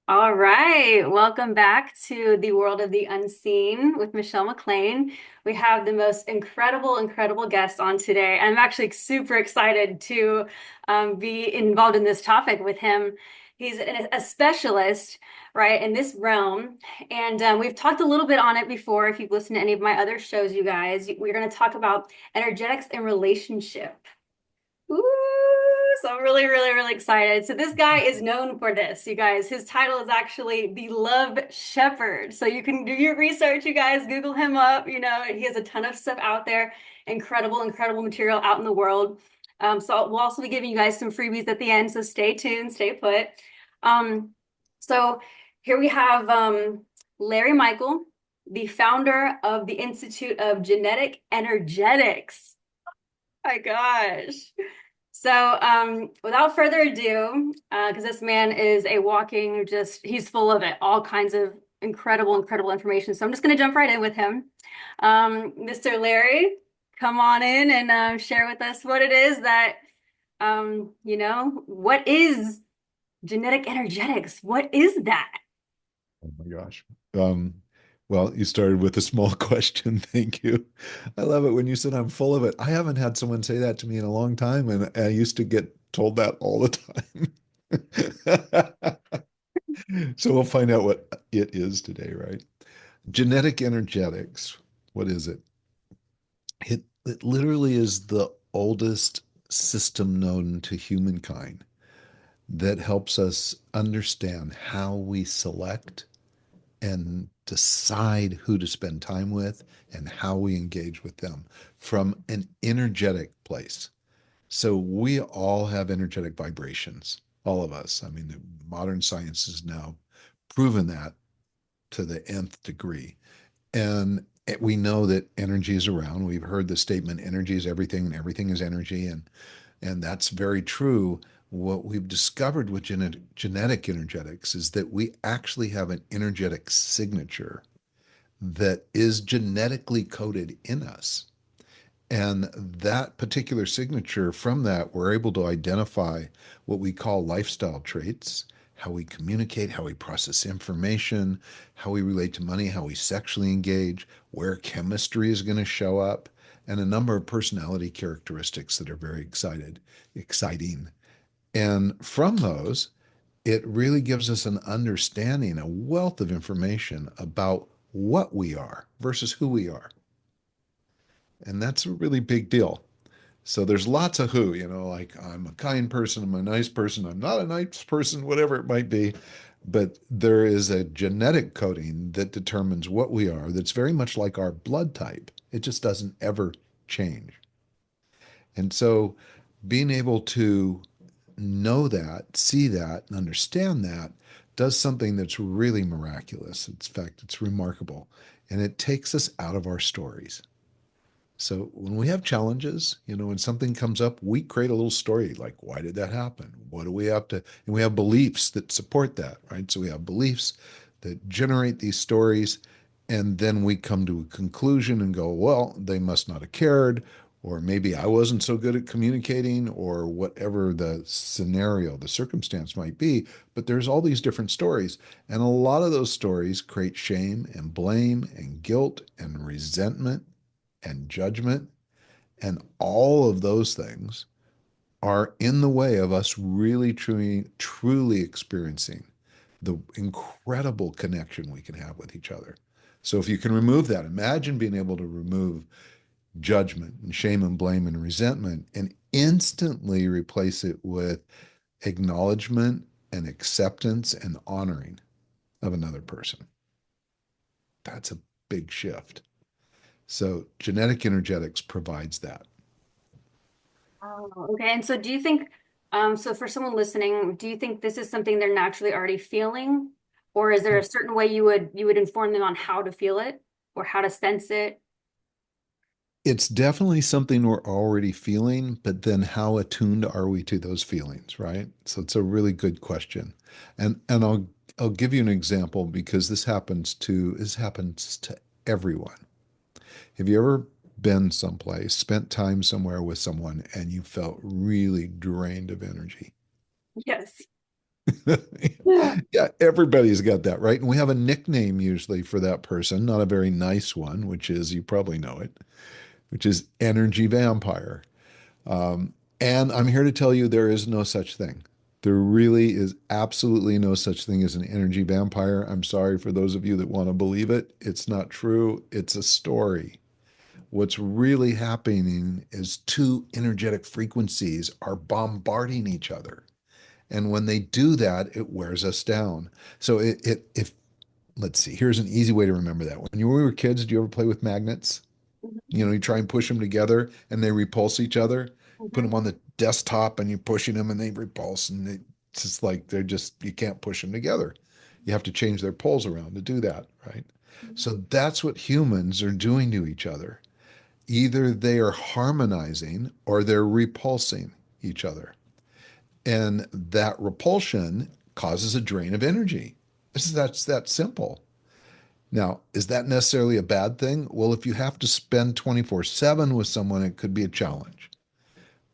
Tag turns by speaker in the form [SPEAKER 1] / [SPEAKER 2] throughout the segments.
[SPEAKER 1] All right, welcome back to the world of the unseen with Michelle McLean. We have the most incredible guest on today. I'm actually super excited to be involved in this topic with him. He's a specialist, right, in this realm, and we've talked a little bit on it before. If you've listened to any of my other shows, you guys, we're going to talk about energetics and relationship. Ooh, so I'm really excited. So this guy is known for this, you guys. His title is actually the Love Shepherd. So you can do your research, you guys. Google him up. He has a ton of stuff out there. Incredible material out in the world. So we'll also be giving you guys some freebies at the end. So stay tuned, stay put. Um, so here we have Larry Michael, the founder of the Institute of Genetic Energetics. My gosh. So, without further ado, because this man is a walking, he's full of it, all kinds of incredible information. So I'm just going to jump right in with him. Mr. Larry, come on in and share with us what it is that, what is genetic energetics? What is that?
[SPEAKER 2] Oh my gosh. Um, well, you started with a small question. Thank you. I love it when you said I'm full of it. I haven't had someone say that to me in a long time, and I used to get told that all the time. So we'll find out what it is today, right? Genetic energetics. What is it? It literally is the oldest system known to humankind that helps us understand how we select and decide who to spend time with and how we engage with them from an energetic place. So we all have energetic vibrations, all of us. I mean, modern science has now proven that to the nth degree. And we know that energy is around. We've heard the statement, energy is everything and everything is energy. And that's very true. What we've discovered with genetic energetics is that we actually have an energetic signature that is genetically coded in us. And that particular signature, from that, we're able to identify what we call lifestyle traits, how we communicate, how we process information, how we relate to money, how we sexually engage, where chemistry is going to show up, and a number of personality characteristics that are very exciting. And from those, it really gives us an understanding, a wealth of information about what we are versus who we are. And that's a really big deal. So there's lots of who, like I'm a kind person, I'm a nice person, I'm not a nice person, whatever it might be. But there is a genetic coding that determines what we are that's very much like our blood type. It just doesn't ever change. And so being able to know that, see that, and understand that does something that's really miraculous. In fact, it's remarkable. And it takes us out of our stories. So when we have challenges, when something comes up, we create a little story like, why did that happen? What do we have to, and we have beliefs that support that, right? So we have beliefs that generate these stories. And then we come to a conclusion and go, well, they must not have cared, or maybe I wasn't so good at communicating, or whatever the scenario, the circumstance might be. But there's all these different stories. And a lot of those stories create shame and blame and guilt and resentment and judgment, and all of those things are in the way of us really truly experiencing the incredible connection we can have with each other. So if you can remove that, imagine being able to remove judgment and shame and blame and resentment and instantly replace it with acknowledgement and acceptance and honoring of another person. That's a big shift. So genetic energetics provides that.
[SPEAKER 1] Oh, okay. And so do you think, so for someone listening, do you think this is something they're naturally already feeling? Or is there a certain way you would inform them on how to feel it or how to sense it?
[SPEAKER 2] It's definitely something we're already feeling, but then how attuned are we to those feelings, right? So it's a really good question. And I'll give you an example because this happens to everyone. Have you ever been someplace, spent time somewhere with someone, and you felt really drained of energy?
[SPEAKER 1] Yes.
[SPEAKER 2] Yeah, everybody's got that, right? And we have a nickname usually for that person, not a very nice one, which is, you probably know it, which is energy vampire. Um, and I'm here to tell you there is no such thing. There really is absolutely no such thing as an energy vampire. I'm sorry for those of you that want to believe it. It's not true. It's a story. What's really happening is two energetic frequencies are bombarding each other. And when they do that, it wears us down. So if let's see, here's an easy way to remember that. When we were kids, did you ever play with magnets? You know, you try and push them together and they repulse each other. Put them
[SPEAKER 1] Mhm.
[SPEAKER 2] on the desktop and you're pushing them and they repulse and it's just like they're just you can't push them together. You have to change their poles around to do that, right? So that's what humans are doing to each other. Either they are harmonizing or they're repulsing each other. And that repulsion causes a drain of energy. That's that simple. Now, is that necessarily a bad thing? Well, if you have to spend 24/7 with someone, it could be a challenge.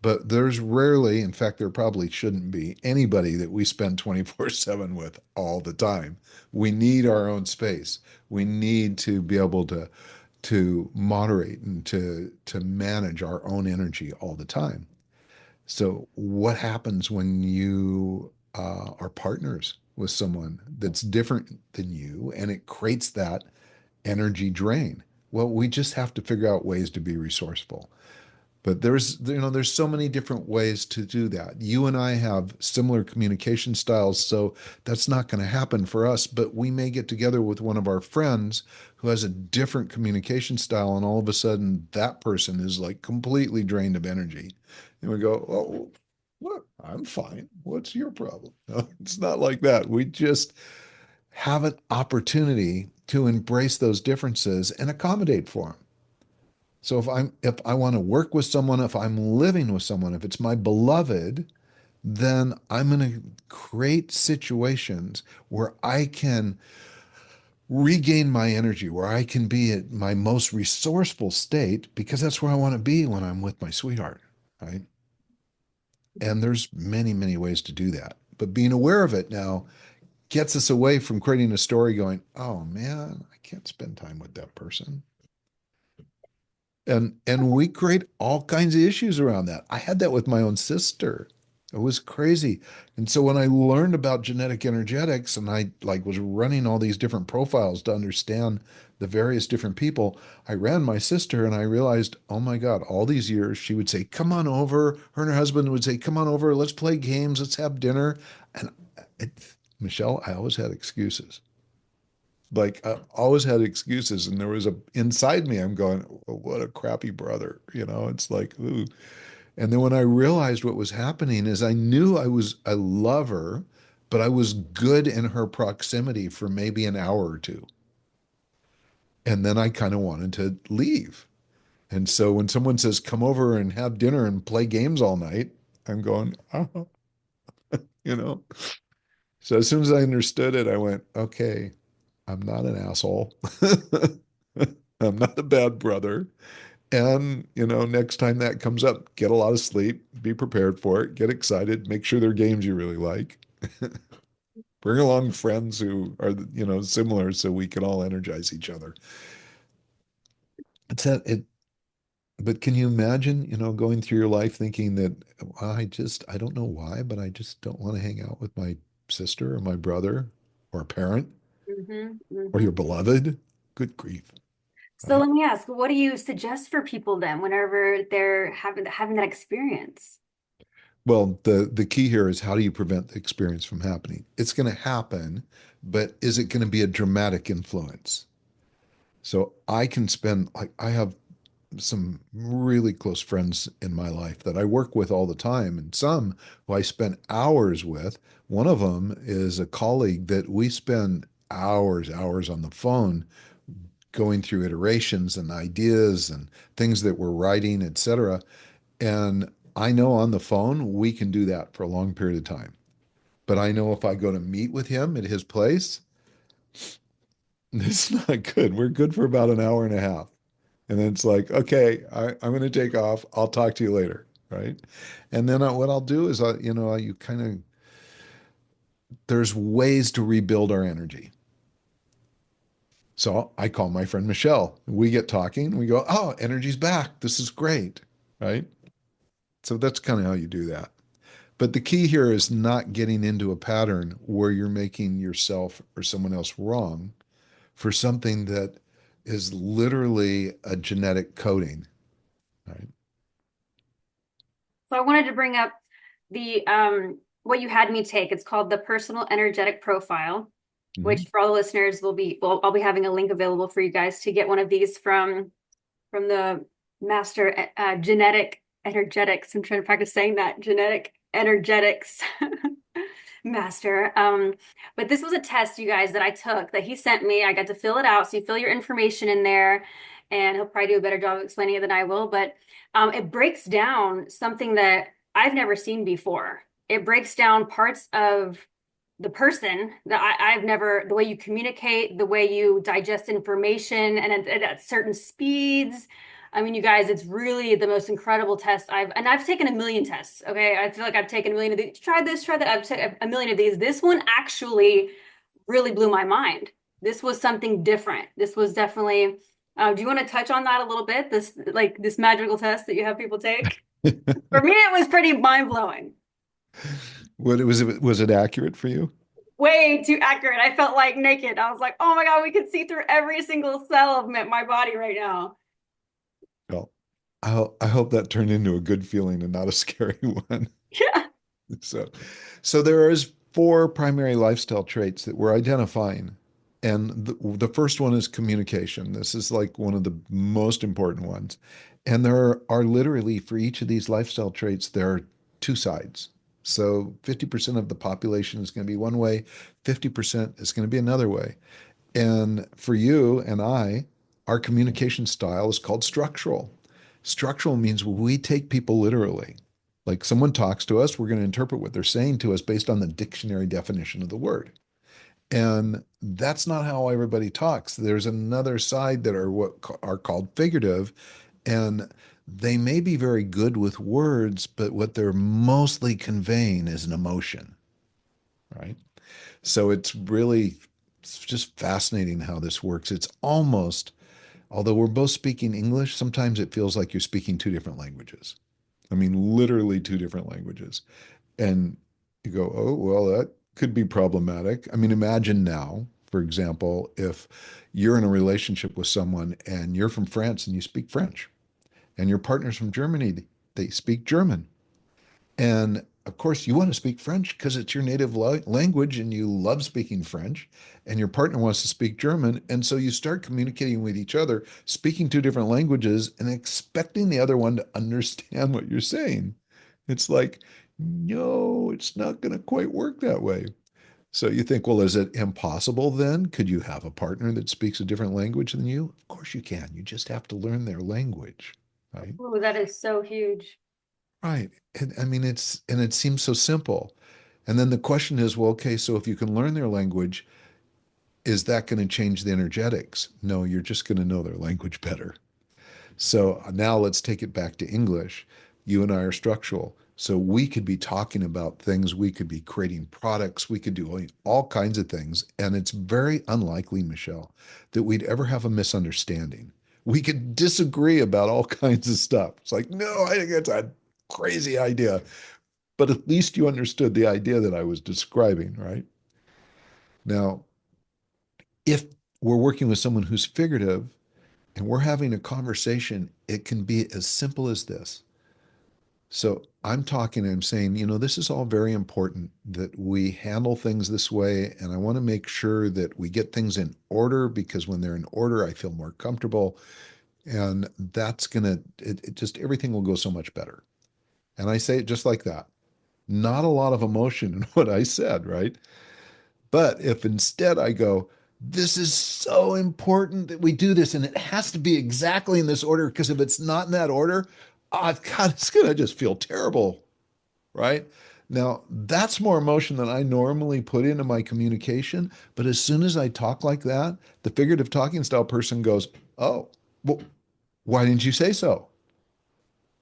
[SPEAKER 2] But there's rarely, in fact, there probably shouldn't be anybody that we spend 24/7 with all the time. We need our own space. We need to be able to moderate and to manage our own energy all the time. So, what happens when you are partners with someone that's different than you and it creates that energy drain? Well, we just have to figure out ways to be resourceful. But there's so many different ways to do that. You and I have similar communication styles, so that's not going to happen for us. But we may get together with one of our friends who has a different communication style, and all of a sudden that person is like completely drained of energy. And we go, oh, what? I'm fine. What's your problem? No, it's not like that. We just have an opportunity to embrace those differences and accommodate for them. So if I want to work with someone, if I'm living with someone, if it's my beloved, then I'm going to create situations where I can regain my energy, where I can be at my most resourceful state because that's where I want to be when I'm with my sweetheart, right? And there's many, many ways to do that. But being aware of it now gets us away from creating a story going, oh man, I can't spend time with that person. And we create all kinds of issues around that. I had that with my own sister. It was crazy. And so when I learned about genetic energetics and I like was running all these different profiles to understand the various different people, I ran my sister and I realized, oh my God, all these years she would say, come on over. Her and her husband would say, come on over, let's play games, let's have dinner. And Michelle, I always had excuses. Like I always had excuses, and there was a inside me. I'm going, oh, what a crappy brother, you know. It's like, ooh. And then when I realized what was happening is I knew I love her, but I was good in her proximity for maybe an hour or two, and then I kind of wanted to leave. And so when someone says, "Come over and have dinner and play games all night," I'm going, oh, you know. So as soon as I understood it, I went, okay, I'm not an asshole. I'm not a bad brother. And, next time that comes up, get a lot of sleep, be prepared for it, get excited, make sure they're games you really like. Bring along friends who are, similar so we can all energize each other. It's that it, but can you imagine, going through your life thinking that, well, I don't know why, but I just don't want to hang out with my sister or my brother or a parent
[SPEAKER 1] Mhm.
[SPEAKER 2] or your
[SPEAKER 1] Mhm.
[SPEAKER 2] beloved? Good grief,
[SPEAKER 1] So
[SPEAKER 2] right?
[SPEAKER 1] let me ask, what do you suggest for people then whenever they're having that experience?
[SPEAKER 2] Well, the key here is how do you prevent the experience from happening? It's going to happen, but is it going to be a dramatic influence? So I can spend like I have some really close friends in my life that I work with all the time, and some who I spend hours with. One of them is a colleague that we spend hours on the phone going through iterations and ideas and things that we're writing, etc. And I know on the phone we can do that for a long period of time. But I know if I go to meet with him at his place, it's not good. We're good for about an hour and a half. And then it's like, okay, I'm going to take off. I'll talk to you later. Right. And then what I'll do is, you kind of there's ways to rebuild our energy. So I call my friend Michelle. We get talking and we go, oh, energy's back. This is great. Right. So that's kind of how you do that. But the key here is not getting into a pattern where you're making yourself or someone else wrong for something that is literally a genetic coding. Right.
[SPEAKER 1] So I wanted to bring up the what you had me take. It's called the Personal Energetic Profile,
[SPEAKER 2] Mm-hmm.
[SPEAKER 1] which for all the listeners will be well, I'll be having a link available for you guys to get one of these from the master genetic energetics. I'm trying to practice saying that genetic energetics master. But this was a test, you guys, that I took that he sent me. I got to fill it out. So you fill your information in there, and he'll probably do a better job of explaining it than I will. But it breaks down something that I've never seen before. It breaks down parts of the person that I've never, the way you communicate, the way you digest information, and at certain speeds. I mean, you guys, it's really the most incredible test and I've taken a million tests. Okay. I feel like I've taken a million of these. Try this, try that. I've taken a million of these. This one actually really blew my mind. This was something different. This was definitely, do you want to touch on that a little bit? This magical test that you have people take? For me, it was pretty mind blowing.
[SPEAKER 2] Was it accurate for you?
[SPEAKER 1] Way too accurate. I felt like naked. I was like, oh my God, we can see through every single cell of my body right now.
[SPEAKER 2] Well, I hope that turned into a good feeling and not a scary one.
[SPEAKER 1] Yeah.
[SPEAKER 2] So, so there is four primary lifestyle traits that we're identifying. And the first one is communication. This is like one of the most important ones. And there are literally, for each of these lifestyle traits, there are two sides. So 50% of the population is going to be one way, 50% is going to be another way. And for you and I, our communication style is called structural. Structural means we take people literally. Like someone talks to us, we're going to interpret what they're saying to us based on the dictionary definition of the word. And that's not how everybody talks. There's another side that are what are called figurative, and they may be very good with words, but what they're mostly conveying is an emotion, right? So it's just fascinating how this works. It's almost, although we're both speaking English, sometimes it feels like you're speaking two different languages. I mean, literally two different languages. And you go, oh, well, that could be problematic. I mean, imagine now, for example, if you're in a relationship with someone and you're from France and you speak French, and your partner's from Germany, they speak German. And of course, you want to speak French because it's your native language and you love speaking French, and your partner wants to speak German. And so you start communicating with each other, speaking two different languages and expecting the other one to understand what you're saying. It's like, no, it's not going to quite work that way. So you think, well, is it impossible then? Could you have a partner that speaks a different language than you? Of course you can. You just have to learn their language, right?
[SPEAKER 1] Oh, that is so huge.
[SPEAKER 2] Right. And I mean, and it seems so simple. And then the question is, well, okay, so if you can learn their language, is that going to change the energetics? No, you're just going to know their language better. So now let's take it back to English. You and I are structural. So we could be talking about things, we could be creating products, we could do all kinds of things. And it's very unlikely, Michelle, that we'd ever have a misunderstanding. We could disagree about all kinds of stuff. It's like, no, I think that's a crazy idea. But at least you understood the idea that I was describing, right? Now, if we're working with someone who's figurative and we're having a conversation, it can be as simple as this. So I'm talking, I'm saying, this is all very important that we handle things this way. And I want to make sure that we get things in order because when they're in order, I feel more comfortable. And that's going to, it just, everything will go so much better. And I say it just like that. Not a lot of emotion in what I said, right? But if instead I go, this is so important that we do this and it has to be exactly in this order because if it's not in that order, oh, God, it's going to just feel terrible, right? Now, that's more emotion than I normally put into my communication. But as soon as I talk like that, the figurative talking style person goes, oh, well, why didn't you say so?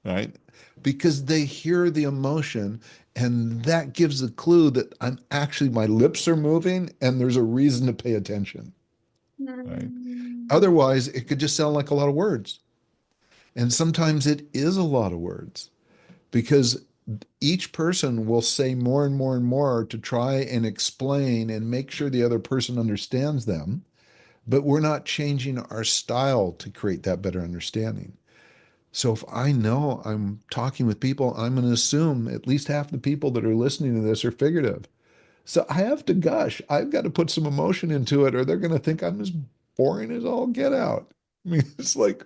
[SPEAKER 2] Right? Because they hear the emotion And that gives a clue that I'm actually, my lips are moving and there's a reason to pay attention, right?
[SPEAKER 1] Mm.
[SPEAKER 2] Otherwise, it could just sound like a lot of words. And sometimes it is a lot of words because each person will say more and more and more to try and explain and make sure the other person understands them. But we're not changing our style to create that better understanding. So if I know I'm talking with people, I'm going to assume at least half the people that are listening to this are figurative. So I have to gush. I've got to put some emotion into it, or they're going to think I'm as boring as all get out. I mean, it's like,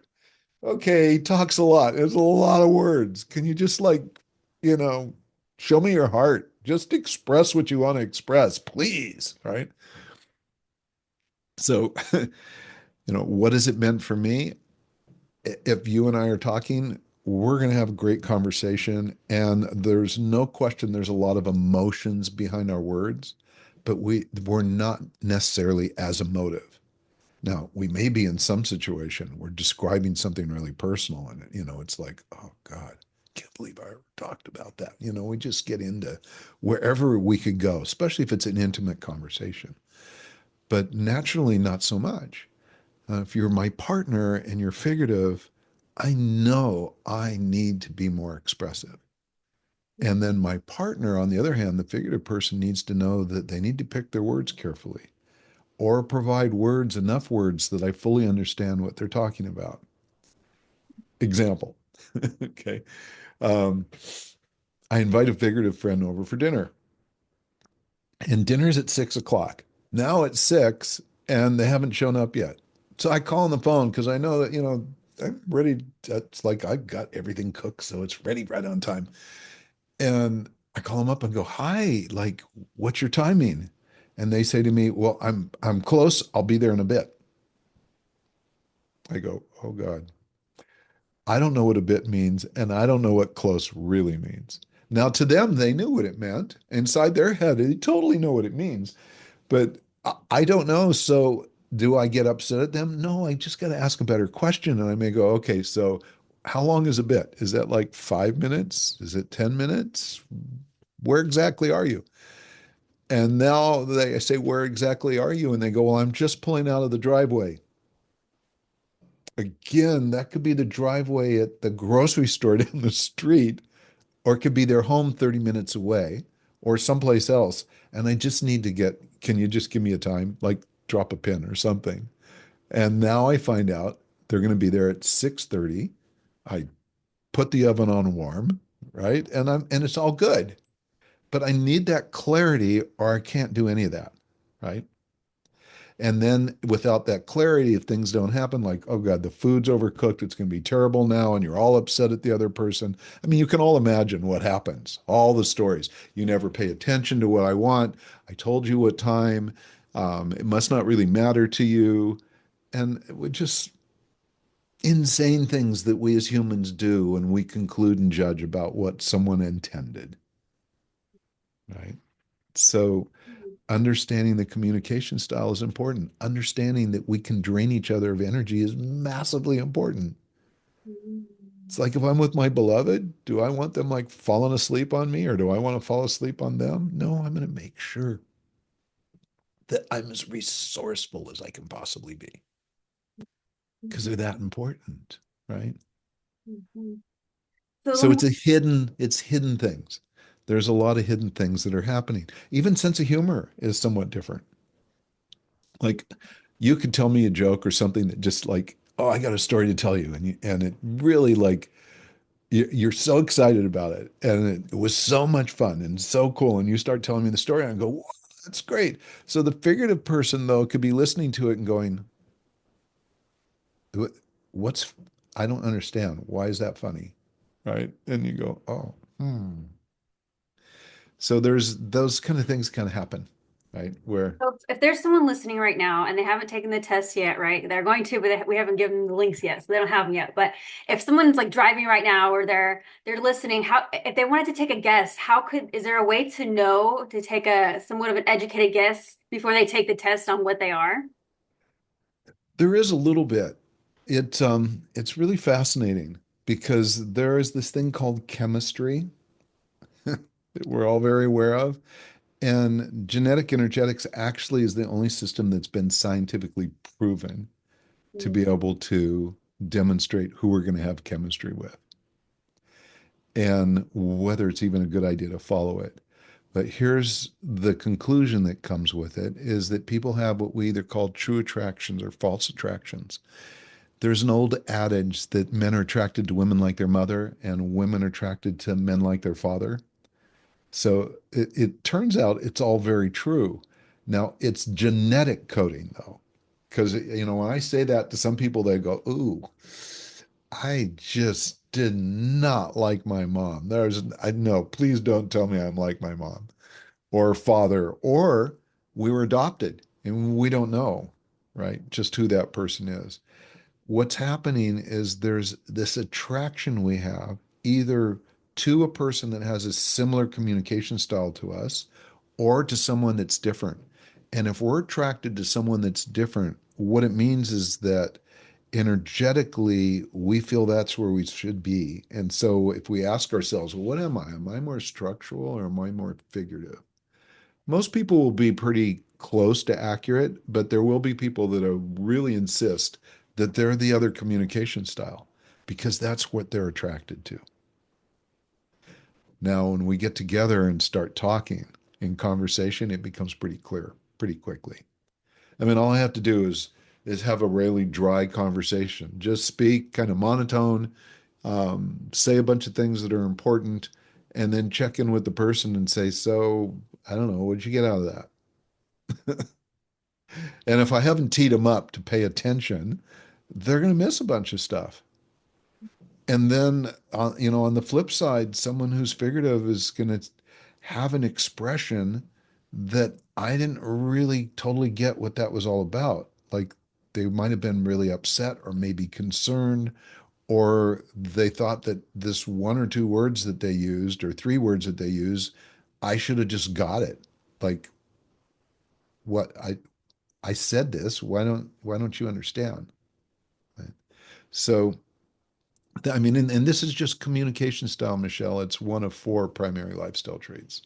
[SPEAKER 2] okay, he talks a lot. There's a lot of words. Can you just like, you know, show me your heart? Just express what you want to express, please. Right. So, what has it meant for me? If you and I are talking, we're going to have a great conversation. And there's no question there's a lot of emotions behind our words, but we're not necessarily as emotive. Now, we may be in some situation, we're describing something really personal, and it's like, oh God, can't believe I ever talked about that. We just get into wherever we could go, especially if it's an intimate conversation. But naturally, not so much. If you're my partner and you're figurative, I know I need to be more expressive. And then my partner, on the other hand, the figurative person needs to know that they need to pick their words carefully or provide words, enough words that I fully understand what they're talking about. Example. Okay. Um, I invite a figurative friend over for dinner, and dinner's at 6 o'clock. Now it's 6, and they haven't shown up yet. So I call on the phone because I know that, I'm ready. It's like I've got everything cooked, so it's ready right on time. And I call them up and go, "Hi, like, what's your timing?" And they say to me, "Well, I'm close. I'll be there in a bit." I go, "Oh God." I don't know what a bit means, and I don't know what close really means. Now, to them, they knew what it meant. Inside their head, they totally know what it means. But I don't know. So, do I get upset at them? No, I just got to ask a better question. And I may go, okay, so how long is a bit? Is that like 5 minutes? Is it 10 minutes? Where exactly are you? And now I say, where exactly are you? And they go, well, I'm just pulling out of the driveway. Again, that could be the driveway at the grocery store down the street, or it could be their home 30 minutes away or someplace else. And I just need to can you just give me a time, like drop a pin or something? And now I find out they're going to be there at 6:30. I put the oven on warm, right? And it's all good. But I need that clarity or I can't do any of that, right? And then without that clarity, if things don't happen, like, oh God, the food's overcooked, it's going to be terrible now, and you're all upset at the other person. I mean, you can all imagine what happens, all the stories. You never pay attention to what I want. I told you what time. It must not really matter to you. And it would just insane things that we as humans do when we conclude and judge about what someone intended, right? So understanding the communication style is important. Understanding that we can drain each other of energy is massively important. It's like if I'm with my beloved, do I want them like falling asleep on me or do I want to fall asleep on them? No, I'm going to make sure that I'm as resourceful as I can possibly be because they're that important, right?
[SPEAKER 1] So let
[SPEAKER 2] So
[SPEAKER 1] me.
[SPEAKER 2] it's hidden things. There's a lot of hidden things that are happening. Even sense of humor is somewhat different. Like you could tell me a joke or something that just like, oh, I got a story to tell you, and it really like you're so excited about it, and it was so much fun and so cool, and you start telling me the story, and I go, wow, that's great. So the figurative person though could be listening to it and going, what's I don't understand. Why is that funny? Right? And you go, oh, So there's those kind of things kind of happen, right? Where
[SPEAKER 1] So if there's someone listening right now and they haven't taken the test yet, right? They're going to, but we haven't given them the links yet, so they don't have them yet. But if someone's like driving right now or they're listening, how if they wanted to take a guess, is there a way to know to take a somewhat of an educated guess before they take the test on what they are?
[SPEAKER 2] there is a little bit. It's really fascinating because there is this thing called chemistry. that we're all very aware of. And genetic energetics actually is the only system that's been scientifically proven to be able to demonstrate who we're going to have chemistry with and whether it's even a good idea to follow it. But here's the conclusion that comes with it is that people have what we either call true attractions or false attractions. There's an old adage that men are attracted to women like their mother and women are attracted to men like their father. So it turns out it's all very true. Now, it's genetic coding, though, because, when I say that to some people, they go, ooh, I just did not like my mom. I know, please don't tell me I'm like my mom or father, or we were adopted and we don't know, right? Just who that person is. What's happening is there's this attraction we have either to a person that has a similar communication style to us or to someone that's different. And if we're attracted to someone that's different, what it means is that energetically we feel that's where we should be. And so if we ask ourselves, well, what am I? Am I more structural or am I more figurative? Most people will be pretty close to accurate, but there will be people that are really insist that they're the other communication style because that's what they're attracted to. Now, when we get together and start talking in conversation, it becomes pretty clear pretty quickly. I mean, all I have to do is have a really dry conversation. Just speak kind of monotone, say a bunch of things that are important, and then check in with the person and say, "So, I don't know, what did you get out of that?" And if I haven't teed them up to pay attention, they're going to miss a bunch of stuff. And then, on the flip side, someone who's figurative is going to have an expression that I didn't really totally get what that was all about. Like they might have been really upset or maybe concerned, or they thought that this one or two words that they used or three words that they use, I should have just got it. Like what I said this. Why don't you understand? Right? So, I mean, and this is just communication style, Michelle. It's one of four primary lifestyle traits.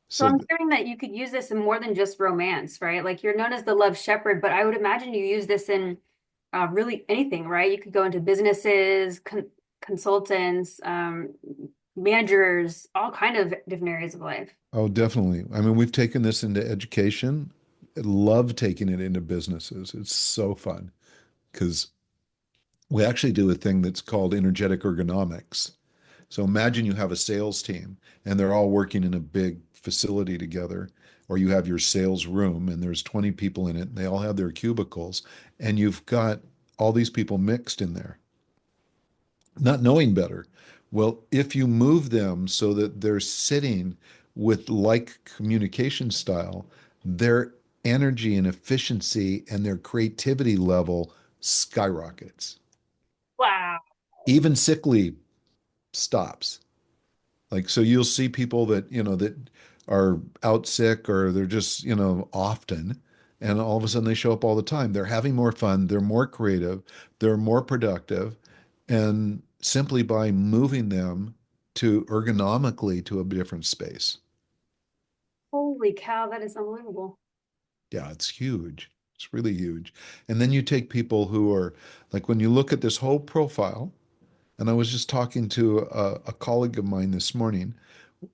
[SPEAKER 1] So
[SPEAKER 2] So,
[SPEAKER 1] I'm hearing that you could use this in more than just romance, right? Like you're known as the Love Shepherd, but I would imagine you use this in really anything, right? You could go into businesses, consultants, managers, all kind of different areas of life.
[SPEAKER 2] oh, definitely. I mean, we've taken this into education. I love taking it into businesses. It's so fun because we actually do a thing that's called energetic ergonomics. So imagine you have a sales team and they're all working in a big facility together, or you have your sales room and there's 20 people in it and they all have their cubicles, and you've got all these people mixed in there, not knowing better. Well, if you move them so that they're sitting with like communication style, their energy and efficiency and their creativity level skyrockets.
[SPEAKER 1] Wow.
[SPEAKER 2] Even sick leave stops. Like, so you'll see people that are out sick or they're just, often, and all of a sudden they show up all the time. They're having more fun, they're more creative, they're more productive, and simply by moving them to ergonomically to a different space.
[SPEAKER 1] Holy cow, that is unbelievable.
[SPEAKER 2] Yeah, it's huge. It's really huge. And then you take people who are like when you look at this whole profile, and I was just talking to a colleague of mine this morning.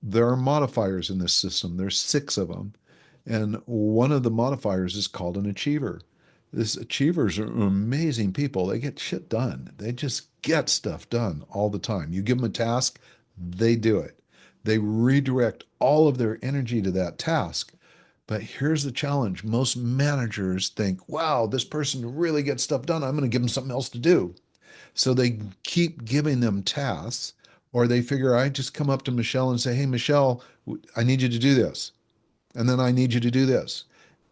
[SPEAKER 2] There are modifiers in this system. There's six of them. And one of the modifiers is called an achiever. This achievers are amazing people. They get shit done. They just get stuff done all the time. You give them a task, they do it. They redirect all of their energy to that task. But here's the challenge. Most managers think, wow, this person really gets stuff done. I'm going to give them something else to do. So they keep giving them tasks, or they figure I just come up to Michelle and say, "Hey, Michelle, I need you to do this." And then I need you to do this.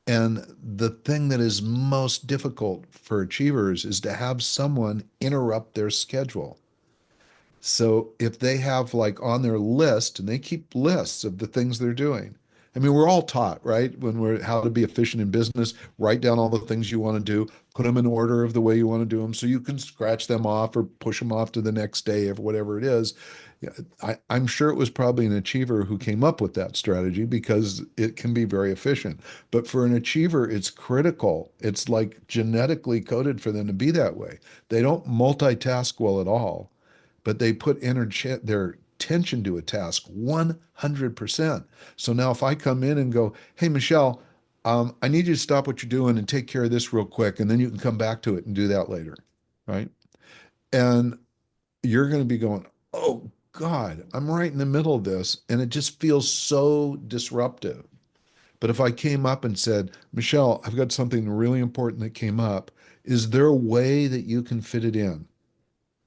[SPEAKER 2] And the thing that is most difficult for achievers is to have someone interrupt their schedule. So if they have like on their list, and they keep lists of the things they're doing. I mean, we're all taught, right? When we're how to be efficient in business, write down all the things you want to do, put them in order of the way you want to do them so you can scratch them off or push them off to the next day or whatever it is. Yeah, I'm sure it was probably an achiever who came up with that strategy because it can be very efficient. But for an achiever, it's critical. It's like genetically coded for them to be that way. They don't multitask well at all, but they put energy, their attention to a task 100%. So now if I come in and go, hey, Michelle, I need you to stop what you're doing and take care of this real quick, and then you can come back to it and do that later, right? And you're going to be going, oh God, I'm right in the middle of this. And it just feels so disruptive. But if I came up and said, Michelle, I've got something really important that came up. Is there a way that you can fit it in?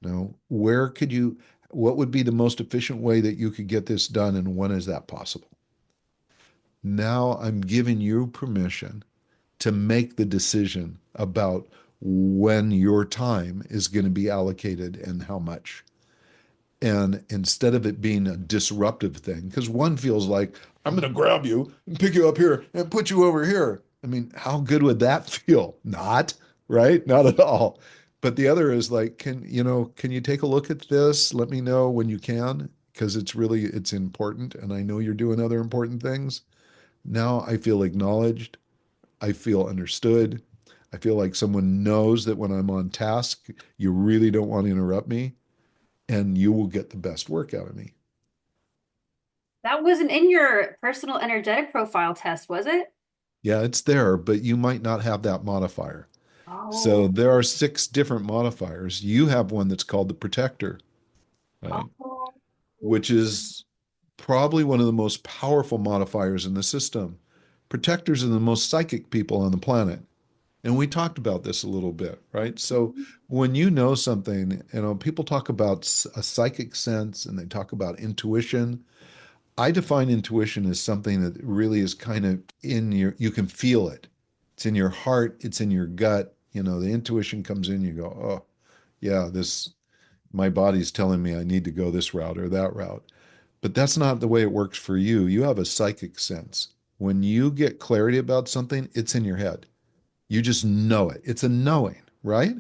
[SPEAKER 2] No. Where could you, what would be the most efficient way that you could get this done? And when is that possible? Now I'm giving you permission to make the decision about when your time is going to be allocated and how much. And instead of it being a disruptive thing, because one feels like, I'm going to grab you and pick you up here and put you over here. I mean, how good would that feel? Not, right? Not at all. But the other is like, can you take a look at this? Let me know when you can, because it's important. And I know you're doing other important things. Now I feel acknowledged. I feel understood. I feel like someone knows that when I'm on task, you really don't want to interrupt me and you will get the best work out of me.
[SPEAKER 1] That wasn't in your personal energetic profile test, was it?
[SPEAKER 2] Yeah, it's there, but you might not have that modifier. So
[SPEAKER 1] Oh,
[SPEAKER 2] there are six different modifiers. You have one that's called the protector, right?
[SPEAKER 1] oh.
[SPEAKER 2] Which is probably one of the most powerful modifiers in the system. Protectors are the most psychic people on the planet. And we talked about this a little bit, right? So when you know something, people talk about a psychic sense and they talk about intuition. I define intuition as something that really is kind of you can feel it. It's in your heart, it's in your gut. The intuition comes in, you go, oh, yeah, my body's telling me I need to go this route or that route. But that's not the way it works for you. You have a psychic sense. When you get clarity about something, it's in your head. You just know it. It's a knowing, right?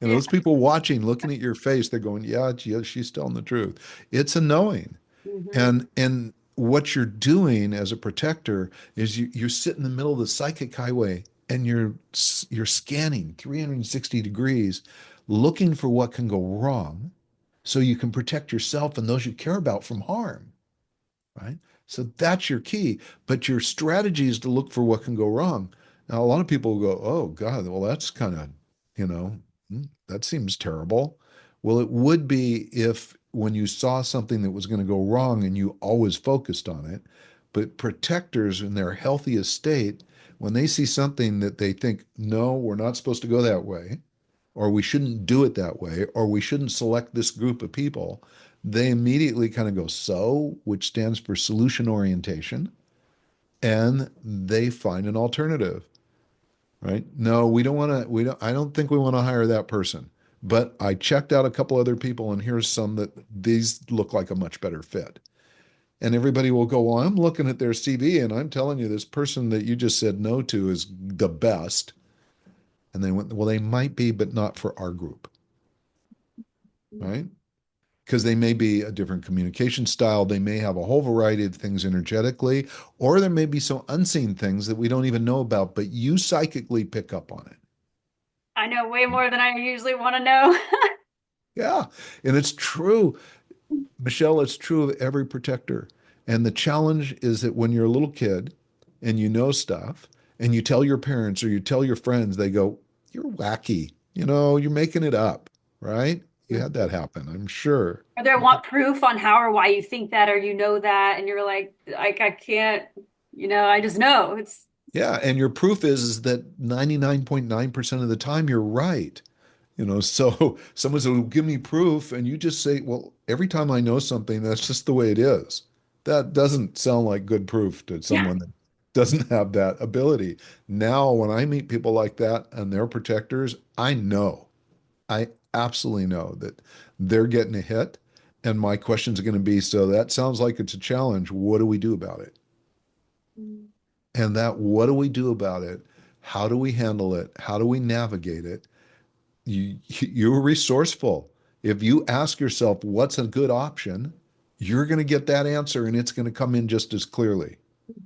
[SPEAKER 1] Yeah.
[SPEAKER 2] Those people watching, looking at your face, they're going, yeah, she's telling the truth. It's a knowing.
[SPEAKER 1] Mhm.
[SPEAKER 2] And what you're doing as a protector is you sit in the middle of the psychic highway and you're scanning 360 degrees, looking for what can go wrong so you can protect yourself and those you care about from harm, right? So that's your key. But your strategy is to look for what can go wrong. Now, a lot of people go, oh, God, well, that's kind of, you know, that seems terrible. Well, it would be if when you saw something that was going to go wrong and you always focused on it. But protectors in their healthiest state, when they see something that they think, no, we're not supposed to go that way, or we shouldn't do it that way, or we shouldn't select this group of people, they immediately kind of go, so, which stands for solution orientation, and they find an alternative, right? No, I don't think we want to hire that person. But I checked out a couple other people, and here's some that these look like a much better fit. And everybody will go, well, I'm looking at their CV and I'm telling you this person that you just said no to is the best. And they went, well, they might be, but not for our group, right? Because they may be a different communication style. They may have a whole variety of things energetically, or there may be some unseen things that we don't even know about, but you psychically pick up on it.
[SPEAKER 1] I know way more than I usually want to know.
[SPEAKER 2] Yeah. And it's true, Michelle, it's true of every protector. And the challenge is that when you're a little kid and you know stuff and you tell your parents or you tell your friends, they go, you're wacky. You're making it up, right? You had that happen, I'm sure.
[SPEAKER 1] Or they want proof on how or why you think that or you know that, and you're like I can't, I just know. It's
[SPEAKER 2] Yeah, and your proof is that 99.9% of the time you're right. So someone said, well, give me proof, and you just say, well, every time I know something, that's just the way it is. That doesn't sound like good proof to
[SPEAKER 1] yeah.
[SPEAKER 2] someone that doesn't have that ability. Now, when I meet people like that and they're protectors, I absolutely know that they're getting a hit. And my questions are going to be, so that sounds like it's a challenge. What do we do about it? And that, what do we do about it? How do we handle it? How do we navigate it? You're resourceful. If you ask yourself, what's a good option? You're going to get that answer and it's going to come in just as clearly.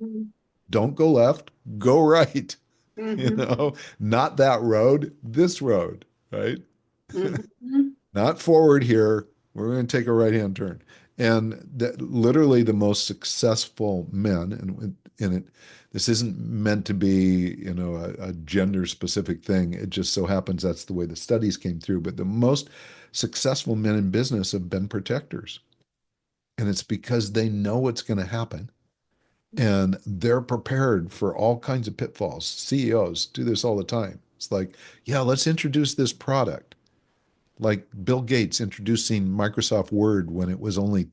[SPEAKER 1] Mhm.
[SPEAKER 2] Don't go left, go right.
[SPEAKER 1] Mhm.
[SPEAKER 2] Not that road, this road, right?
[SPEAKER 1] Mhm.
[SPEAKER 2] Not forward here. We're going to take a right-hand turn. And that literally the most successful men, and in it, this isn't meant to be, a gender specific thing. It just so happens that's the way the studies came through. But the most successful men in business have been protectors. And it's because they know what's going to happen and they're prepared for all kinds of pitfalls. CEOs do this all the time. It's like, yeah, let's introduce this product. Like Bill Gates introducing Microsoft Word when it was only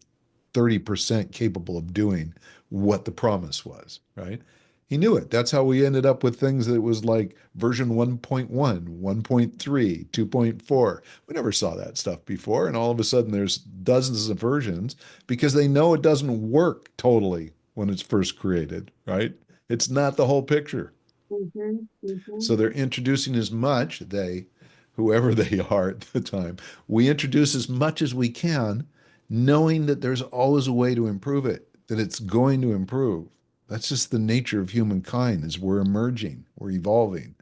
[SPEAKER 2] 30% capable of doing what the promise was, right? He knew it. That's how we ended up with things that was like version 1.1, 1.3, 2.4. We never saw that stuff before. And all of a sudden there's dozens of versions because they know it doesn't work totally when it's first created, right? It's not the whole picture.
[SPEAKER 1] Mhm. Mhm.
[SPEAKER 2] So they're introducing as much, whoever they are at the time, we introduce as much as we can, knowing that there's always a way to improve it, that it's going to improve. That's just the nature of humankind is we're emerging, we're evolving.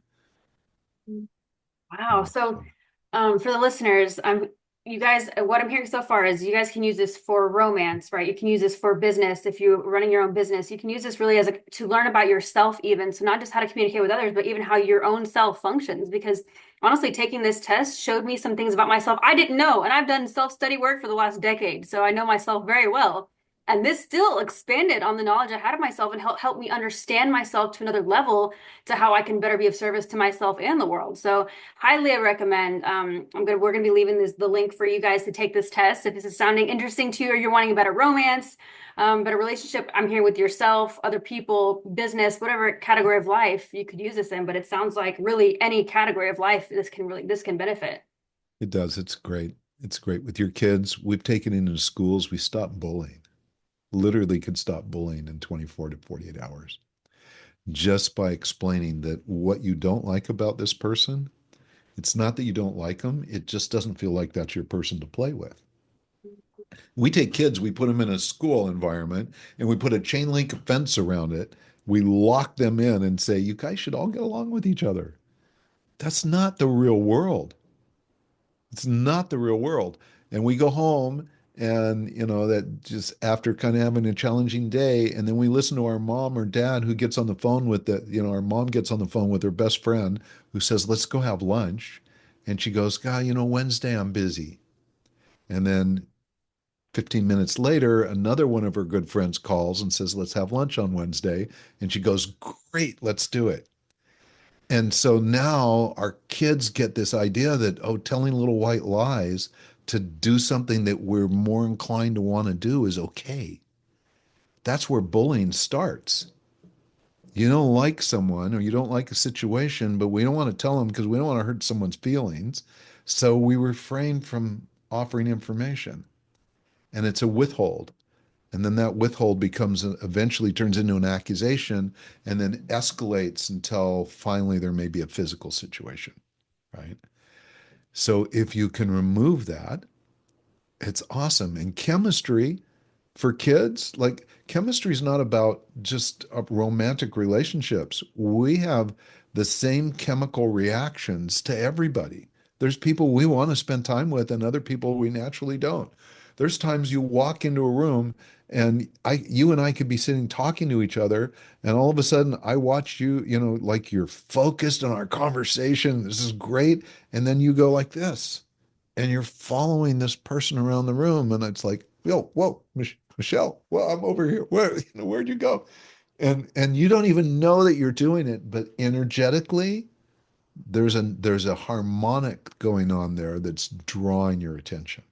[SPEAKER 1] Wow. So, for the listeners, you guys, what I'm hearing so far is you guys can use this for romance, right? You can use this for business. If you're running your own business, you can use this really as to learn about yourself, even. So not just how to communicate with others, but even how your own self functions. Because honestly, taking this test showed me some things about myself I didn't know. And I've done self-study work for the last decade. So I know myself very well. And this still expanded on the knowledge I had of myself and helped me understand myself to another level to how I can better be of service to myself and the world. So highly I recommend. We're gonna be leaving the link for you guys to take this test if this is sounding interesting to you or you're wanting a better romance, better relationship. I'm here with yourself, other people, business, whatever category of life you could use this in. But it sounds like really any category of life this can benefit.
[SPEAKER 2] It does. It's great. It's great with your kids. We've taken it into schools. We stopped bullying. Literally could stop bullying in 24 to 48 hours just by explaining that what you don't like about this person, it's not that you don't like them, it just doesn't feel like that's your person to play with. We take kids, we put them in a school environment, and we put a chain link fence around it. We lock them in and say, you guys should all get along with each other. That's not the real world. It's not the real world. And we go home and, that just after kind of having a challenging day, and then we listen to our mom or dad who gets on the phone with our mom gets on the phone with her best friend who says, let's go have lunch. And she goes, God, Wednesday I'm busy. And then 15 minutes later, another one of her good friends calls and says, let's have lunch on Wednesday. And she goes, great, let's do it. And so now our kids get this idea that, oh, telling little white lies to do something that we're more inclined to want to do is okay. That's where bullying starts. You don't like someone or you don't like a situation, but we don't want to tell them because we don't want to hurt someone's feelings. So we refrain from offering information. And it's a withhold. And then that withhold becomes eventually turns into an accusation and then escalates until finally there may be a physical situation, right? So if you can remove that, it's awesome. And chemistry for kids, like chemistry is not about just romantic relationships. We have the same chemical reactions to everybody. There's people we want to spend time with and other people we naturally don't. There's times you walk into a room and you and I could be sitting talking to each other, and all of a sudden I watch you, like you're focused on our conversation. This is great. And then you go like this and you're following this person around the room, and it's like, yo, whoa, Michelle, well, I'm over here. Where'd you go? And you don't even know that you're doing it, but energetically, there's a harmonic going on there that's drawing your attention.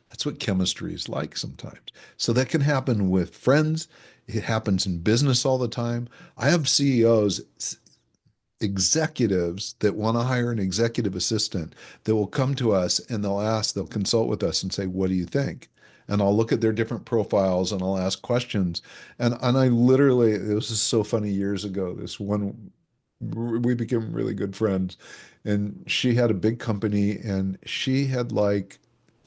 [SPEAKER 2] That's what chemistry is like sometimes. So that can happen with friends. It happens in business all the time. I have CEOs, executives that want to hire an executive assistant that will come to us and they'll consult with us and say, what do you think? And I'll look at their different profiles and I'll ask questions. And I literally, this is so funny years ago, this one We became really good friends. And she had a big company, and she had like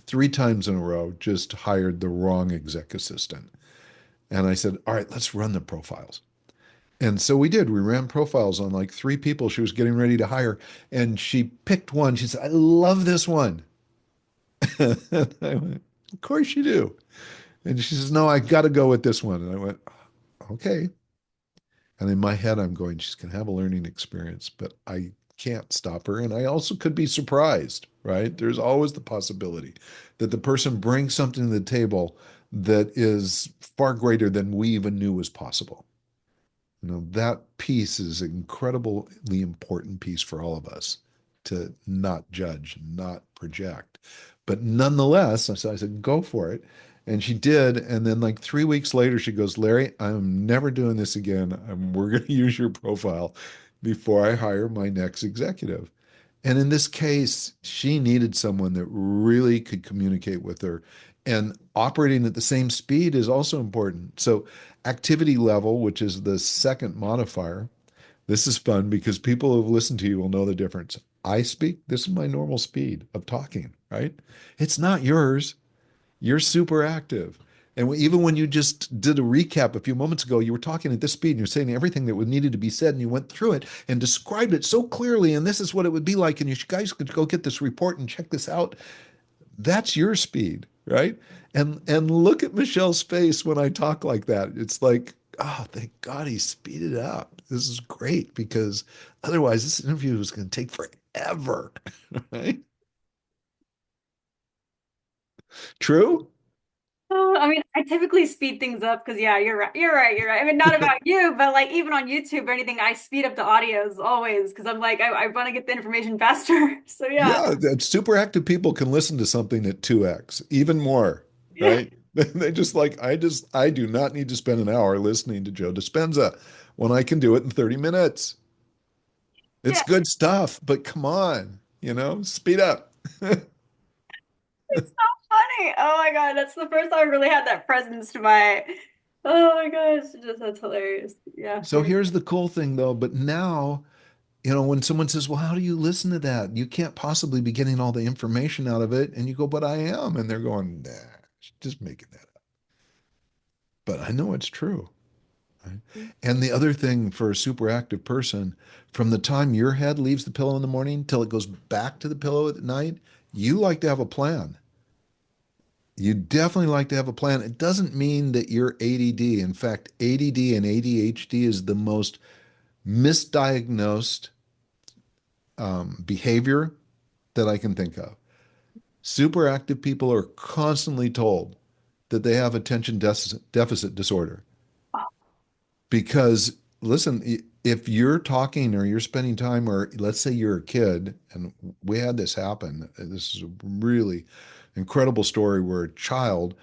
[SPEAKER 2] three times in a row just hired the wrong exec assistant. And I said, all right, let's run the profiles. And so we did. We ran profiles on like three people she was getting ready to hire. And she picked one. She said, I love this one. And I went, of course you do. And she says, no, I got to go with this one. And I went, okay. And in my head, I'm going, she's going to have a learning experience, but I can't stop her. And I also could be surprised, right? There's always the possibility that the person brings something to the table that is far greater than we even knew was possible. That piece is an incredibly important piece for all of us to not judge, not project. But nonetheless, so I said, go for it. And she did. And then, like 3 weeks later, she goes, Larry, I'm never doing this again. We're going to use your profile before I hire my next executive. And in this case, she needed someone that really could communicate with her. And operating at the same speed is also important. So, activity level, which is the second modifier, this is fun because people who have listened to you will know the difference. I speak, this is my normal speed of talking, right? It's not yours. You're super active. And even when you just did a recap a few moments ago, you were talking at this speed and you're saying everything that needed to be said, and you went through it and described it so clearly. And this is what it would be like. And you guys could go get this report and check this out. That's your speed, right? And look at Michelle's face when I talk like that. It's like, oh, thank God he speeded up. This is great because otherwise this interview was going to take forever, right? True?
[SPEAKER 1] I mean, I typically speed things up because yeah, you're right. You're right. You're right. I mean, not about you, but like even on YouTube or anything, I speed up the audios always because I'm like, I want to get the information faster. So yeah.
[SPEAKER 2] Yeah, that super active people can listen to something at 2x, even more,
[SPEAKER 1] Yeah.
[SPEAKER 2] right? They just like, I do not need to spend an hour listening to Joe Dispenza when I can do it in 30 minutes. It's
[SPEAKER 1] Yeah.
[SPEAKER 2] good stuff, but come on, speed up.
[SPEAKER 1] It's so funny. Oh my God. That's the first time I really had that presence to my, oh my gosh. Just that's hilarious. Yeah.
[SPEAKER 2] So here's the cool thing though, but now, when someone says, well, how do you listen to that? You can't possibly be getting all the information out of it. And you go, but I am. And they're going, nah, she's just making that up. But I know it's true. Right? And the other thing for a super active person, from the time your head leaves the pillow in the morning till it goes back to the pillow at night, you like to have a plan. You definitely like to have a plan. It doesn't mean that you're ADD. In fact, ADD and ADHD is the most misdiagnosed behavior that I can think of. Super active people are constantly told that they have attention deficit disorder. Because listen, if you're talking or you're spending time, or let's say you're a kid, and we had this happen. This is a really incredible story where a child,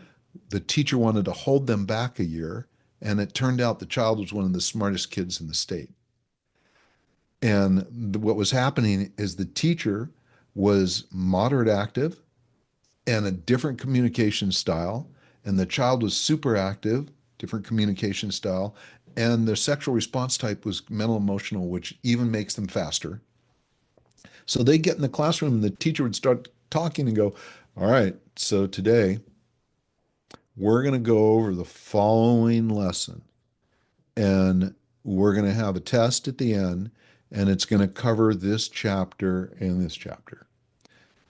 [SPEAKER 2] the teacher wanted to hold them back a year, and it turned out the child was one of the smartest kids in the state. And what was happening is the teacher was moderate active and a different communication style, and the child was super active, different communication style, and the sexual response type was mental emotional, which even makes them faster. So they get in the classroom, and the teacher would start talking and go, all right, so today we're going to go over the following lesson, and we're going to have a test at the end, and it's going to cover this chapter and this chapter.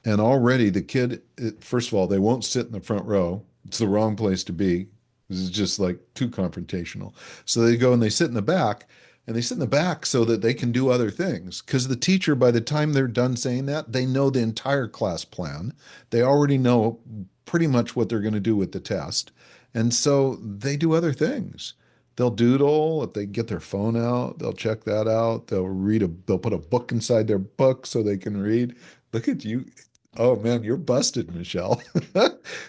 [SPEAKER 2] And already the kid, first of all, they won't sit in the front row. It's the wrong place to be. This is just like too confrontational. So they go and they sit in the back, and they sit in the back so that they can do other things. Because the teacher, by the time they're done saying that, they know the entire class plan. They already know pretty much what they're going to do with the test. And so they do other things. They'll doodle. If they get their phone out, they'll check that out. They'll put a book inside their book so they can read. Look at you. Oh man, you're busted, Michelle.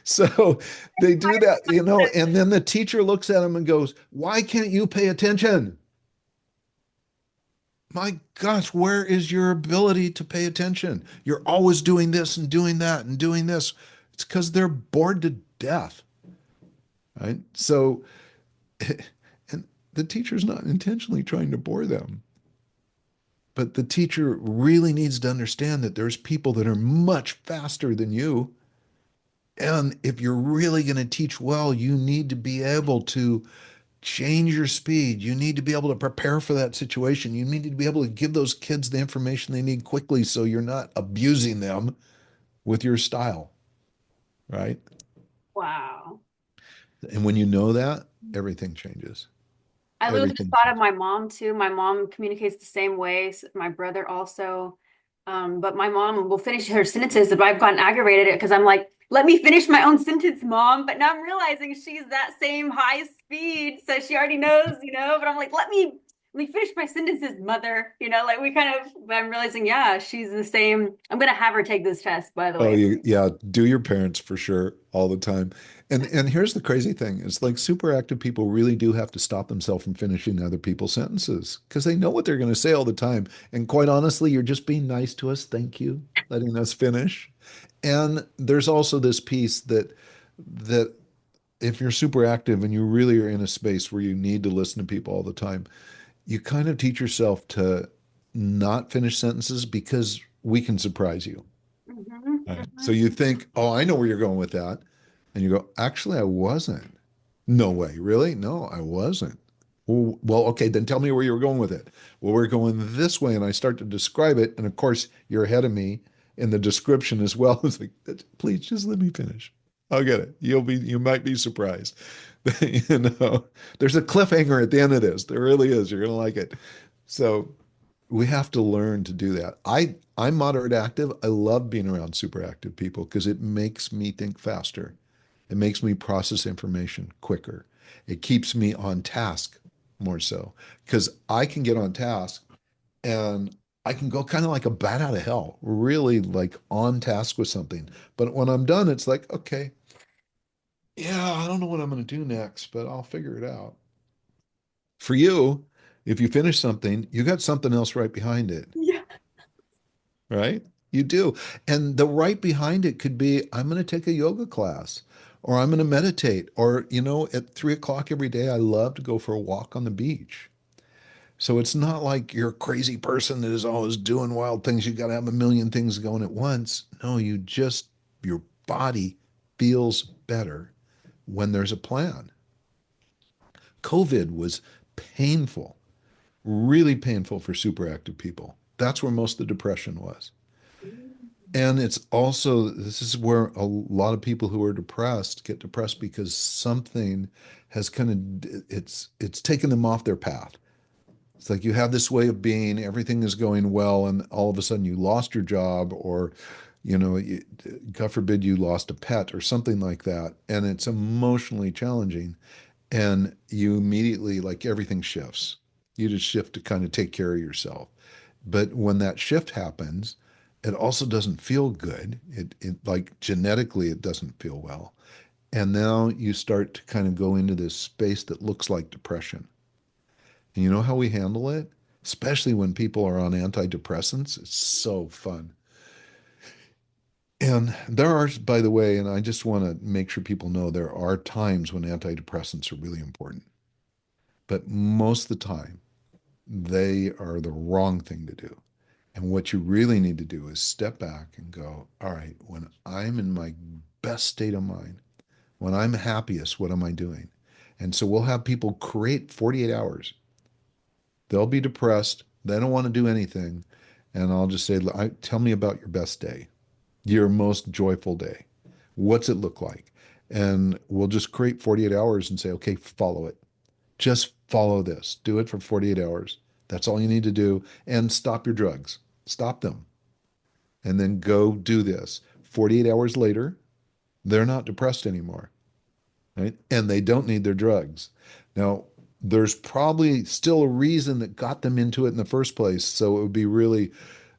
[SPEAKER 2] So they do that, and then the teacher looks at them and goes, why can't you pay attention? My gosh, where is your ability to pay attention? You're always doing this and doing that and doing this. It's because they're bored to death, right? So, and the teacher's not intentionally trying to bore them. But the teacher really needs to understand that there's people that are much faster than you. And if you're really going to teach well, you need to be able to change your speed. You need to be able to prepare for that situation. You need to be able to give those kids the information they need quickly so you're not abusing them with your style, right?
[SPEAKER 1] Wow.
[SPEAKER 2] And when you know that, everything changes.
[SPEAKER 1] I literally just
[SPEAKER 2] Everything
[SPEAKER 1] thought of
[SPEAKER 2] changes.
[SPEAKER 1] my mom too. My mom communicates the same way. My brother also. But my mom will finish her sentences if I've gotten aggravated because I'm like, let me finish my own sentence, mom. But now I'm realizing she's that same high speed, so she already knows, But I'm like, let me finish my sentences, mother. Like we kind of. But I'm realizing, yeah, she's the same. I'm gonna have her take this test, by the
[SPEAKER 2] Oh,
[SPEAKER 1] way.
[SPEAKER 2] yeah, do your parents for sure all the time. And here's the crazy thing. It's like super active people really do have to stop themselves from finishing other people's sentences because they know what they're going to say all the time. And quite honestly, you're just being nice to us. Thank you, letting us finish. And there's also this piece that if you're super active and you really are in a space where you need to listen to people all the time, you kind of teach yourself to not finish sentences because we can surprise you.
[SPEAKER 1] Hmm.
[SPEAKER 2] Right. So
[SPEAKER 1] Hmm.
[SPEAKER 2] you think, oh, I know where you're going with that. And you go, actually, I wasn't. No way. Really? No, I wasn't. Well, okay, then tell me where you were going with it. Well, we're going this way. And I start to describe it. And of course, you're ahead of me in the description as well. It's like, please just let me finish. I'll get it. You might be surprised. You know, there's a cliffhanger at the end of this. There really is. You're going to like it. So we have to learn to do that. I'm moderate active. I love being around super active people because it makes me think faster. It makes me process information quicker. It keeps me on task more so because I can get on task and I can go kind of like a bat out of hell, really like on task with something. But when I'm done, it's like, okay, yeah, I don't know what I'm going to do next, but I'll figure it out. For you, if you finish something, you got something else right behind it.
[SPEAKER 1] Yeah.
[SPEAKER 2] Right? You do. And the right behind it could be I'm going to take a yoga class or I'm going to meditate. Or, at 3 o'clock every day, I love to go for a walk on the beach. So it's not like you're a crazy person that is always doing wild things. You got to have a million things going at once. No, your body feels better when there's a plan. COVID was painful, really painful for superactive people. That's where most of the depression was. And it's also, this is where a lot of people who are depressed get depressed because something has it's taken them off their path. It's like you have this way of being, everything is going well, and all of a sudden you lost your job, or, God forbid you lost a pet or something like that. And it's emotionally challenging. And you immediately, like everything shifts. You just shift to kind of take care of yourself. But when that shift happens, it also doesn't feel good. It like genetically, it doesn't feel well. And now you start to kind of go into this space that looks like depression. And you know how we handle it? Especially when people are on antidepressants. It's so fun. And there are, by the way, and I just want to make sure people know there are times when antidepressants are really important. But most of the time, they are the wrong thing to do. And what you really need to do is step back and go, all right, when I'm in my best state of mind, when I'm happiest, what am I doing? And so we'll have people create 48 hours. They'll be depressed. They don't want to do anything. And I'll just say, tell me about your best day, your most joyful day. What's it look like? And we'll just create 48 hours and say, okay, follow it. Just follow this. Do it for 48 hours. That's all you need to do. And stop your drugs. Stop them. And then go do this. 48 hours later, they're not depressed anymore, right? And they don't need their drugs. Now, there's probably still a reason that got them into it in the first place. So it would be really,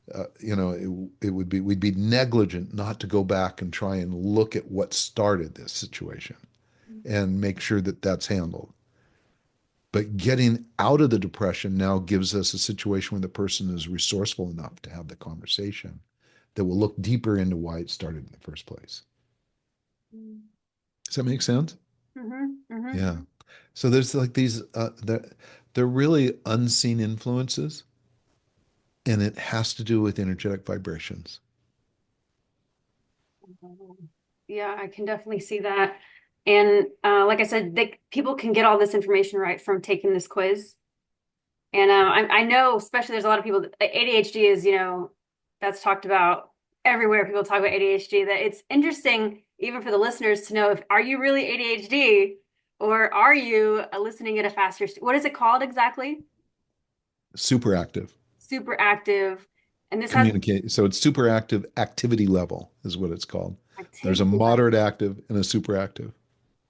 [SPEAKER 2] it would be, we'd be negligent not to go back and try and look at what started this situation and make sure that that's handled. But getting out of the depression now gives us a situation where the person is resourceful enough to have the conversation that will look deeper into why it started in the first place. Does that make sense?
[SPEAKER 1] Hmm.
[SPEAKER 2] Yeah.
[SPEAKER 1] Hmm.
[SPEAKER 2] So there's like these, they're really unseen influences. and it has to do with energetic vibrations.
[SPEAKER 1] Yeah, I can definitely see that. And like I said, people can get all this information right from taking this quiz. And I know, especially there's a lot of people that ADHD is, that's talked about everywhere. People talk about ADHD. That it's interesting, even for the listeners, to know if are you really ADHD or are you listening at a faster, what is it called exactly?
[SPEAKER 2] Super active.
[SPEAKER 1] Super active. And this has
[SPEAKER 2] Communicate. So it's super active activity level is what it's called. There's a
[SPEAKER 1] activity level,
[SPEAKER 2] moderate active and a super active.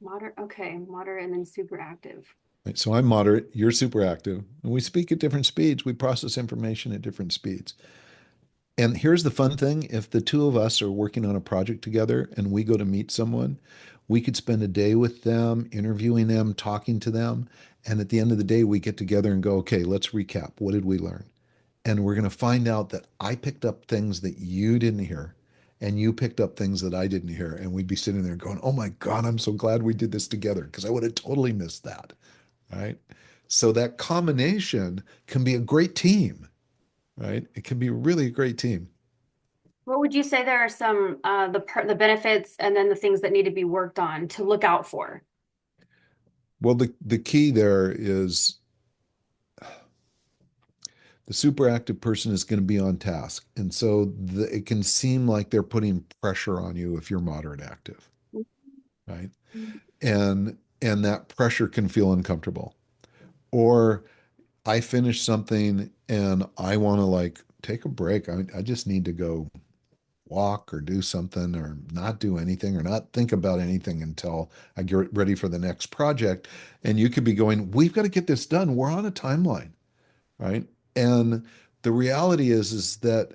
[SPEAKER 1] moderate, okay, moderate, and then super active.
[SPEAKER 2] Right? So I'm moderate, you're super active, and we speak at different speeds. We process information at different speeds. And here's the fun thing, if the two of us are working on a project together and we go to meet someone, we could spend a day with them, interviewing them, talking to them. And at the end of the day, we get together and go, okay, let's recap. What did we learn? And we're going to find out that I picked up things that you didn't hear and you picked up things that I didn't hear. And we'd be sitting there going, oh my God, I'm so glad we did this together because I would have totally missed that. Right. So that combination can be a great team, right? It can be really a great team.
[SPEAKER 1] What would you say there are some the benefits and then the things that need to be worked on to look out for?
[SPEAKER 2] Well, the key there is the super active person is going to be on task. And so it can seem like they're putting pressure on you if you're moderate active, right? And that pressure can feel uncomfortable. Or I finish something and I want to like take a break. I just need to go walk or do something or not do anything or not think about anything until I get ready for the next project. And you could be going, we've got to get this done. We're on a timeline, right? And the reality is that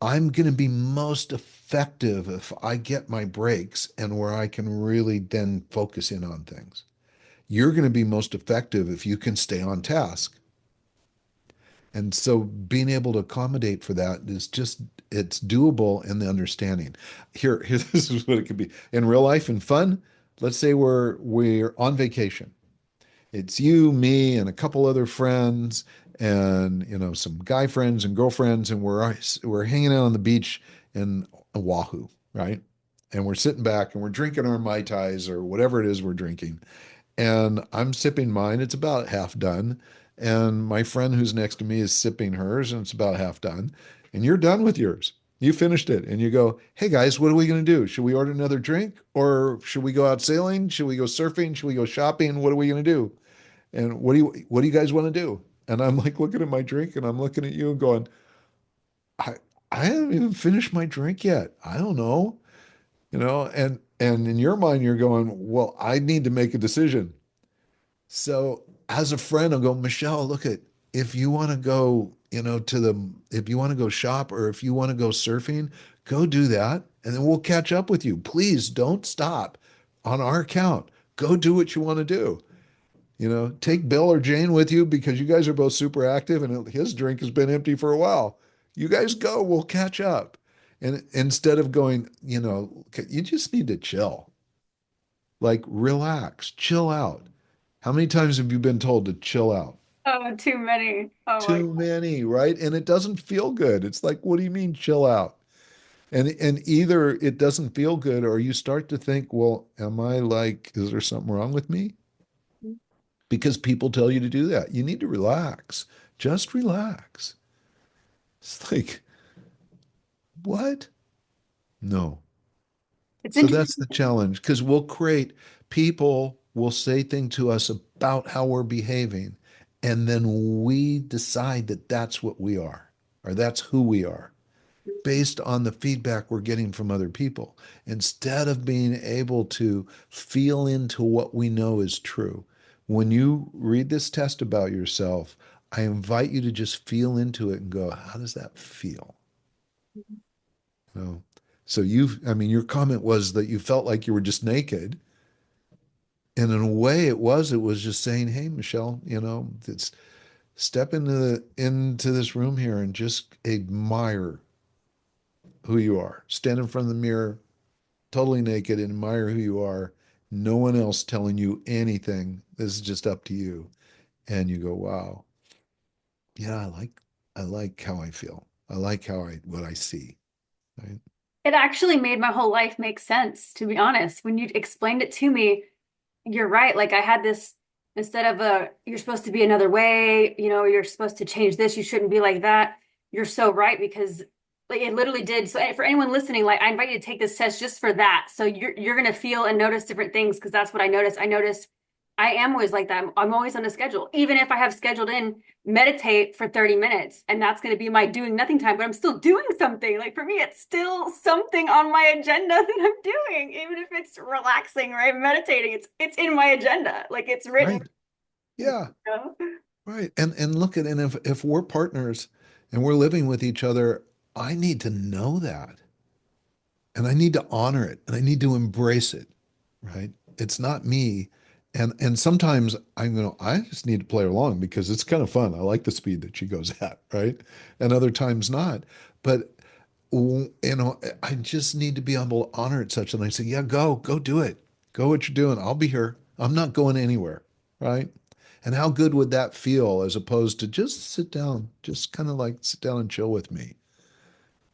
[SPEAKER 2] I'm going to be most effective if I get my breaks and where I can really then focus in on things. You're going to be most effective if you can stay on task. And so being able to accommodate for that is just it's doable in the understanding. Here this is what it could be. In real life and fun, let's say we're on vacation. It's you, me, and a couple other friends, and some guy friends and girlfriends, and we're hanging out on the beach in Oahu, right? And we're sitting back and we're drinking our Mai Tais or whatever it is we're drinking. And I'm sipping mine. It's about half done. And my friend who's next to me is sipping hers, and it's about half done. And you're done with yours. You finished it. And you go, hey guys, what are we going to do? Should we order another drink? Or should we go out sailing? Should we go surfing? Should we go shopping? What are we going to do? And what do you guys want to do? And I'm like looking at my drink and I'm looking at you and going, I I haven't even finished my drink yet. I don't know. And in your mind you're going, well, I need to make a decision. So as a friend, I'll go, Michelle, look at if you want to go, if you want to go shop or if you want to go surfing, go do that. And then we'll catch up with you. Please don't stop on our account. Go do what you want to do. Take Bill or Jane with you because you guys are both super active and his drink has been empty for a while. You guys go, we'll catch up. And instead of going, you just need to chill, like relax, chill out. How many times have you been told to chill out?
[SPEAKER 1] Oh, too many. Oh my
[SPEAKER 2] Too many, right? And it doesn't feel good. It's like, what do you mean chill out? And either it doesn't feel good or you start to think, well, am I like, is there something wrong with me?
[SPEAKER 1] God.
[SPEAKER 2] Because people tell you to do that. You need to relax. Just relax. It's like, what? No.
[SPEAKER 1] It's
[SPEAKER 2] So that's
[SPEAKER 1] interesting.
[SPEAKER 2] the challenge because people will say things to us about how we're behaving. And then we decide that that's what we are or that's who we are based on the feedback we're getting from other people instead of being able to feel into what we know is true. When you read this test about yourself, I invite you to just feel into it and go, how does that feel? You know? So I mean, your comment was that you felt like you were just naked. And in a way it was just saying, hey, Michelle, it's step into this room here and just admire who you are. Stand in front of the mirror, totally naked, and admire who you are. No one else telling you anything. This is just up to you. And you go, wow, yeah, I like how I feel. I like how I what I see. Right?
[SPEAKER 1] It actually made my whole life make sense, to be honest. When you explained it to me, you're right. Like I had this instead of you're supposed to be another way, you're supposed to change this, you shouldn't be like that. You're so right because like it literally did. So for anyone listening, like I invite you to take this test just for that. So you're gonna feel and notice different things because that's what I noticed. I noticed I am always like that. I'm always on a schedule. Even if I have scheduled in meditate for 30 minutes and that's going to be my doing nothing time, but I'm still doing something. Like for me, it's still something on my agenda that I'm doing, even if it's relaxing, right? Meditating, it's in my agenda. Like it's written,
[SPEAKER 2] Right.
[SPEAKER 1] you
[SPEAKER 2] Yeah.
[SPEAKER 1] know?
[SPEAKER 2] Right. And look at and if we're partners and we're living with each other, I need to know that. And I need to honor it and I need to embrace it. Right. It's not me. And sometimes I just need to play along because it's kind of fun. I like the speed that she goes at, right? And other times not. But I just need to be able to honor it such that I say, yeah, go do it. Go what you're doing. I'll be here. I'm not going anywhere. Right. And how good would that feel as opposed to just sit down, just kind of like sit down and chill with me.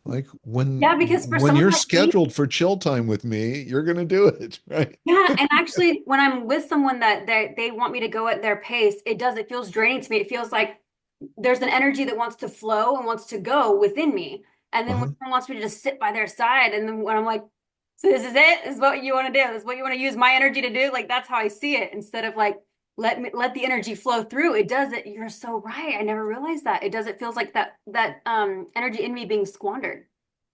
[SPEAKER 2] Like
[SPEAKER 1] Yeah, because for
[SPEAKER 2] when
[SPEAKER 1] someone
[SPEAKER 2] you're
[SPEAKER 1] like me,
[SPEAKER 2] scheduled for chill time with me, you're gonna do it, right?
[SPEAKER 1] yeah, and actually, when I'm with someone that they want me to go at their pace, it feels draining to me. It feels like there's an energy that wants to flow and wants to go within me. And then when
[SPEAKER 2] Uh-huh.
[SPEAKER 1] someone wants me to just sit by their side, and then when I'm like, so this is it? This is what you want to do? This is what you want to use my energy to do? Like that's how I see it. Instead of like let the energy flow through. It does it. You're so right. I never realized that. It does. It feels like that energy in me being squandered.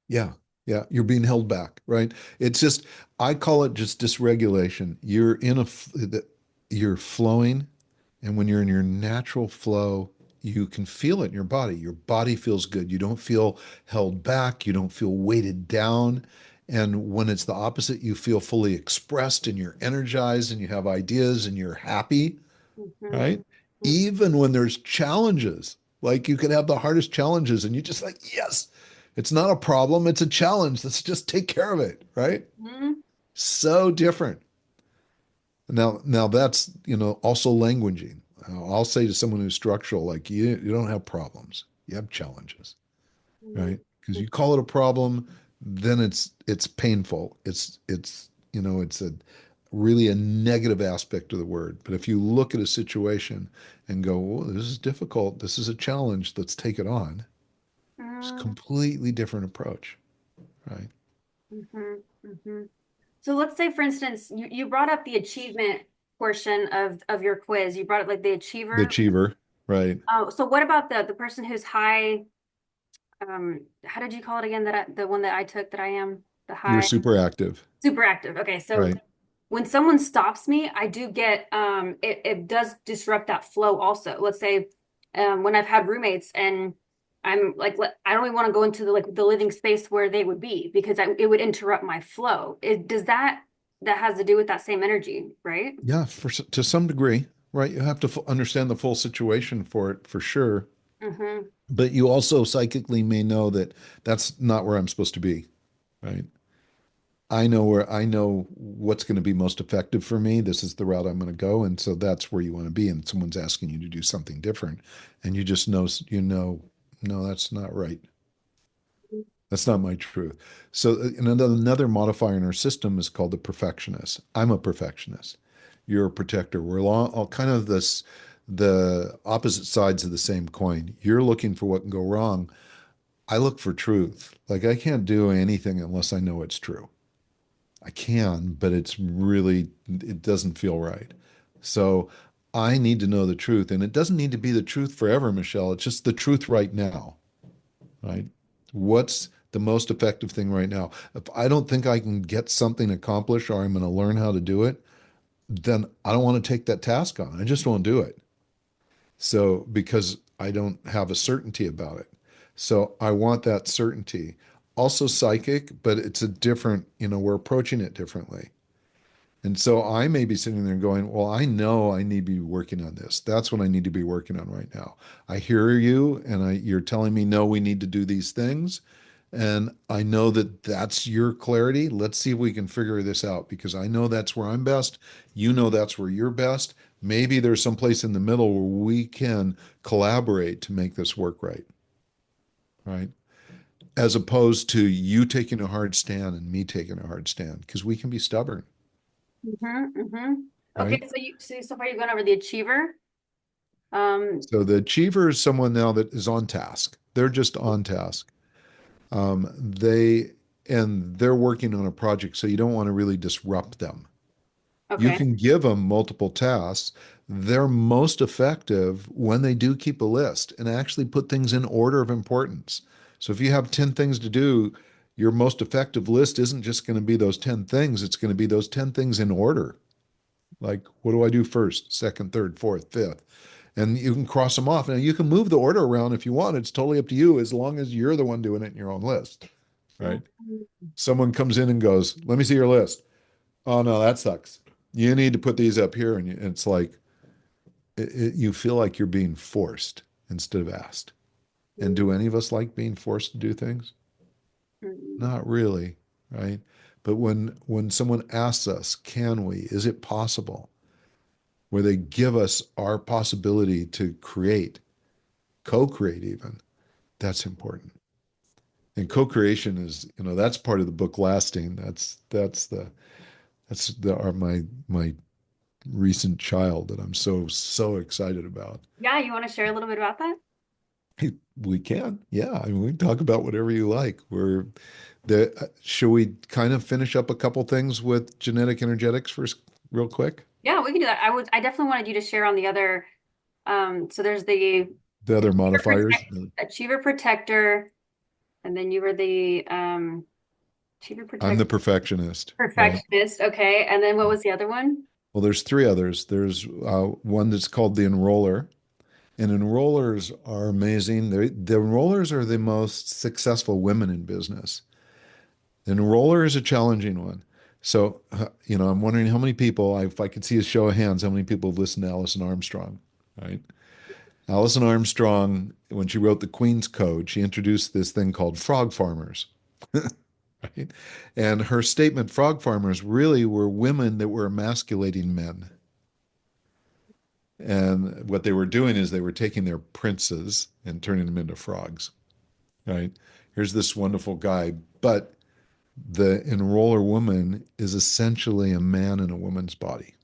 [SPEAKER 2] Yeah. Yeah. You're being held back, right? It's just, I call it just dysregulation. You're flowing. And when you're in your natural flow, you can feel it in your body. Your body feels good. You don't feel held back. You don't feel weighted down. And when it's the opposite, you feel fully expressed and you're energized and you have ideas and you're happy,
[SPEAKER 1] Mhm.
[SPEAKER 2] right? Even when there's challenges, like you could have the hardest challenges and you just like, yes, it's not a problem, it's a challenge. Let's just take care of it, right?
[SPEAKER 1] Mhm.
[SPEAKER 2] So different. Now that's, also languaging. I'll say to someone who's structural, like you don't have problems, you have challenges,
[SPEAKER 1] Mhm.
[SPEAKER 2] right? Because you call it a problem, then it's painful. It's a really a negative aspect of the word. But if you look at a situation and go, "Oh, this is difficult. This is a challenge. Let's take it on." It's a
[SPEAKER 1] Mhm.
[SPEAKER 2] completely different approach, right?
[SPEAKER 1] Mhm. Mhm. So let's say, for instance, you brought up the achievement portion of your quiz. You brought up like the
[SPEAKER 2] The
[SPEAKER 1] achiever.
[SPEAKER 2] achiever, right?
[SPEAKER 1] Oh, so what about the person who's high? How did you call it again? The one that I took that I am the
[SPEAKER 2] You're
[SPEAKER 1] high
[SPEAKER 2] super active,
[SPEAKER 1] super active. Okay, so
[SPEAKER 2] right?
[SPEAKER 1] when someone stops me, I do get it does disrupt that flow also. Let's say when I've had roommates and I'm like I don't even want to go into the living space where they would be because it would interrupt my flow. Does that has to do with that same energy, right?
[SPEAKER 2] Yeah, to some degree, right? You have to understand the full situation for it for sure.
[SPEAKER 1] Mm-hmm.
[SPEAKER 2] But you also psychically may know that that's not where I'm supposed to be, right? I know what's going to be most effective for me. This is the route I'm going to go. And so that's where you want to be. And someone's asking you to do something different. And you just know, no, that's not right. That's not my truth. So another modifier in our system is called the perfectionist. I'm a perfectionist. You're a protector. We're all kind of the opposite sides of the same coin. You're looking for what can go wrong. I look for truth. Like I can't do anything unless I know it's true. I can, but it doesn't feel right. So I need to know the truth. And it doesn't need to be the truth forever, Michelle. It's just the truth right now, right? What's the most effective thing right now? If I don't think I can get something accomplished or I'm going to learn how to do it, then I don't want to take that task on. I just won't do it. So, because I don't have a certainty about it. So, I want that certainty. Also psychic, but it's a different, we're approaching it differently. And so I may be sitting there going, well, I know I need to be working on this. That's what I need to be working on right now. I hear you and you're telling me, no, we need to do these things. And I know that that's your clarity. Let's see if we can figure this out because I know that's where I'm best. You know that's where you're best. Maybe there's some place in the middle where we can collaborate to make this work right. right? As opposed to you taking a hard stand and me taking a hard stand, because we can be stubborn,
[SPEAKER 1] Okay,
[SPEAKER 2] right?
[SPEAKER 1] so far you've gone over the achiever. Um,
[SPEAKER 2] So the achiever is someone now that is on task. They're just on task. They and they're working on a project, so you don't want to really disrupt them. You
[SPEAKER 1] okay.
[SPEAKER 2] can give them multiple tasks. They're most effective when they do keep a list and actually put things in order of importance. So if you have 10 things to do, your most effective list isn't just going to be those 10 things, it's going to be those 10 things in order. Like, what do I do first, second, third, fourth, fifth? And you can cross them off. Now, you can move the order around if you want. It's totally up to you as long as you're the one doing it in your own list, right? Someone comes in and goes, let me see your list. Oh, no, that sucks. You need to put these up here. And it's like, you feel like you're being forced instead of asked. And do any of us like being forced to do things? Not really, right? But when someone asks us, can we? Is it possible? Where they give us our possibility to create, co-create even, that's important. And co-creation is, that's part of the book lasting. That's my recent child that I'm so excited about.
[SPEAKER 1] Yeah, you want to share a little bit about that?
[SPEAKER 2] We can, yeah. I mean, we can talk about whatever you like. Should we kind of finish up a couple things with genetic energetics first, real quick?
[SPEAKER 1] Yeah, we can do that. I definitely wanted you to share on the other. So there's the
[SPEAKER 2] The other
[SPEAKER 1] achiever,
[SPEAKER 2] modifiers.
[SPEAKER 1] achiever protector, and then you were the achiever
[SPEAKER 2] I'm the
[SPEAKER 1] protector
[SPEAKER 2] perfectionist, right?
[SPEAKER 1] perfectionist. Okay, and then what was the other one?
[SPEAKER 2] Well, there's three others. There's one that's called the enroller, and enrollers are amazing. The enrollers are the most successful women in business. The enroller is a challenging one. So, I'm wondering how many people, if I could see a show of hands, how many people have listened to Alison Armstrong, right? Alison Armstrong, when she wrote the Queen's Code, she introduced this thing called frog farmers, right? And her statement, frog farmers, really were women that were emasculating men. And what they were doing is they were taking their princes and turning them into frogs, right? Here's this wonderful guy, but the enroller woman is essentially a man in a woman's body.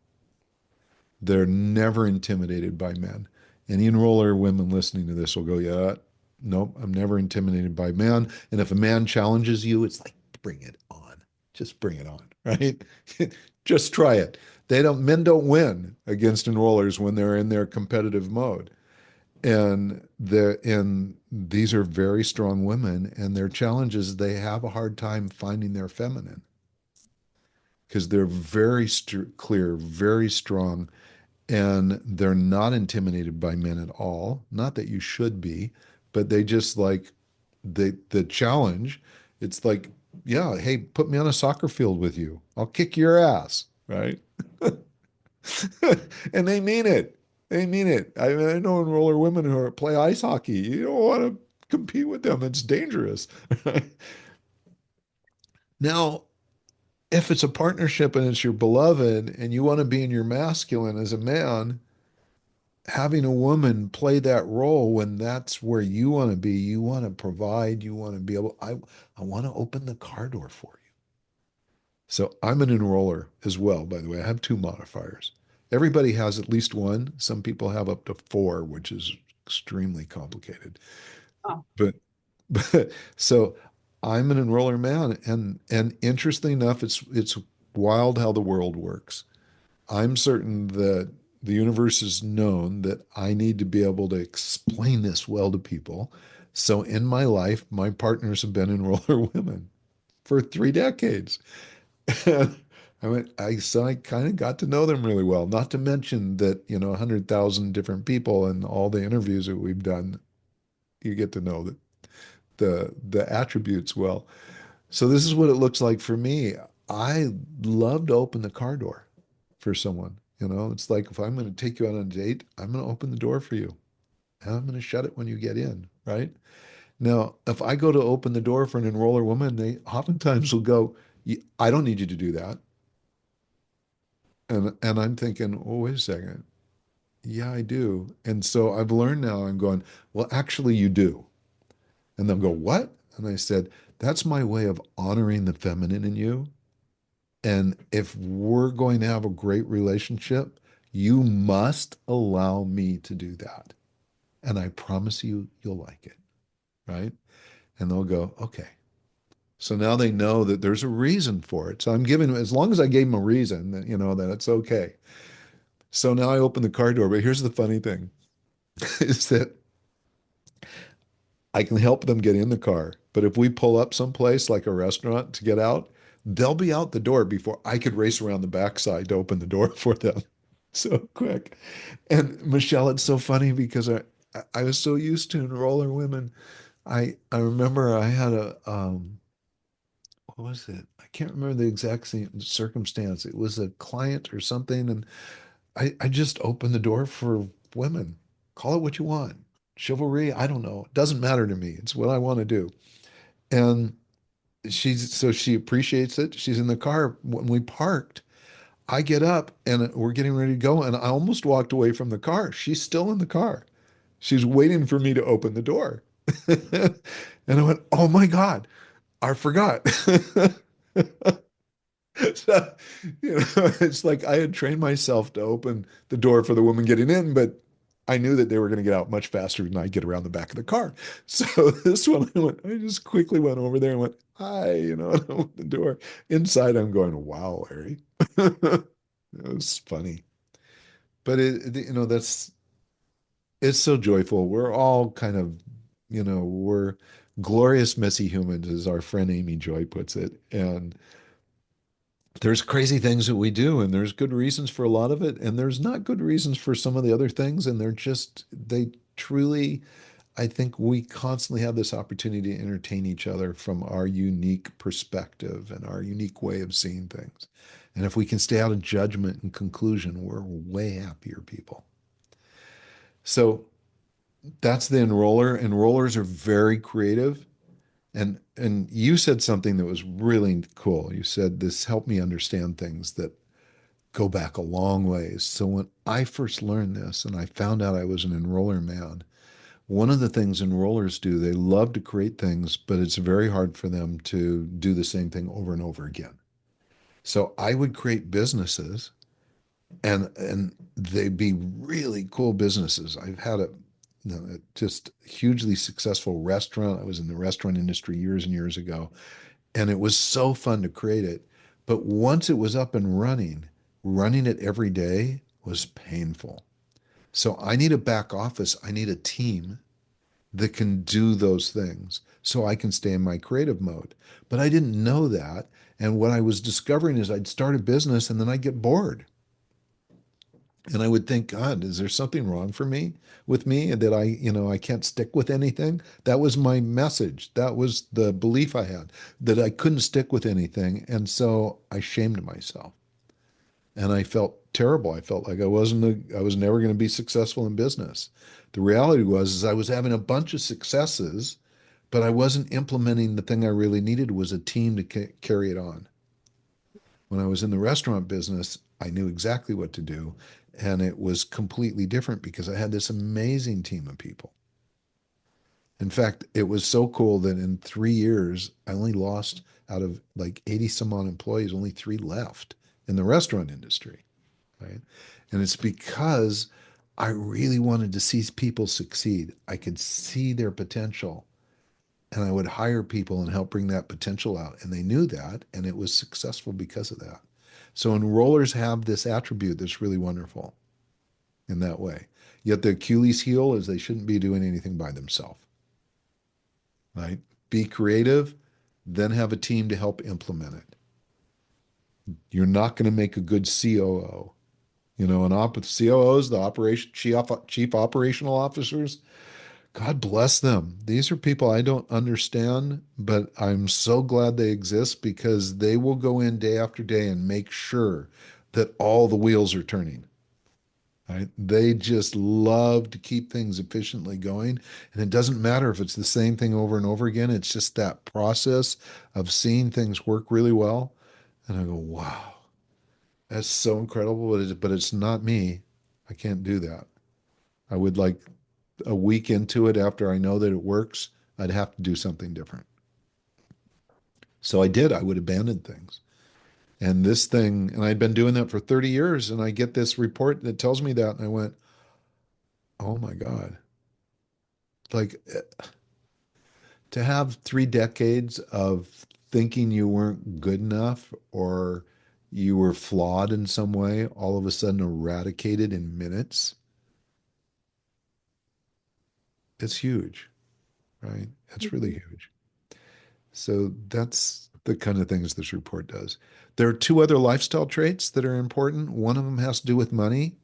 [SPEAKER 2] They're never intimidated by men. Any enroller women listening to this will go, yeah, nope, I'm never intimidated by men. And if a man challenges you, it's like, bring it on. Just bring it on, right? Just try it. Men don't win against enrollers when they're in their competitive mode. And these are very strong women, and their challenges, they have a hard time finding their feminine because they're very clear, very strong, and they're not intimidated by men at all. Not that you should be, but they just like the challenge. It's like, yeah, hey, put me on a soccer field with you. I'll kick your ass, right? And they mean it. They mean it. I know enroller women who play ice hockey. You don't want to compete with them. It's dangerous. Now, if it's a partnership and it's your beloved and you want to be in your masculine as a man, having a woman play that role when that's where you want to be, you want to provide, you want to be able, I want to open the car door for you. So I'm an enroller as well, by the way. I have two modifiers. Everybody has at least one. Some people have up to four, which is extremely complicated.
[SPEAKER 1] Oh,
[SPEAKER 2] But so I'm an enroller man, and interestingly enough, it's wild how the world works. I'm certain that the universe has known that I need to be able to explain this well to people. So in my life, my partners have been enroller women for 3 decades. And so I kind of got to know them really well. Not to mention that, 100,000 different people and all the interviews that we've done, you get to know the attributes well. So this is what it looks like for me. I love to open the car door for someone. It's like if I'm going to take you out on a date, I'm going to open the door for you. And I'm going to shut it when you get in, right? Now, if I go to open the door for an enroller woman, they oftentimes will go, I don't need you to do that. And I'm thinking, oh, wait a second. Yeah, I do. And so I've learned now, I'm going, well, actually, you do. And they'll go, what? And I said, that's my way of honoring the feminine in you. And if we're going to have a great relationship, you must allow me to do that. And I promise you, you'll like it. Right. And they'll go, okay. So now they know that there's a reason for it. So I'm giving, as long as I gave them a reason, that, that it's okay. So now I open the car door. But here's the funny thing is that I can help them get in the car. But if we pull up someplace like a restaurant to get out, they'll be out the door before I could race around the backside to open the door for them. So quick. And Michelle, it's so funny because I was so used to enroller women. I remember I had what was it? I can't remember the exact circumstance. It was a client or something, and I just opened the door for women. Call it what you want. Chivalry, I don't know. It doesn't matter to me. It's what I want to do. And she appreciates it. She's in the car. When we parked, I get up and we're getting ready to go. And I almost walked away from the car. She's still in the car. She's waiting for me to open the door. And I went, oh my God, I forgot. So, it's like I had trained myself to open the door for the woman getting in, but I knew that they were going to get out much faster than I get around the back of the car. So this one, I just quickly went over there and went, hi, and opened the door. Inside, I'm going, wow, Larry. It was funny. But it's so joyful. We're all kind of, we're glorious, messy humans, as our friend Amy Joy puts it. And there's crazy things that we do, and there's good reasons for a lot of it, and there's not good reasons for some of the other things. And they truly, I think we constantly have this opportunity to entertain each other from our unique perspective and our unique way of seeing things. And if we can stay out of judgment and conclusion, we're way happier people. So that's the enroller. Enrollers are very creative. And you said something that was really cool. You said this helped me understand things that go back a long ways. So when I first learned this and I found out I was an enroller man, one of the things enrollers do, they love to create things, but it's very hard for them to do the same thing over and over again. So I would create businesses and they'd be really cool businesses. I've had a just hugely successful restaurant. I was in the restaurant industry years and years ago, and it was so fun to create it. But once it was up and running it every day was painful. So I need a back office. I need a team that can do those things so I can stay in my creative mode. But I didn't know that. And what I was discovering is I'd start a business and then I'd get bored. And I would think, God, is there something wrong for me with me that I can't stick with anything? That was my message. That was the belief I had that I couldn't stick with anything. And so I shamed myself and I felt terrible. I felt like I was never going to be successful in business. The reality was is I was having a bunch of successes, but I wasn't implementing the thing I really needed was a team to carry it on. When I was in the restaurant business, I knew exactly what to do. And it was completely different because I had this amazing team of people. In fact, it was so cool that in 3 years, I only lost out of like 80 some odd employees, only three left in the restaurant industry. Right. And it's because I really wanted to see people succeed. I could see their potential and I would hire people and help bring that potential out. And they knew that, and it was successful because of that. So enrollers have this attribute that's really wonderful in that way. Yet the Achilles heel is they shouldn't be doing anything by themselves, right? Be creative, then have a team to help implement it. You're not going to make a good COO. COOs, the chief operational officers, God bless them. These are people I don't understand, but I'm so glad they exist because they will go in day after day and make sure that all the wheels are turning. Right? They just love to keep things efficiently going. And it doesn't matter if it's the same thing over and over again. It's just that process of seeing things work really well. And I go, wow, that's so incredible. But it's not me. I can't do that. I would like a week into it after I know that it works, I'd have to do something different. So I did. I would abandon things. And this thing, and I'd been doing that for 30 years, and I get this report that tells me that, and I went, oh my God. Like to have 3 decades of thinking you weren't good enough or you were flawed in some way, all of a sudden eradicated in minutes, it's huge, right? It's really
[SPEAKER 1] Mhm.
[SPEAKER 2] huge. So that's the kind of things this report does. There are two other lifestyle traits that are important. One of them has to do with money.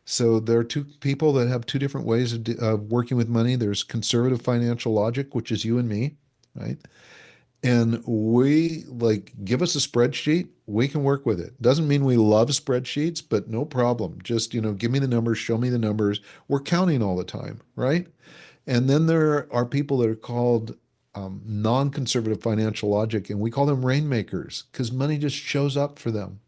[SPEAKER 2] So there are two people that have two different ways of working with money. There's conservative financial logic, which is you and me, right? And we like give us a spreadsheet, we can work with it. Doesn't mean we love spreadsheets, but no problem. Just, give me the numbers, show me the numbers. We're counting all the time, right? And then there are people that are called non-conservative financial logic, and we call them rainmakers because money just shows up for them.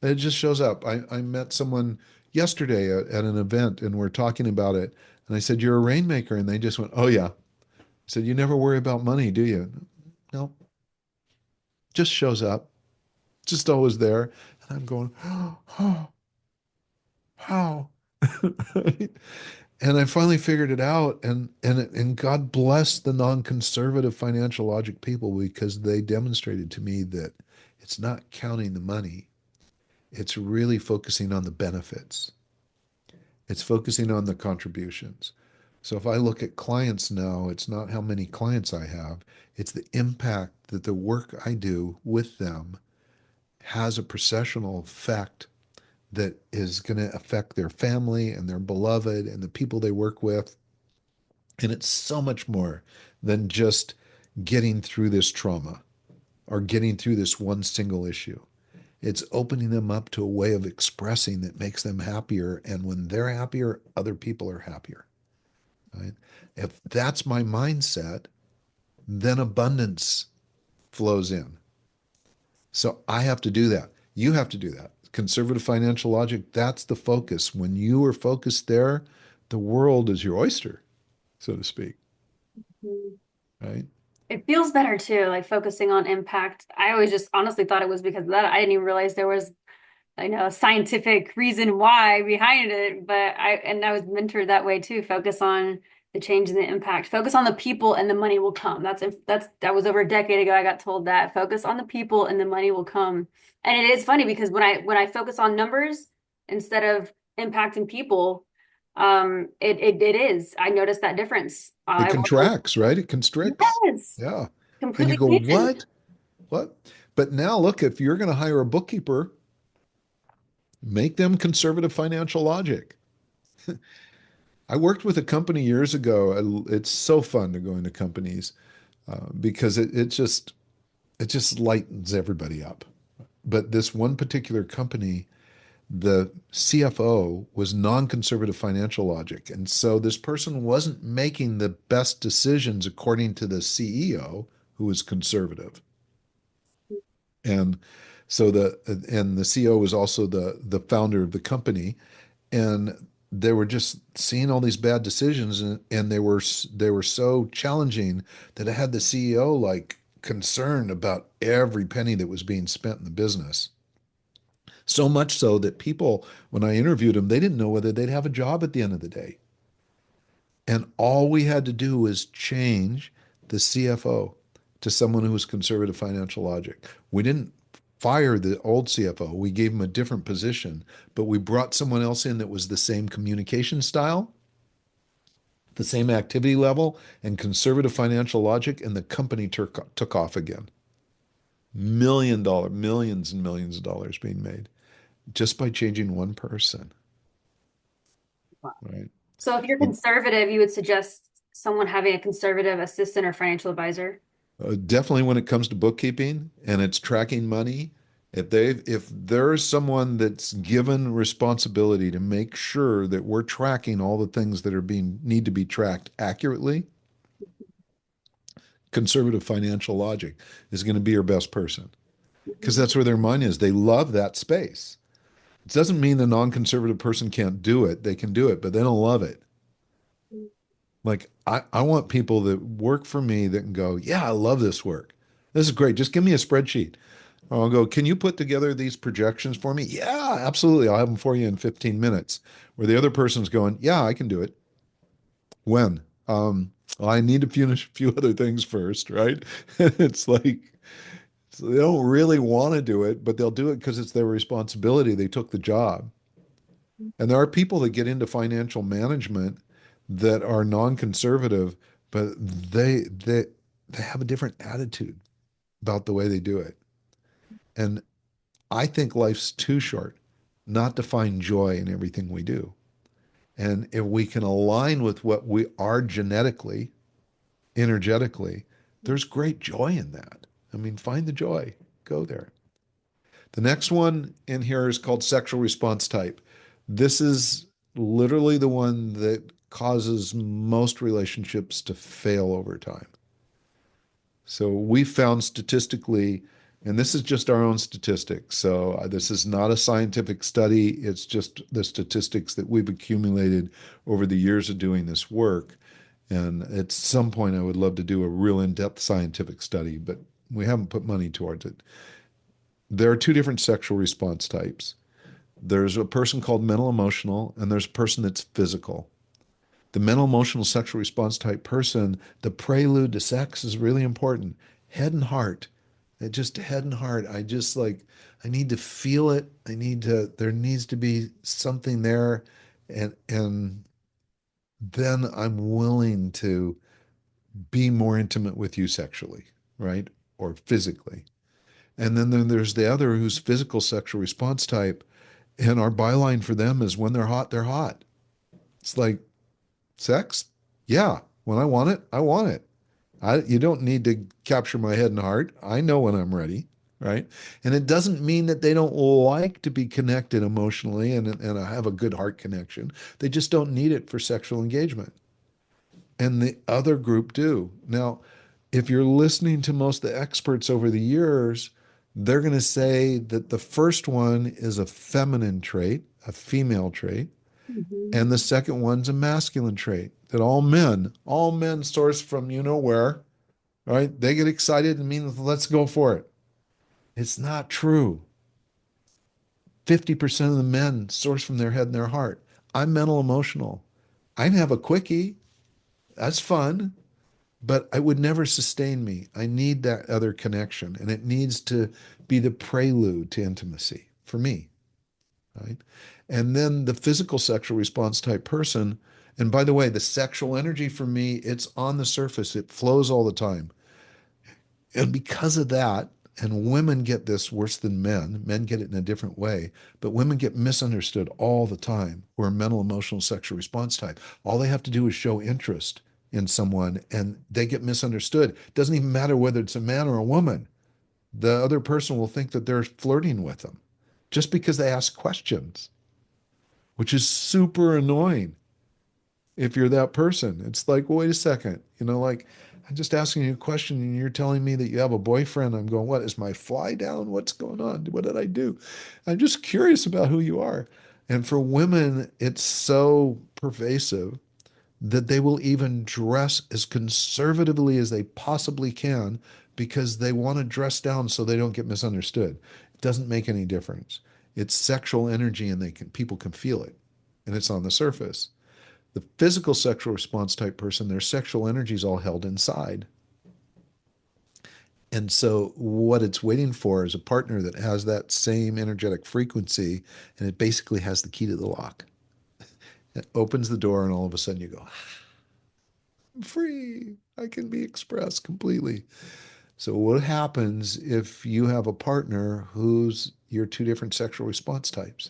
[SPEAKER 2] It just shows up. I met someone yesterday at an event, and we're talking about it. And I said, "You're a rainmaker," and they just went, "Oh yeah." I said, "You never worry about money, do you?" No, just shows up, just always there. And I'm going, "Oh, how?" And I finally figured it out, and God bless the non-conservative financial logic people because they demonstrated to me that it's not counting the money, it's really focusing on the benefits. It's focusing on the contributions. So if I look at clients now, it's not how many clients I have, it's the impact that the work I do with them has a processional effect that is going to affect their family and their beloved and the people they work with. And it's so much more than just getting through this trauma or getting through this one single issue. It's opening them up to a way of expressing that makes them happier. And when they're happier, other people are happier. Right? If that's my mindset, then abundance flows in. So I have to do that. You have to do that. Conservative financial logic, that's the focus. When you are focused there, the world is your oyster, so to speak.
[SPEAKER 1] Mhm.
[SPEAKER 2] Right?
[SPEAKER 1] It feels better too, like focusing on impact. I always just honestly thought it was because of that. I didn't even realize there was, I know, a scientific reason why behind it, but I was mentored that way too. Focus on the change and the impact. Focus on the people and the money will come. That was over a decade ago. I got told that. Focus on the people and the money will come. And it is funny because when I focus on numbers instead of impact and people, it is. I noticed that difference.
[SPEAKER 2] It
[SPEAKER 1] I work with,
[SPEAKER 2] contracts, right? It constricts.
[SPEAKER 1] yes,
[SPEAKER 2] Yeah. And you
[SPEAKER 1] completely
[SPEAKER 2] go,
[SPEAKER 1] can.
[SPEAKER 2] what? What? But now look, if you're going to hire a bookkeeper, make them conservative financial logic. I worked with a company years ago. It's so fun to go into companies because it just lightens everybody up. But this one particular company, the CFO was non-conservative financial logic. And so this person wasn't making the best decisions according to the CEO, who was conservative. And so the CEO was also the founder of the company. And they were just seeing all these bad decisions and they were so challenging that it had the CEO like concerned about every penny that was being spent in the business. So much so that people, when I interviewed them, they didn't know whether they'd have a job at the end of the day. And all we had to do was change the CFO to someone who was conservative financial logic. We didn't fire the old CFO. We gave him a different position, but we brought someone else in that was the same communication style, the same activity level, and conservative financial logic, and the company took off again. Millions and millions of dollars being made just by changing one person, right?
[SPEAKER 1] So if you're
[SPEAKER 2] So
[SPEAKER 1] conservative, you would suggest someone having a conservative assistant or financial advisor.
[SPEAKER 2] definitely when it comes to bookkeeping and it's tracking money, if there's someone that's given responsibility to make sure that we're tracking all the things that are being need to be tracked accurately, conservative financial logic is going to be your best person because
[SPEAKER 1] Mhm.
[SPEAKER 2] that's where their mind is. They love that space. It doesn't mean the non-conservative person can't do it. They can do it, but they don't love it. Like I want people that work for me that can go, yeah, I love this work. This is great. Just give me a spreadsheet. I'll go, can you put together these projections for me? Yeah, absolutely. I'll have them for you in 15 minutes. Where the other person's going, yeah, I can do it. When? Well, I need to finish a few other things first, right? It's like so they don't really want to do it, but they'll do it because it's their responsibility. They took the job. And there are people that get into financial management that are non-conservative, but they have a different attitude about the way they do it. And I think life's too short not to find joy in everything we do. And if we can align with what we are genetically, energetically, there's great joy in that. I mean, find the joy, go there. The next one in here is called sexual response type. This is literally the one that causes most relationships to fail over time. So we found statistically, and this is just our own statistics. So this is not a scientific study. It's just the statistics that we've accumulated over the years of doing this work. And at some point, I would love to do a real in-depth scientific study, but we haven't put money towards it. There are two different sexual response types. There's a person called mental emotional, and there's a person that's physical. The mental emotional sexual response type person, the prelude to sex is really important. Head and heart. It just head and heart. I just like, I need to feel it. There needs to be something there. And then I'm willing to be more intimate with you sexually, right? Or physically. And then there's the other who's physical sexual response type. And our byline for them is when they're hot, they're hot. It's like sex. Yeah. When I want it, I want it. You don't need to capture my head and heart. I know when I'm ready. Right. And it doesn't mean that they don't like to be connected emotionally and have a good heart connection. They just don't need it for sexual engagement. And the other group do. Now, if you're listening to most of the experts over the years, they're going to say that the first one is a feminine trait, a female trait,
[SPEAKER 1] Mhm.
[SPEAKER 2] and the second one's a masculine trait. That all men source from you know where, right? They get excited and mean, let's go for it. It's not true. 50% of the men source from their head and their heart. I'm mental emotional. I can have a quickie. That's fun. But it would never sustain me. I need that other connection, and it needs to be the prelude to intimacy for me, right? And then the physical sexual response type person, and by the way, the sexual energy for me, it's on the surface, it flows all the time. And because of that, and women get this worse than men get it in a different way, but women get misunderstood all the time. We're a mental, emotional, sexual response type. All they have to do is show interest in someone and they get misunderstood. It doesn't even matter whether it's a man or a woman. The other person will think that they're flirting with them just because they ask questions, which is super annoying if you're that person. It's like, wait a second, like I'm just asking you a question and you're telling me that you have a boyfriend. I'm going, what is my fly down? What's going on? What did I do? I'm just curious about who you are. And for women, it's so pervasive that they will even dress as conservatively as they possibly can because they want to dress down so they don't get misunderstood. It doesn't make any difference. It's sexual energy and people can feel it and it's on the surface. The physical sexual response type person, their sexual energy is all held inside. And so, what it's waiting for is a partner that has that same energetic frequency, and it basically has the key to the lock. It opens the door, and all of a sudden, you go, I'm free. I can be expressed completely. So, what happens if you have a partner who's your two different sexual response types?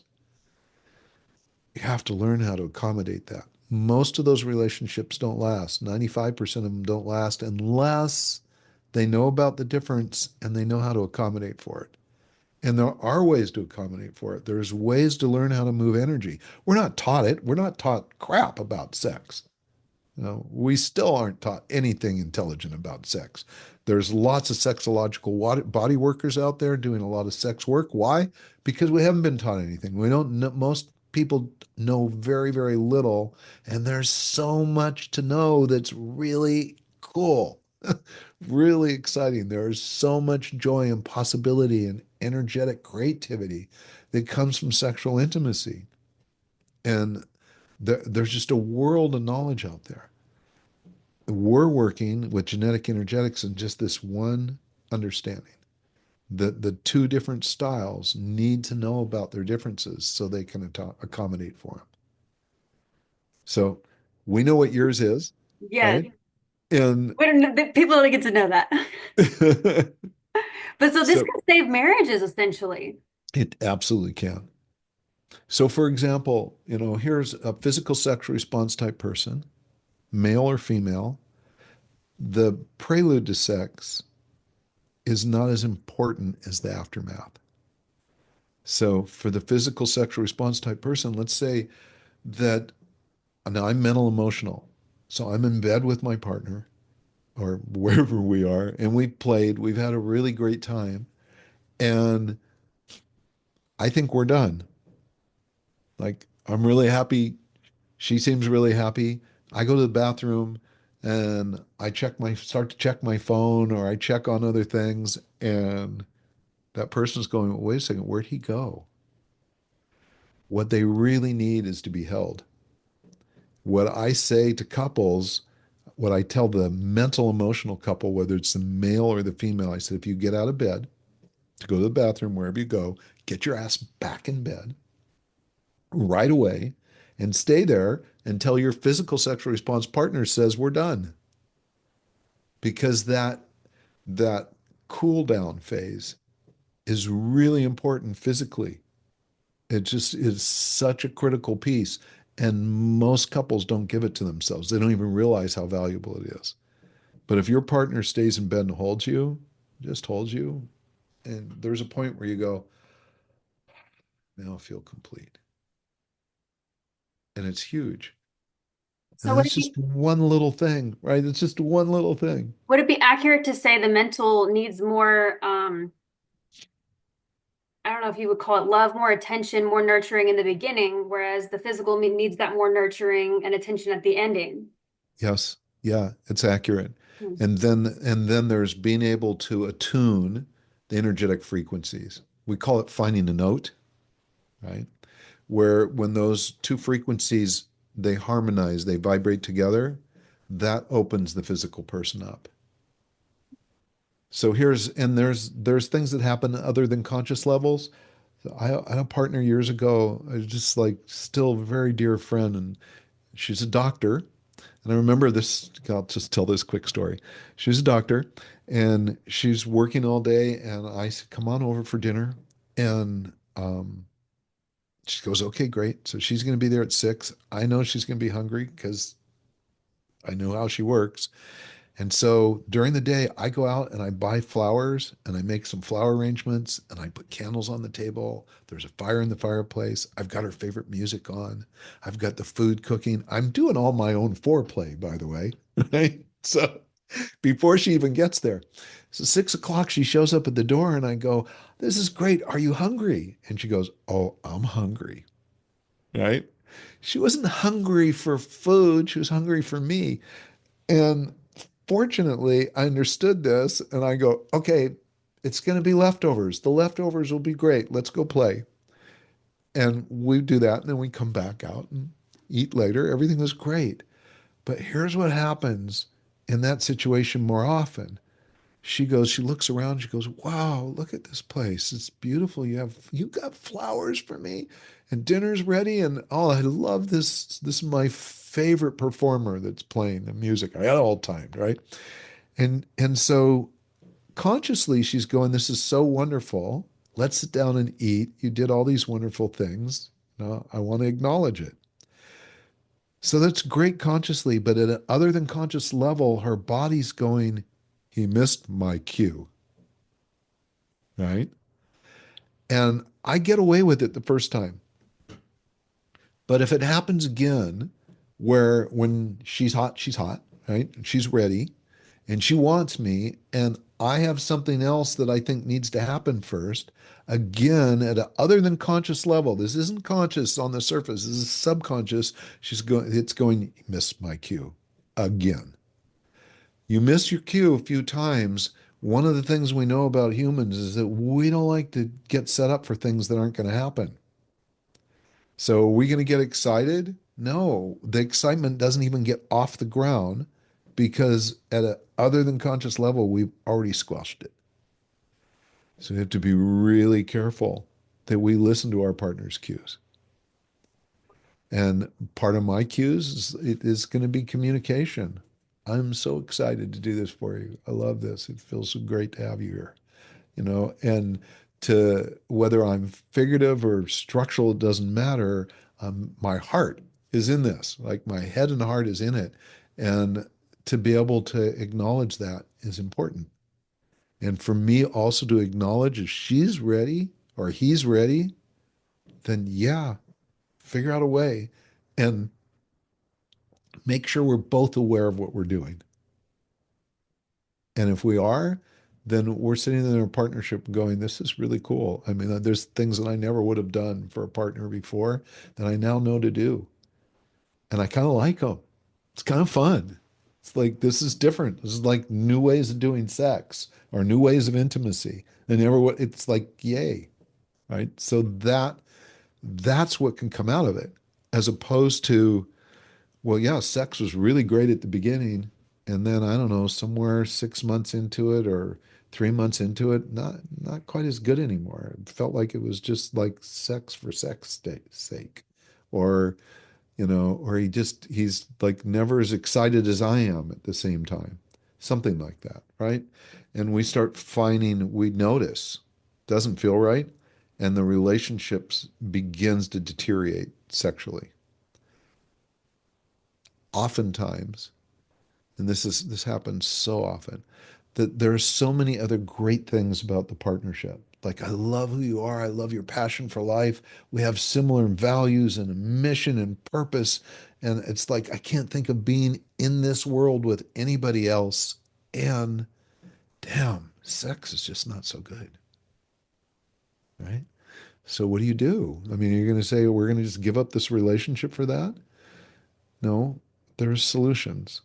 [SPEAKER 2] You have to learn how to accommodate that. Most of those relationships don't last. 95% of them don't last unless they know about the difference and they know how to accommodate for it. And there are ways to accommodate for it. There's ways to learn how to move energy. We're not taught it. We're not taught crap about sex. We still aren't taught anything intelligent about sex. There's lots of sexological body workers out there doing a lot of sex work. Why? Because we haven't been taught anything. We don't know most people know very, very little, and there's so much to know that's really cool, really exciting. There's so much joy and possibility and energetic creativity that comes from sexual intimacy. And there's just a world of knowledge out there. We're working with genetic energetics in just this one understanding. The two different styles need to know about their differences so they can accommodate for them. So we know what yours is,
[SPEAKER 1] Yes.
[SPEAKER 2] right? And
[SPEAKER 1] We don't, people don't get to know that. But so this
[SPEAKER 2] so
[SPEAKER 1] could save marriages essentially.
[SPEAKER 2] it absolutely can. So, for example, here's a physical sexual response type person, male or female. The prelude to sex is not as important as the aftermath. So, for the physical sexual response type person, let's say that now I'm mental emotional. So, I'm in bed with my partner or wherever we are, and we've had a really great time, and I think we're done. Like, I'm really happy. She seems really happy. I go to the bathroom and start to check my phone or I check on other things, and that person's going, wait a second, where'd he go? What they really need is to be held. What I say to couples, what I tell the mental emotional couple, whether it's the male or the female, I said, if you get out of bed to go to the bathroom, wherever you go, get your ass back in bed right away and stay there until your physical sexual response partner says we're done. Because that cool down phase is really important physically. It just is such a critical piece. And most couples don't give it to themselves. They don't even realize how valuable it is. But if your partner stays in bed and holds you, just holds you, and there's a point where you go, now I feel complete. And it's huge.
[SPEAKER 1] So
[SPEAKER 2] And it's just one little thing, right? It's just one little thing.
[SPEAKER 1] would it be accurate to say the mental needs more, I don't know if you would call it love, more attention, more nurturing in the beginning, whereas the physical needs that more nurturing and attention at the ending?
[SPEAKER 2] Yes. Yeah, it's accurate.
[SPEAKER 1] Hmm.
[SPEAKER 2] And then there's being able to attune the energetic frequencies. We call it finding a note, right? Where when those two frequencies they harmonize, they vibrate together, that opens the physical person up. So there's things that happen other than conscious levels. I had a partner years ago, just like still a very dear friend, and she's a doctor. And I remember this, I'll just tell this quick story. She's a doctor and she's working all day. And I said, come on over for dinner. And she goes, okay, great. So she's going to be there at 6. I know she's going to be hungry because I know how she works. And so during the day, I go out and I buy flowers and I make some flower arrangements and I put candles on the table. There's a fire in the fireplace. I've got her favorite music on. I've got the food cooking. I'm doing all my own foreplay, by the way. Right? So before she even gets there. So 6 o'clock, she shows up at the door and I go, this is great. Are you hungry? And she goes, oh, I'm hungry. Right? She wasn't hungry for food. She was hungry for me. And fortunately, I understood this and I go, okay, it's going to be leftovers. The leftovers will be great. Let's go play. And we do that. And then we come back out and eat later. Everything was great. But here's what happens in that situation more often. She looks around, she goes, wow, look at this place. It's beautiful. You got flowers for me and dinner's ready. And oh, I love this. This is my favorite performer that's playing the music. I had all timed, right? And so consciously she's going, this is so wonderful. Let's sit down and eat. You did all these wonderful things. No, I want to acknowledge it. So that's great consciously, but at an other than conscious level, her body's going, he missed my cue, right? And I get away with it the first time. But if it happens again, where when she's hot, right? She's ready and she wants me and I have something else that I think needs to happen first. Again, at a other than conscious level, this isn't conscious on the surface, this is subconscious. It's going, "You miss my cue again. You miss your cue a few times." One of the things we know about humans is that we don't like to get set up for things that aren't going to happen. So are we going to get excited? No, the excitement doesn't even get off the ground because at a other than conscious level, we've already squashed it. So we have to be really careful that we listen to our partner's cues. And part of my cues is, it is going to be communication. I'm so excited to do this for you. I love this. It feels so great to have you here, and to whether I'm figurative or structural, it doesn't matter. My heart is in this, like my head and heart is in it. And to be able to acknowledge that is important. And for me also to acknowledge if she's ready or he's ready, then yeah, figure out a way and make sure we're both aware of what we're doing. And if we are, then we're sitting in a partnership going, this is really cool. I mean, there's things that I never would have done for a partner before that I now know to do. And I kind of like them. It's kind of fun. It's like, this is different. This is like new ways of doing sex or new ways of intimacy. And it's like, yay. Right. So that's what can come out of it, as opposed to, well, yeah, sex was really great at the beginning, and then I don't know, somewhere 6 months into it or 3 months into it, not quite as good anymore. It felt like it was just like sex for sake, or or he's like never as excited as I am at the same time, something like that, right? And we notice, doesn't feel right, and the relationships begins to deteriorate sexually. Oftentimes, and this happens so often, that there are so many other great things about the partnership. Like, I love who you are. I love your passion for life. We have similar values and a mission and purpose. And it's like, I can't think of being in this world with anybody else. And damn, sex is just not so good. Right. So what do you do? I mean, you're going to say, we're going to just give up this relationship for that? No, there's solutions.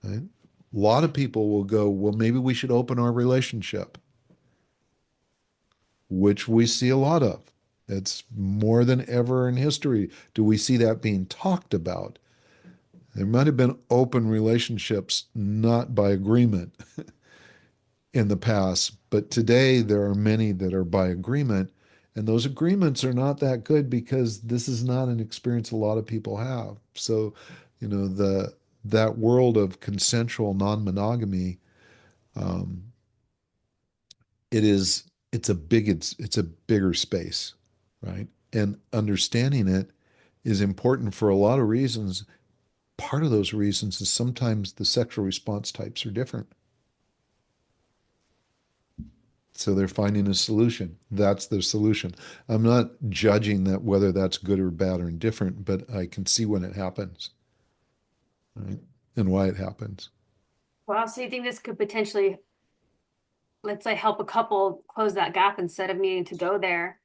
[SPEAKER 2] Right? A lot of people will go, well, maybe we should open our relationship, which we see a lot of. It's more than ever in history. Do we see that being talked about? There might have been open relationships not by agreement in the past, but today there are many that are by agreement. And those agreements are not that good because this is not an experience a lot of people have. So, that world of consensual non-monogamy, um, it's a bigger space, right? And understanding it is important for a lot of reasons. Part of those reasons is sometimes the sexual response types are different. So they're finding a solution. That's their solution. I'm not judging that whether that's good or bad or indifferent, but I can see when it happens, right? And why it happens.
[SPEAKER 1] Wow, so you think this could potentially, let's say, help a couple close that gap instead of needing to go there,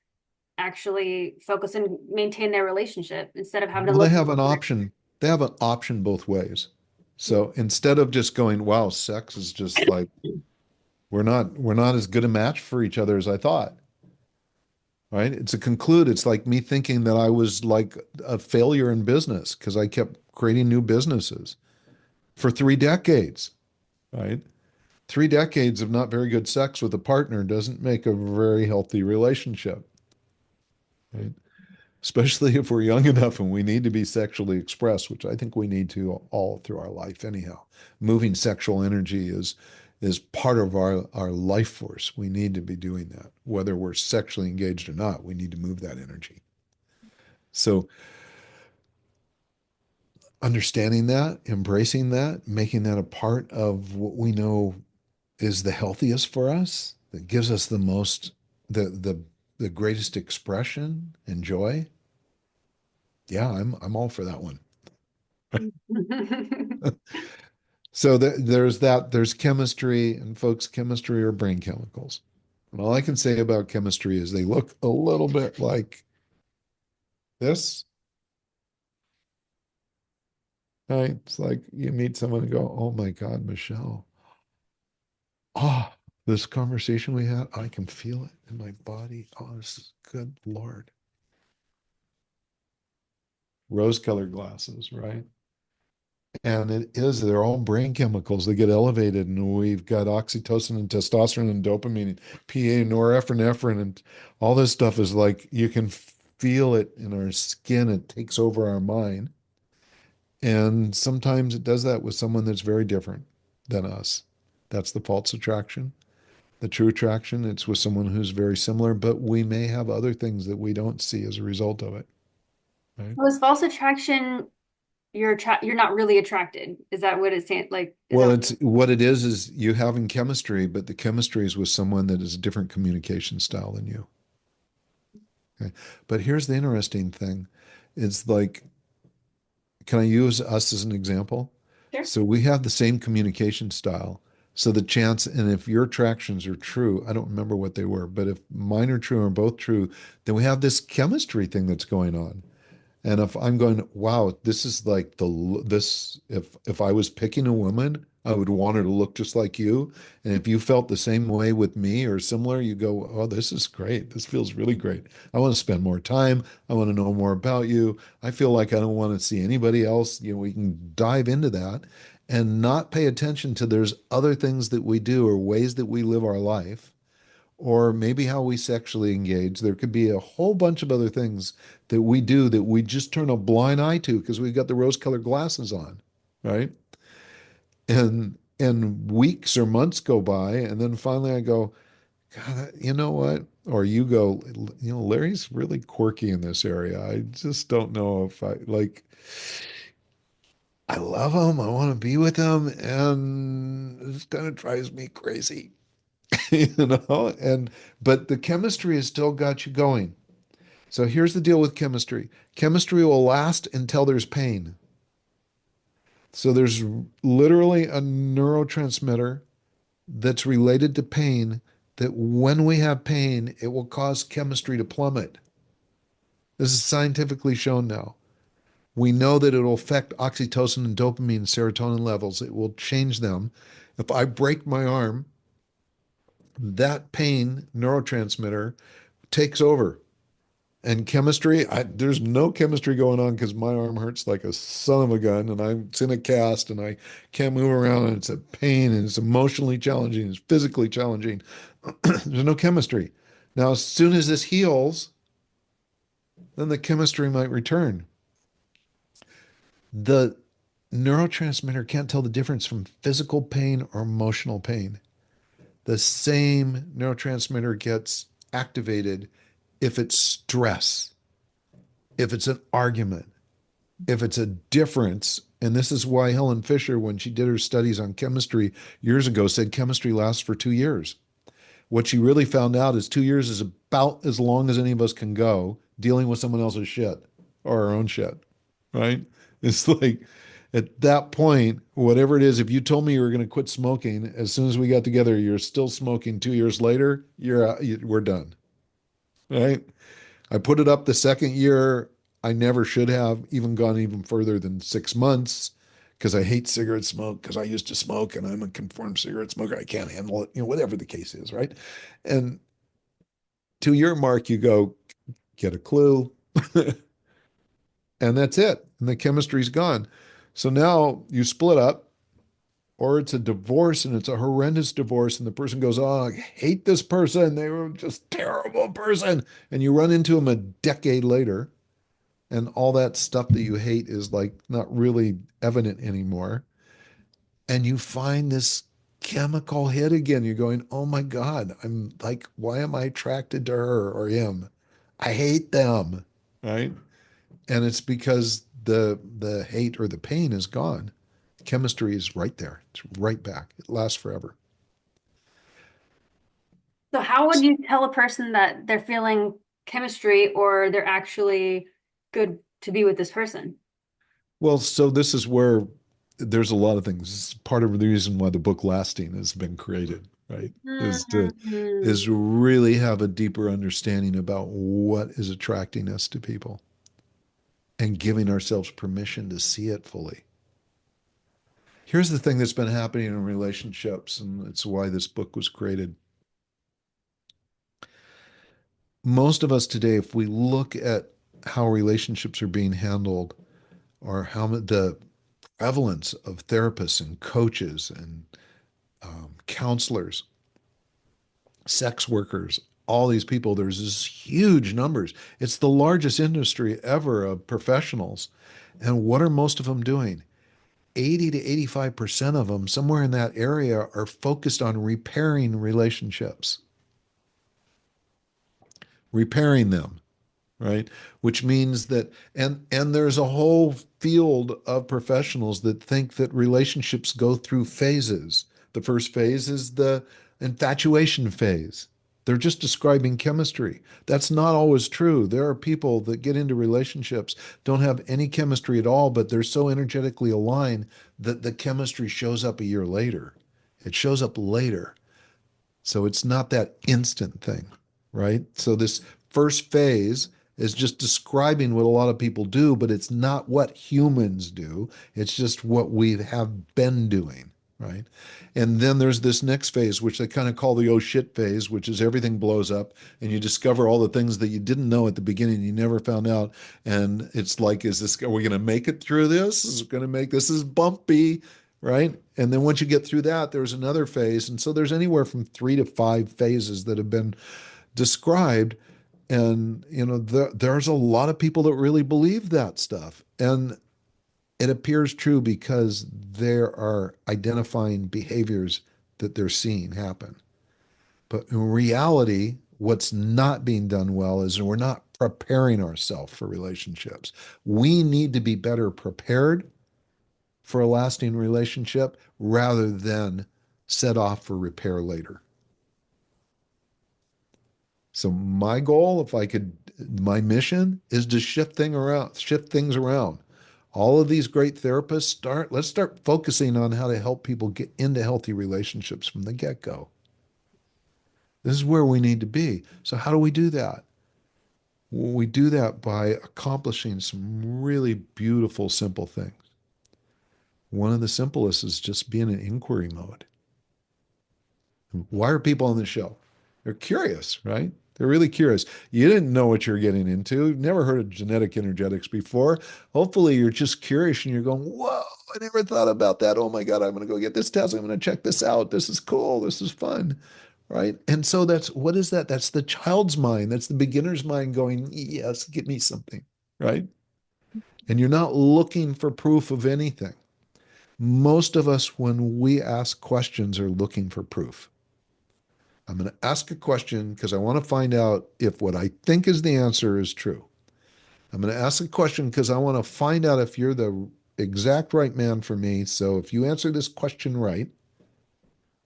[SPEAKER 1] actually focus and maintain their relationship instead of having to
[SPEAKER 2] Well, they
[SPEAKER 1] look.
[SPEAKER 2] have an option. They have an option both ways. So instead of just going, wow, sex is just like, we're not as good a match for each other as I thought. Right? It's like me thinking that I was like a failure in business because I kept creating new businesses for 3 decades, right? 3 decades of not very good sex with a partner doesn't make a very healthy relationship, right? Especially if we're young enough and we need to be sexually expressed, which I think we need to all through our life anyhow. Moving sexual energy is part of our life force. We need to be doing that. Whether we're sexually engaged or not, we need to move that energy. So understanding that, embracing that, making that a part of what we know is the healthiest for us, that gives us the most, the greatest expression and joy. Yeah, I'm all for that one. So there's that, there's chemistry, and folks, chemistry are brain chemicals. And all I can say about chemistry is they look a little bit like this, right? It's like you meet someone and go, oh my God, Michelle. Oh, this conversation we had, I can feel it in my body. Oh, this is good Lord. Rose-colored glasses, right? And it is, they're all brain chemicals. They get elevated, and we've got oxytocin and testosterone and dopamine and PA and norepinephrine, and all this stuff is like you can feel it in our skin. It takes over our mind. And sometimes it does that with someone that's very different than us. That's the false attraction. The true attraction, it's with someone who's very similar, but we may have other things that we don't see as a result of it, right?
[SPEAKER 1] So is false attraction you're not really attracted? Is that what it's saying? Like, is
[SPEAKER 2] Well,
[SPEAKER 1] that
[SPEAKER 2] it's what it is you having chemistry, but the chemistry is with someone that is a different communication style than you. Okay. But here's the interesting thing. It's like, can I use us as an example?
[SPEAKER 1] sure?
[SPEAKER 2] So we have the same communication style. So the chance, and if your attractions are true, I don't remember what they were, but if mine are true or both true, then we have this chemistry thing that's going on. And if I'm going, wow, this is like this, if I was picking a woman, I would want her to look just like you. And if you felt the same way with me or similar, you go, oh, this is great. This feels really great. I want to spend more time. I want to know more about you. I feel like I don't want to see anybody else. You know, we can dive into that and not pay attention to there's other things that we do or ways that we live our life or maybe how we sexually engage. There could be a whole bunch of other things that we do that we just turn a blind eye to because we've got the rose-colored glasses on, right? And weeks or months go by, and then finally I go, God, you know what? Or you go, you know, Larry's really quirky in this area. I just don't know if I like. I love him. I want to be with him, and this kind of drives me crazy, you know. And but the chemistry has still got you going. So here's the deal with chemistry. Chemistry will last until there's pain. So there's literally a neurotransmitter that's related to pain that when we have pain, it will cause chemistry to plummet. This is scientifically shown now. We know that it'll affect oxytocin and dopamine and serotonin levels. It will change them. If I break my arm, that pain neurotransmitter takes over. And chemistry, there's no chemistry going on because my arm hurts like a son of a gun, and it's in a cast, and I can't move around, and it's a pain, and it's emotionally challenging, it's physically challenging. There's no chemistry. Now, as soon as this heals, then the chemistry might return. The neurotransmitter can't tell the difference from physical pain or emotional pain. The same neurotransmitter gets activated if it's stress, if it's an argument, if it's a difference. And this is why Helen Fisher, when she did her studies on chemistry years ago, said chemistry lasts for 2 years. What she really found out is 2 years is about as long as any of us can go dealing with someone else's shit or our own shit, right? It's like at that point, whatever it is, if you told me you were going to quit smoking, as soon as we got together, you're still smoking 2 years later, we're done, right? I put it up the second year. I never should have even gone even further than 6 months because I hate cigarette smoke because I used to smoke and I'm a conformed cigarette smoker. I can't handle it, you know, whatever the case is, right? And to your mark, you go, get a clue, and that's it. And the chemistry's gone. So now you split up, or it's a divorce and it's a horrendous divorce, and the person goes, oh, I hate this person. They were just a terrible person. And you run into them a decade later and all that stuff that you hate is like not really evident anymore. And you find this chemical hit again. You're going, oh my God, I'm like, why am I attracted to her or him? I hate them. Right. And it's because the hate or the pain is gone. Chemistry is right there. It's right back. It lasts forever.
[SPEAKER 1] So how would you tell a person that they're feeling chemistry or they're actually good to be with this person?
[SPEAKER 2] Well, so this is where there's a lot of things. Part of the reason why the book Lasting has been created, right? Is
[SPEAKER 1] Mhm.
[SPEAKER 2] really have a deeper understanding about what is attracting us to people and giving ourselves permission to see it fully. Here's the thing that's been happening in relationships, and it's why this book was created. Most of us today, if we look at how relationships are being handled or how the prevalence of therapists and coaches and counselors, sex workers, all these people, there's this huge numbers. It's the largest industry ever of professionals. And what are most of them doing? 80 to 85% of them, somewhere in that area, are focused on repairing relationships, repairing them, right? Which means that and there's a whole field of professionals that think that relationships go through phases. The first phase is the infatuation phase. They're just describing chemistry. That's not always true. There are people that get into relationships, don't have any chemistry at all, but they're so energetically aligned that the chemistry shows up a year later. It shows up later. So it's not that instant thing, right? So this first phase is just describing what a lot of people do, but it's not what humans do. It's just what we have been doing, right? And then there's this next phase, which they kind of call the oh shit phase, which is everything blows up and you discover all the things that you didn't know at the beginning, you never found out. And it's like, are we going to make it through this? Is it going to make this is bumpy? Right? And then once you get through that, there's another phase. And so there's anywhere from 3 to 5 phases that have been described. And, there's a lot of people that really believe that stuff. And it appears true because there are identifying behaviors that they're seeing happen. But in reality, what's not being done well is we're not preparing ourselves for relationships. We need to be better prepared for a lasting relationship rather than set off for repair later. So my goal, if I could, my mission is to shift things around. All of these great therapists let's start focusing on how to help people get into healthy relationships from the get-go. This is where we need to be. So how do we do that? Well, we do that by accomplishing some really beautiful, simple things. One of the simplest is just being in inquiry mode. Why are people on the show? They're curious, right? They're really curious. You didn't know what you're getting into. You've never heard of genetic energetics before. Hopefully, you're just curious and you're going, whoa, I never thought about that. Oh my God, I'm going to go get this test. I'm going to check this out. This is cool. This is fun. Right. And so what is that? That's the child's mind. That's the beginner's mind going, yes, give me something. Right. And you're not looking for proof of anything. Most of us, when we ask questions, are looking for proof. I'm going to ask a question because I want to find out if what I think is the answer is true. I'm going to ask a question because I want to find out if you're the exact right man for me. So if you answer this question right,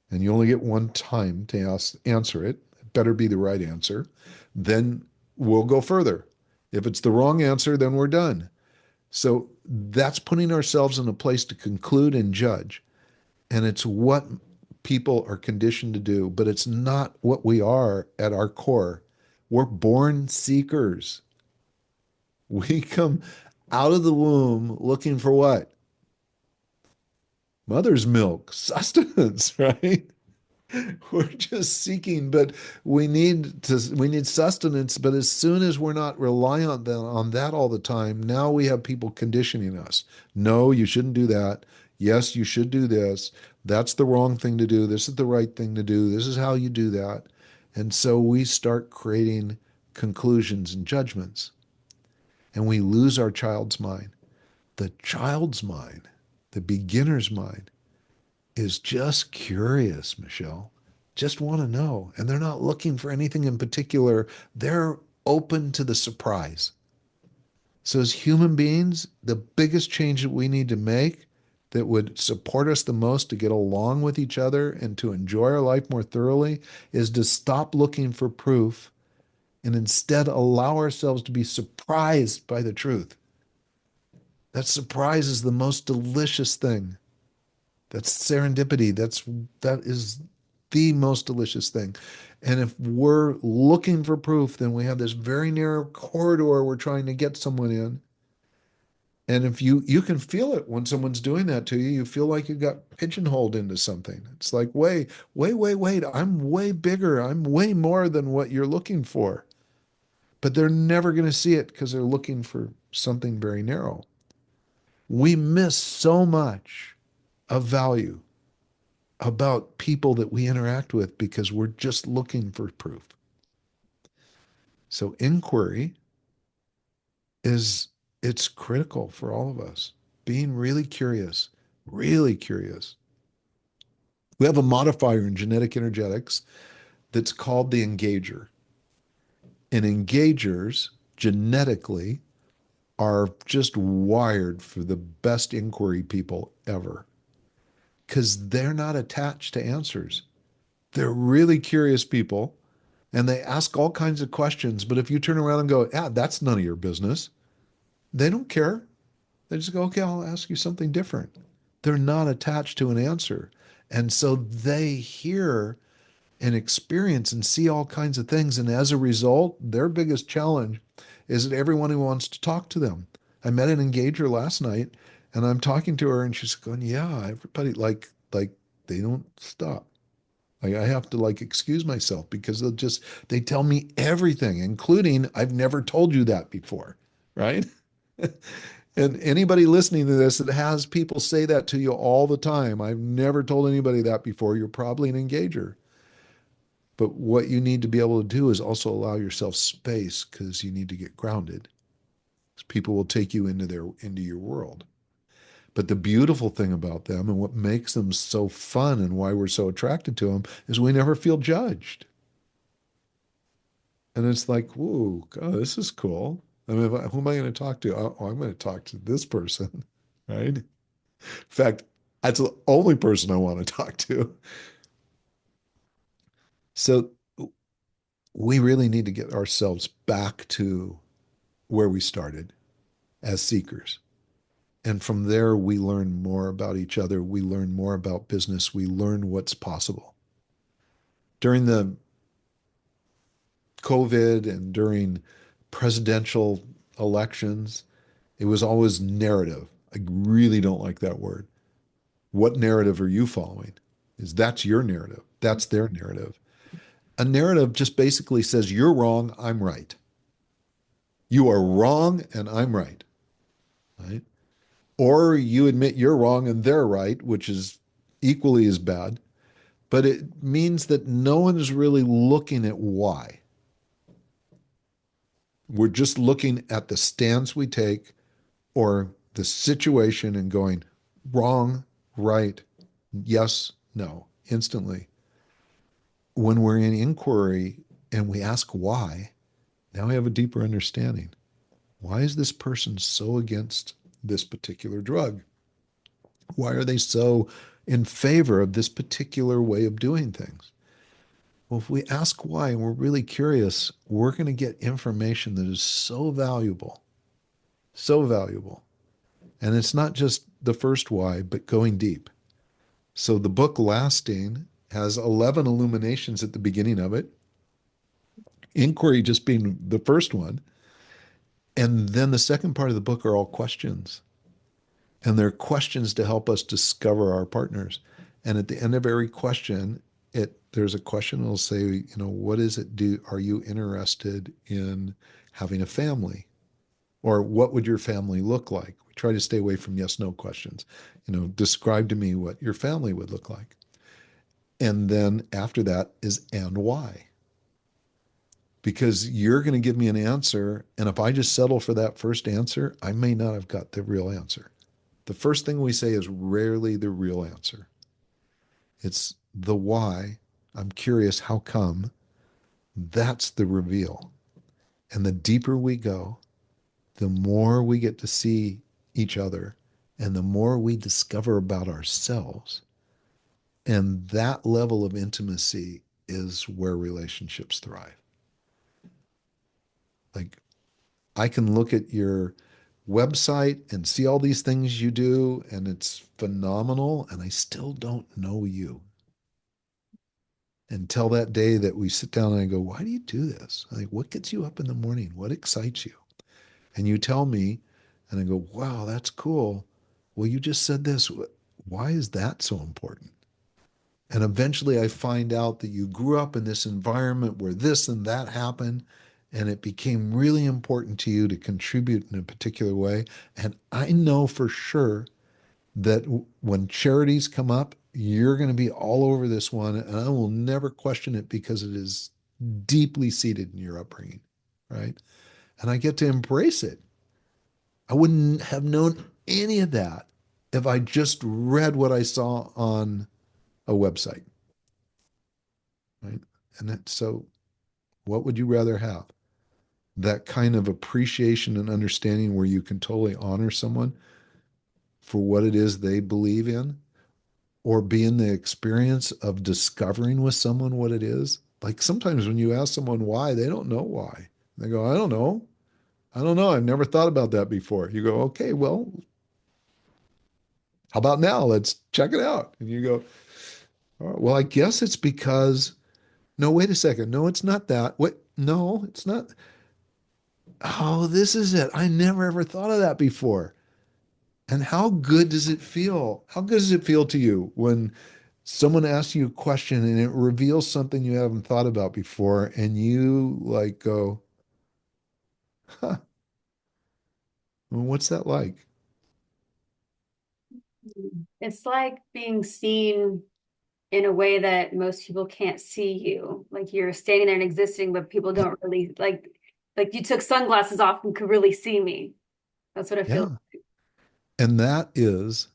[SPEAKER 2] and you only get one time to answer it, it better be the right answer, then we'll go further. If it's the wrong answer, then we're done. So that's putting ourselves in a place to conclude and judge. And it's what people are conditioned to do, but it's not what we are at our core. We're born seekers. We come out of the womb looking for what? Mother's milk, sustenance, right? We're just seeking, but we need sustenance. But as soon as we're not reliant on that all the time, now we have people conditioning us. No, you shouldn't do that. Yes, you should do this. That's the wrong thing to do. This is the right thing to do. This is how you do that. And so we start creating conclusions and judgments, and we lose our child's mind. The child's mind, the beginner's mind, is just curious, Michelle. Just want to know. And they're not looking for anything in particular. They're open to the surprise. So, as human beings, the biggest change that we need to make that would support us the most to get along with each other and to enjoy our life more thoroughly is to stop looking for proof and instead allow ourselves to be surprised by the truth. That surprise is the most delicious thing. That's serendipity. That is the most delicious thing. And if we're looking for proof, then we have this very narrow corridor we're trying to get someone in. And if you can feel it when someone's doing that to you, you feel like you got pigeonholed into something. It's like, wait, I'm way bigger. I'm way more than what you're looking for. But they're never going to see it because they're looking for something very narrow. We miss so much of value about people that we interact with because we're just looking for proof. So inquiry is it's critical for all of us. Being really curious, really curious. We have a modifier in genetic energetics that's called the engager. And engagers genetically are just wired for the best inquiry people ever because they're not attached to answers. They're really curious people and they ask all kinds of questions. But if you turn around and go, yeah, that's none of your business, they don't care. They just go, okay, I'll ask you something different. They're not attached to an answer. And so they hear and experience and see all kinds of things. And as a result, their biggest challenge is that everyone who wants to talk to them. I met an engager last night and I'm talking to her and she's going, yeah, everybody like they don't stop. Like I have to like excuse myself because they tell me everything, including I've never told you that before, right? And anybody listening to this that has people say that to you all the time, I've never told anybody that before, you're probably an engager. But what you need to be able to do is also allow yourself space because you need to get grounded. People will take you into your world. But the beautiful thing about them and what makes them so fun and why we're so attracted to them is we never feel judged. And it's like, whoa, God, this is cool. I mean, who am I going to talk to? Oh, I'm going to talk to this person, right? In fact, that's the only person I want to talk to. So we really need to get ourselves back to where we started as seekers. And from there, we learn more about each other. We learn more about business. We learn what's possible. During the COVID and during presidential elections, it was always narrative. I really don't like that word. What narrative are you following? Is that's your narrative. That's their narrative. A narrative just basically says you're wrong, I'm right. You are wrong and I'm right. Right? Or you admit you're wrong and they're right, which is equally as bad. But it means that no one is really looking at why. We're just looking at the stance we take or the situation and going wrong, right, yes, no, instantly. When we're in inquiry and we ask why, now we have a deeper understanding. Why is this person so against this particular drug? Why are they so in favor of this particular way of doing things? Well, if we ask why and we're really curious, we're going to get information that is so valuable, so valuable. And it's not just the first why, but going deep. So the book Lasting has 11 illuminations at the beginning of it, inquiry just being the first one. And then the second part of the book are all questions. And they're questions to help us discover our partners. And at the end of every question, there's a question that'll say, what is it do are you interested in having a family? Or what would your family look like? We try to stay away from yes, no questions. Describe to me what your family would look like. And then after that is and why? Because you're going to give me an answer. And if I just settle for that first answer, I may not have got the real answer. The first thing we say is rarely the real answer. It's the why. I'm curious, how come? That's the reveal. And the deeper we go, the more we get to see each other and the more we discover about ourselves. And that level of intimacy is where relationships thrive. Like I can look at your website and see all these things you do, and it's phenomenal, and I still don't know you until that day that we sit down and I go, why do you do this? Like, what gets you up in the morning? What excites you? And you tell me, and I go, wow, that's cool. Well, you just said this. Why is that so important? And eventually I find out that you grew up in this environment where this and that happened, and it became really important to you to contribute in a particular way. And I know for sure that when charities come up, you're going to be all over this one, and I will never question it because it is deeply seated in your upbringing, right? And I get to embrace it. I wouldn't have known any of that if I just read what I saw on a website, right? And that, so what would you rather have? That kind of appreciation and understanding where you can totally honor someone for what it is they believe in, or be in the experience of discovering with someone what it is. Like sometimes when you ask someone why, they don't know why. They go, I don't know. I don't know. I've never thought about that before. You go, okay, well, how about now? Let's check it out. And you go, all right, well, I guess it's because, no, wait a second. No, it's not that. Wait, no, it's not. Oh, this is it. I never ever thought of that before. And how good does it feel? How good does it feel to you when someone asks you a question and it reveals something you haven't thought about before and you like go, huh, well, what's that like?
[SPEAKER 1] It's like being seen in a way that most people can't see you. Like you're standing there and existing, but people don't really like you took sunglasses off and could really see me. That's what I feel.
[SPEAKER 2] Yeah. And that is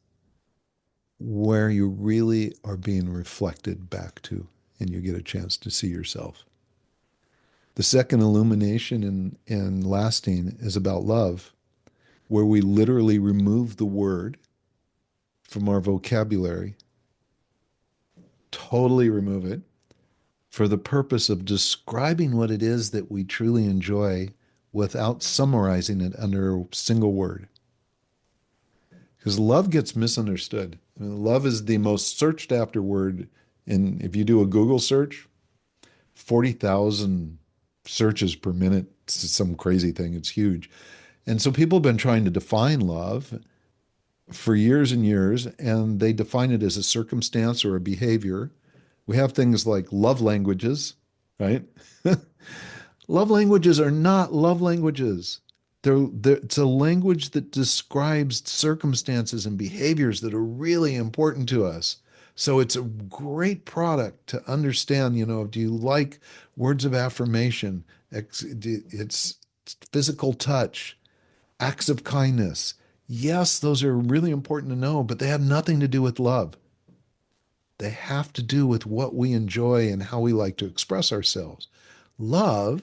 [SPEAKER 2] where you really are being reflected back to and you get a chance to see yourself. The second illumination in lasting is about love, where we literally remove the word from our vocabulary, totally remove it, for the purpose of describing what it is that we truly enjoy without summarizing it under a single word. Because love gets misunderstood. I mean, love is the most searched after word. And if you do a Google search, 40,000 searches per minute. It's some crazy thing. It's huge. And so people have been trying to define love for years and years, and they define it as a circumstance or a behavior. We have things like love languages, right? Love languages are not love languages. It's a language that describes circumstances and behaviors that are really important to us. So it's a great product to understand, do you like words of affirmation? It's physical touch, acts of kindness. Yes, those are really important to know, but they have nothing to do with love. They have to do with what we enjoy and how we like to express ourselves. Love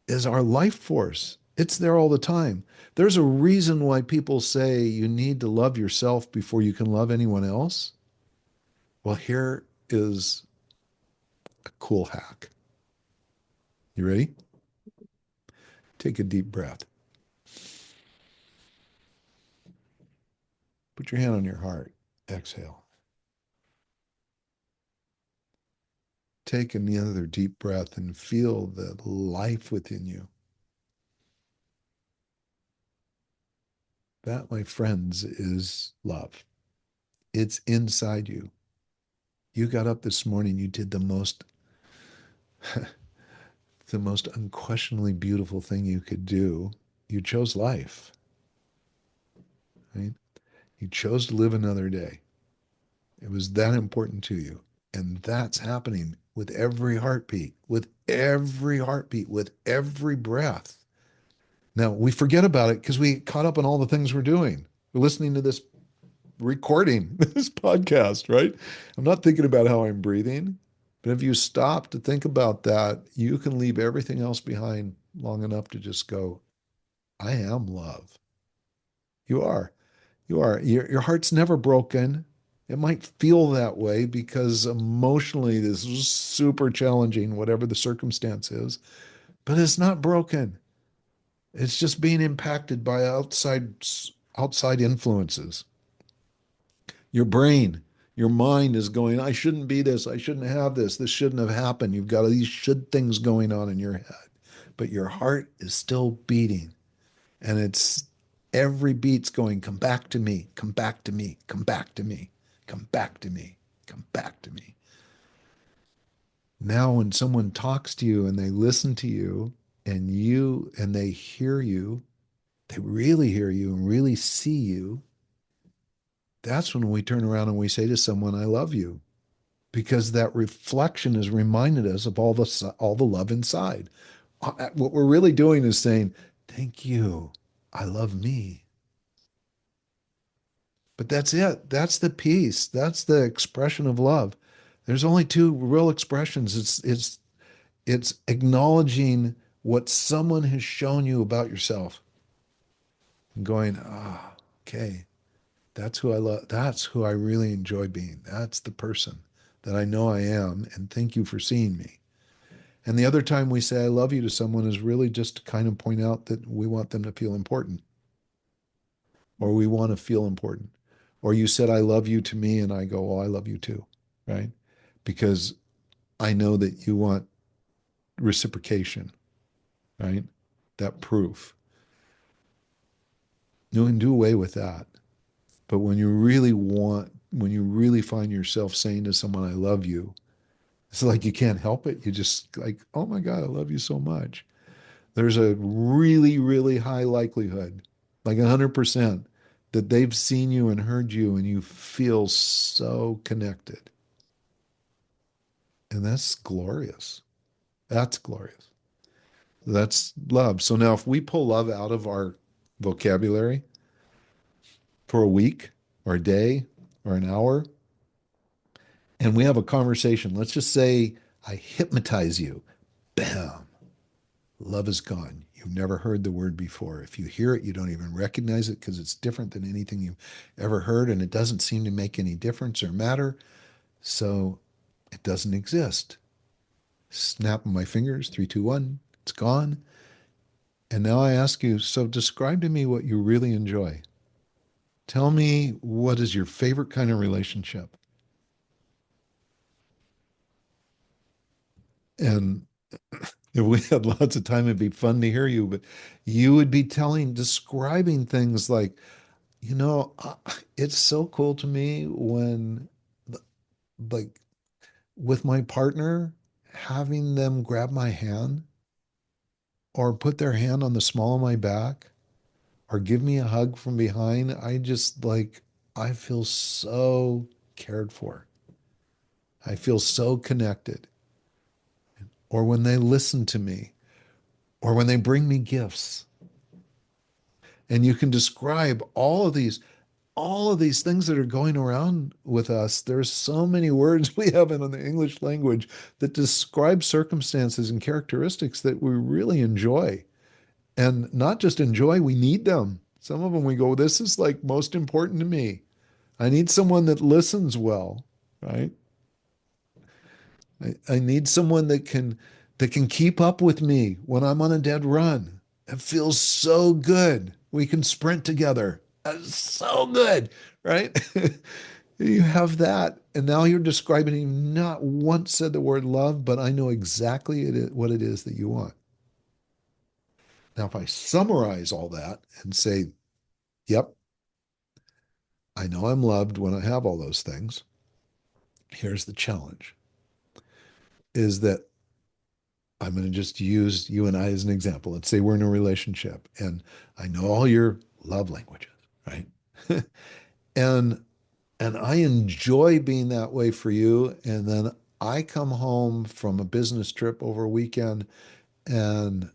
[SPEAKER 2] is our life force. It's there all the time. There's a reason why people say you need to love yourself before you can love anyone else. Well, here is a cool hack. You ready? Take a deep breath. Put your hand on your heart. Exhale. Take another deep breath and feel the life within you. That, my friends, is love. It's inside you. You got up this morning, you did the most unquestionably beautiful thing you could do. You chose life, right? You chose to live another day. It was that important to you. And that's happening with every heartbeat, with every heartbeat, with every breath. Now, we forget about it because we get caught up in all the things we're doing. We're listening to this recording, this podcast, right? I'm not thinking about how I'm breathing. But if you stop to think about that, you can leave everything else behind long enough to just go, I am love. You are. You are. Your heart's never broken. It might feel that way because emotionally this is super challenging, whatever the circumstance is, but it's not broken. It's just being impacted by outside influences. Your brain, your mind is going, I shouldn't be this. I shouldn't have this. This shouldn't have happened. You've got these should things going on in your head, but your heart is still beating. And it's every beat's going, come back to me, come back to me, come back to me, come back to me, come back to me. Now, when someone talks to you and they listen to you and they hear you, they really hear you and really see you, that's when we turn around and we say to someone, I love you, because that reflection has reminded us of all the love inside. What we're really doing is saying, thank you. I love me. But that's it. That's the piece. That's the expression of love. There's only two real expressions. It's acknowledging what someone has shown you about yourself and going, okay, that's who I love. That's who I really enjoy being. That's the person that I know I am. And thank you for seeing me. And the other time we say I love you to someone is really just to kind of point out that we want them to feel important, or we want to feel important. Or you said I love you to me and I go, "Oh, I love you too." Right? Because I know that you want reciprocation, right? That proof. You can do away with that. But when you really find yourself saying to someone, I love you, it's like you can't help it. You just like, oh my God, I love you so much. There's a really, really high likelihood, like 100%, that they've seen you and heard you and you feel so connected. And that's glorious. That's glorious. That's love. So now if we pull love out of our vocabulary for a week or a day or an hour, and we have a conversation, let's just say I hypnotize you, bam, love is gone. You've never heard the word before. If you hear it, you don't even recognize it because it's different than anything you've ever heard, and it doesn't seem to make any difference or matter. So it doesn't exist. Snap of my fingers, three, two, one, it's gone. And now I ask you, so describe to me what you really enjoy. Tell me what is your favorite kind of relationship? And if we had lots of time, it'd be fun to hear you, but you would be describing things like, it's so cool to me when, like, with my partner, having them grab my hand or put their hand on the small of my back or give me a hug from behind. I feel so cared for. I feel so connected. Or when they listen to me, or when they bring me gifts. And you can describe all of these things that are going around with us. There's so many words we have in the English language that describe circumstances and characteristics that we really enjoy. And not just enjoy, we need them. Some of them we go, this is like most important to me. I need someone that listens well, right? I need someone that can keep up with me when I'm on a dead run. It feels so good. We can sprint together. That's so good, right? You have that, and now you're describing you not once said the word love, but I know exactly what it is that you want. Now, if I summarize all that and say, yep, I know I'm loved when I have all those things, here's the challenge is that I'm going to just use you and I as an example. Let's say we're in a relationship and I know all your love languages, right? and and I enjoy being that way for you. And then I come home from a business trip over a weekend and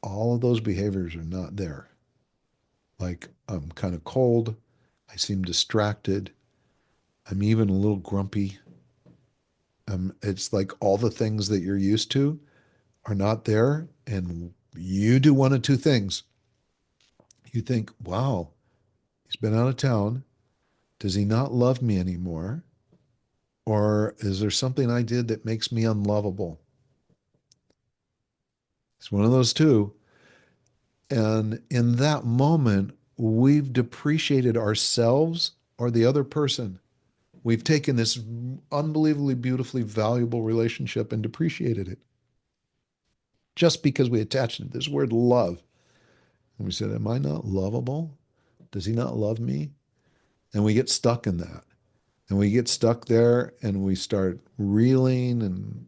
[SPEAKER 2] all of those behaviors are not there. Like I'm kind of cold. I seem distracted. I'm even a little grumpy. It's like all the things that you're used to are not there. And you do one of two things. You think, wow, he's been out of town. Does he not love me anymore? Or is there something I did that makes me unlovable? It's one of those two. And in that moment, we've depreciated ourselves or the other person. We've taken this unbelievably beautifully valuable relationship and depreciated it just because we attached it to this word love. And we said, am I not lovable? Does he not love me? And we get stuck in that. And we get stuck there and we start reeling and,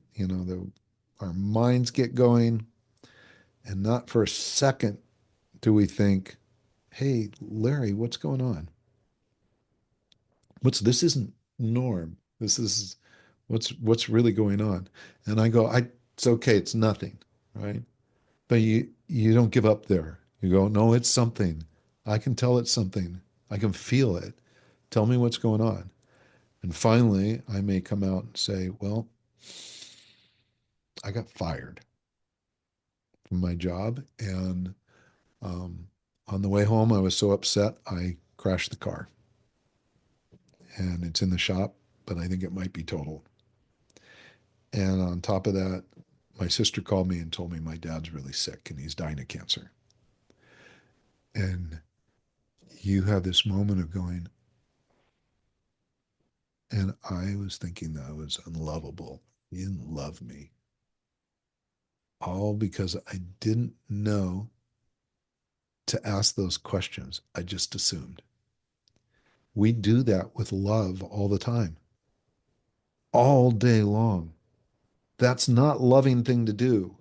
[SPEAKER 2] our minds get going. And not for a second do we think, hey, Larry, what's going on? This isn't norm. This is what's really going on. And I go, it's okay, it's nothing, right? But you don't give up there. You go, no, it's something. I can tell it's something. I can feel it. Tell me what's going on. And finally, I may come out and say, well, I got fired from my job. And on the way home, I was so upset, I crashed the car. And it's in the shop, but I think it might be totaled. And on top of that, my sister called me and told me my dad's really sick and he's dying of cancer. And you have this moment of going, and I was thinking that I was unlovable. You didn't love me. All because I didn't know to ask those questions. I just assumed. We do that with love all the time, all day long. That's not loving thing to do.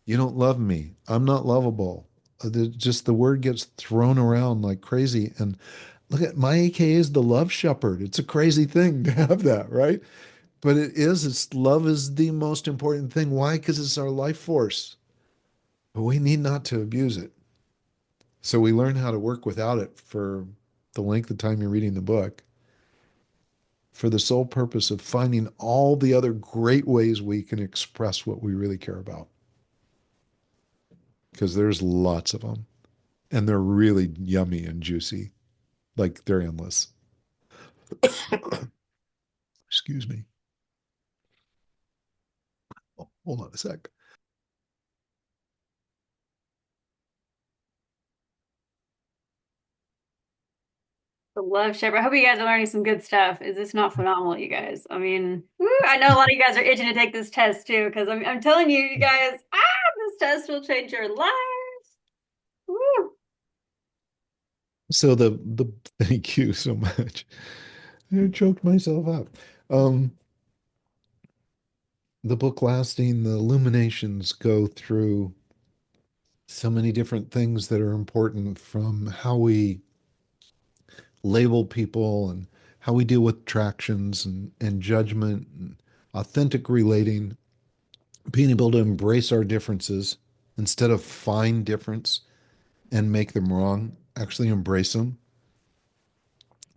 [SPEAKER 2] You don't love me. I'm not lovable. Just the word gets thrown around like crazy. And look at my AKA is the Love Shepard. It's a crazy thing to have that, right? But it is, it's love is the most important thing. Why? Because it's our life force. But we need not to abuse it. So we learn how to work without it for the length of time you're reading the book, for the sole purpose of finding all the other great ways we can express what we really care about. Because there's lots of them. And they're really yummy and juicy. Like they're endless. Excuse me. Oh, hold on a sec.
[SPEAKER 1] The Love Shepard. I hope you guys are learning some good stuff. Is this not phenomenal, you guys? I mean, woo, I know a lot of you guys are itching to take this test too, because I'm telling you, you guys, this test will change your lives. Woo.
[SPEAKER 2] So the thank you so much. I choked myself up. Um, the book lasting, the illuminations go through so many different things that are important from how we label people and how we deal with attractions and judgment and authentic relating, being able to embrace our differences instead of find difference and make them wrong, actually embrace them.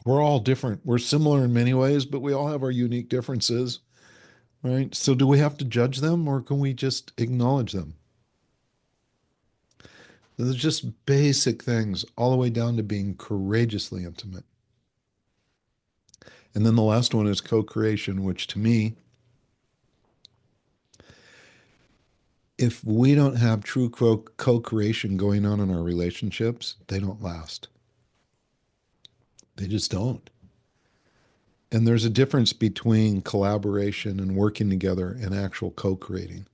[SPEAKER 2] We're all different. We're similar in many ways, but we all have our unique differences, right? So do we have to judge them or can we just acknowledge them? There's just basic things all the way down to being courageously intimate. And then the last one is co-creation, which to me, if we don't have true co-creation going on in our relationships, they don't last. They just don't. And there's a difference between collaboration and working together and actual co-creating.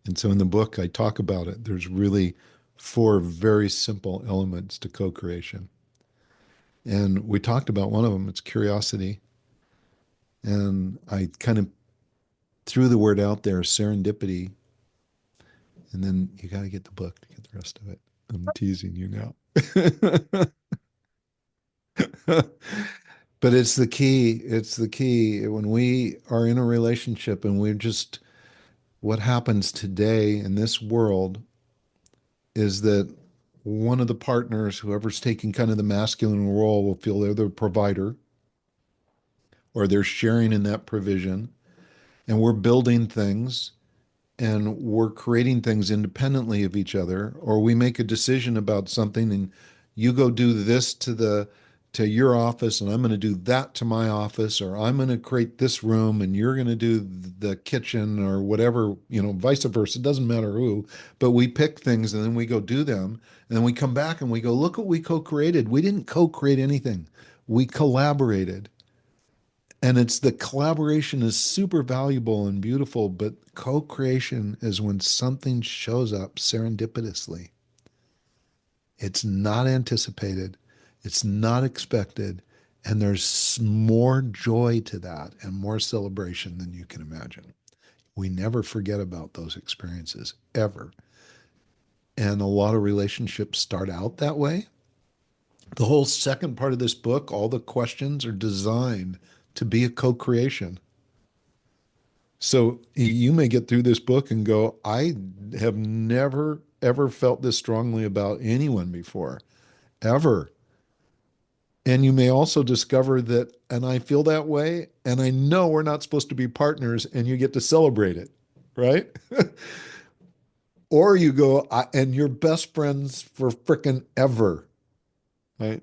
[SPEAKER 2] And so in the book, I talk about it. There's really four very simple elements to co-creation. And we talked about one of them, it's curiosity. And I kind of threw the word out there, serendipity. And then you got to get the book to get the rest of it. I'm teasing you now. But it's the key. It's the key. When we are in a relationship and we're just, what happens today in this world is that one of the partners, whoever's taking kind of the masculine role, will feel they're the provider or they're sharing in that provision. And we're building things and we're creating things independently of each other, or we make a decision about something and you go do this to your office and I'm going to do that to my office, or I'm going to create this room and you're going to do the kitchen or whatever, vice versa. It doesn't matter who, but we pick things and then we go do them. And then we come back and we go, look what we co-created. We didn't co-create anything. We collaborated. And it's the collaboration is super valuable and beautiful, but co-creation is when something shows up serendipitously. It's not anticipated, it's not expected, and there's more joy to that and more celebration than you can imagine. We never forget about those experiences ever. And a lot of relationships start out that way. The whole second part of this book, all the questions are designed to be a co creation. So you may get through this book and go, I have never, ever felt this strongly about anyone before, ever. And you may also discover that, and I feel that way, and I know we're not supposed to be partners, and you get to celebrate it, right? Or you go, and you're best friends for frickin' ever, right?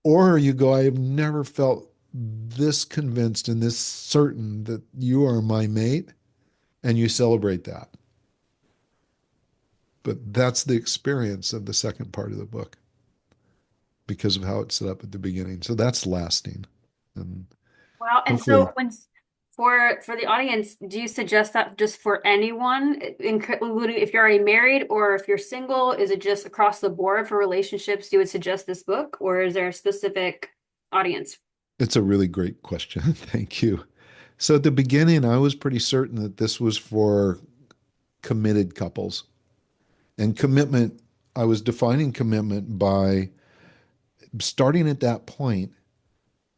[SPEAKER 2] Or you go, I have never felt this convinced and this certain that you are my mate, and you celebrate that. But that's the experience of the second part of the book because of how it's set up at the beginning. So that's lasting. And
[SPEAKER 1] Wow. And
[SPEAKER 2] hopefully
[SPEAKER 1] so when for the audience, do you suggest that just for anyone, including if you're already married or if you're single, is it just across the board for relationships you would suggest this book, or is there a specific audience?
[SPEAKER 2] it's a really great question. Thank you. So at the beginning, I was pretty certain that this was for committed couples. And commitment, I was defining commitment by starting at that point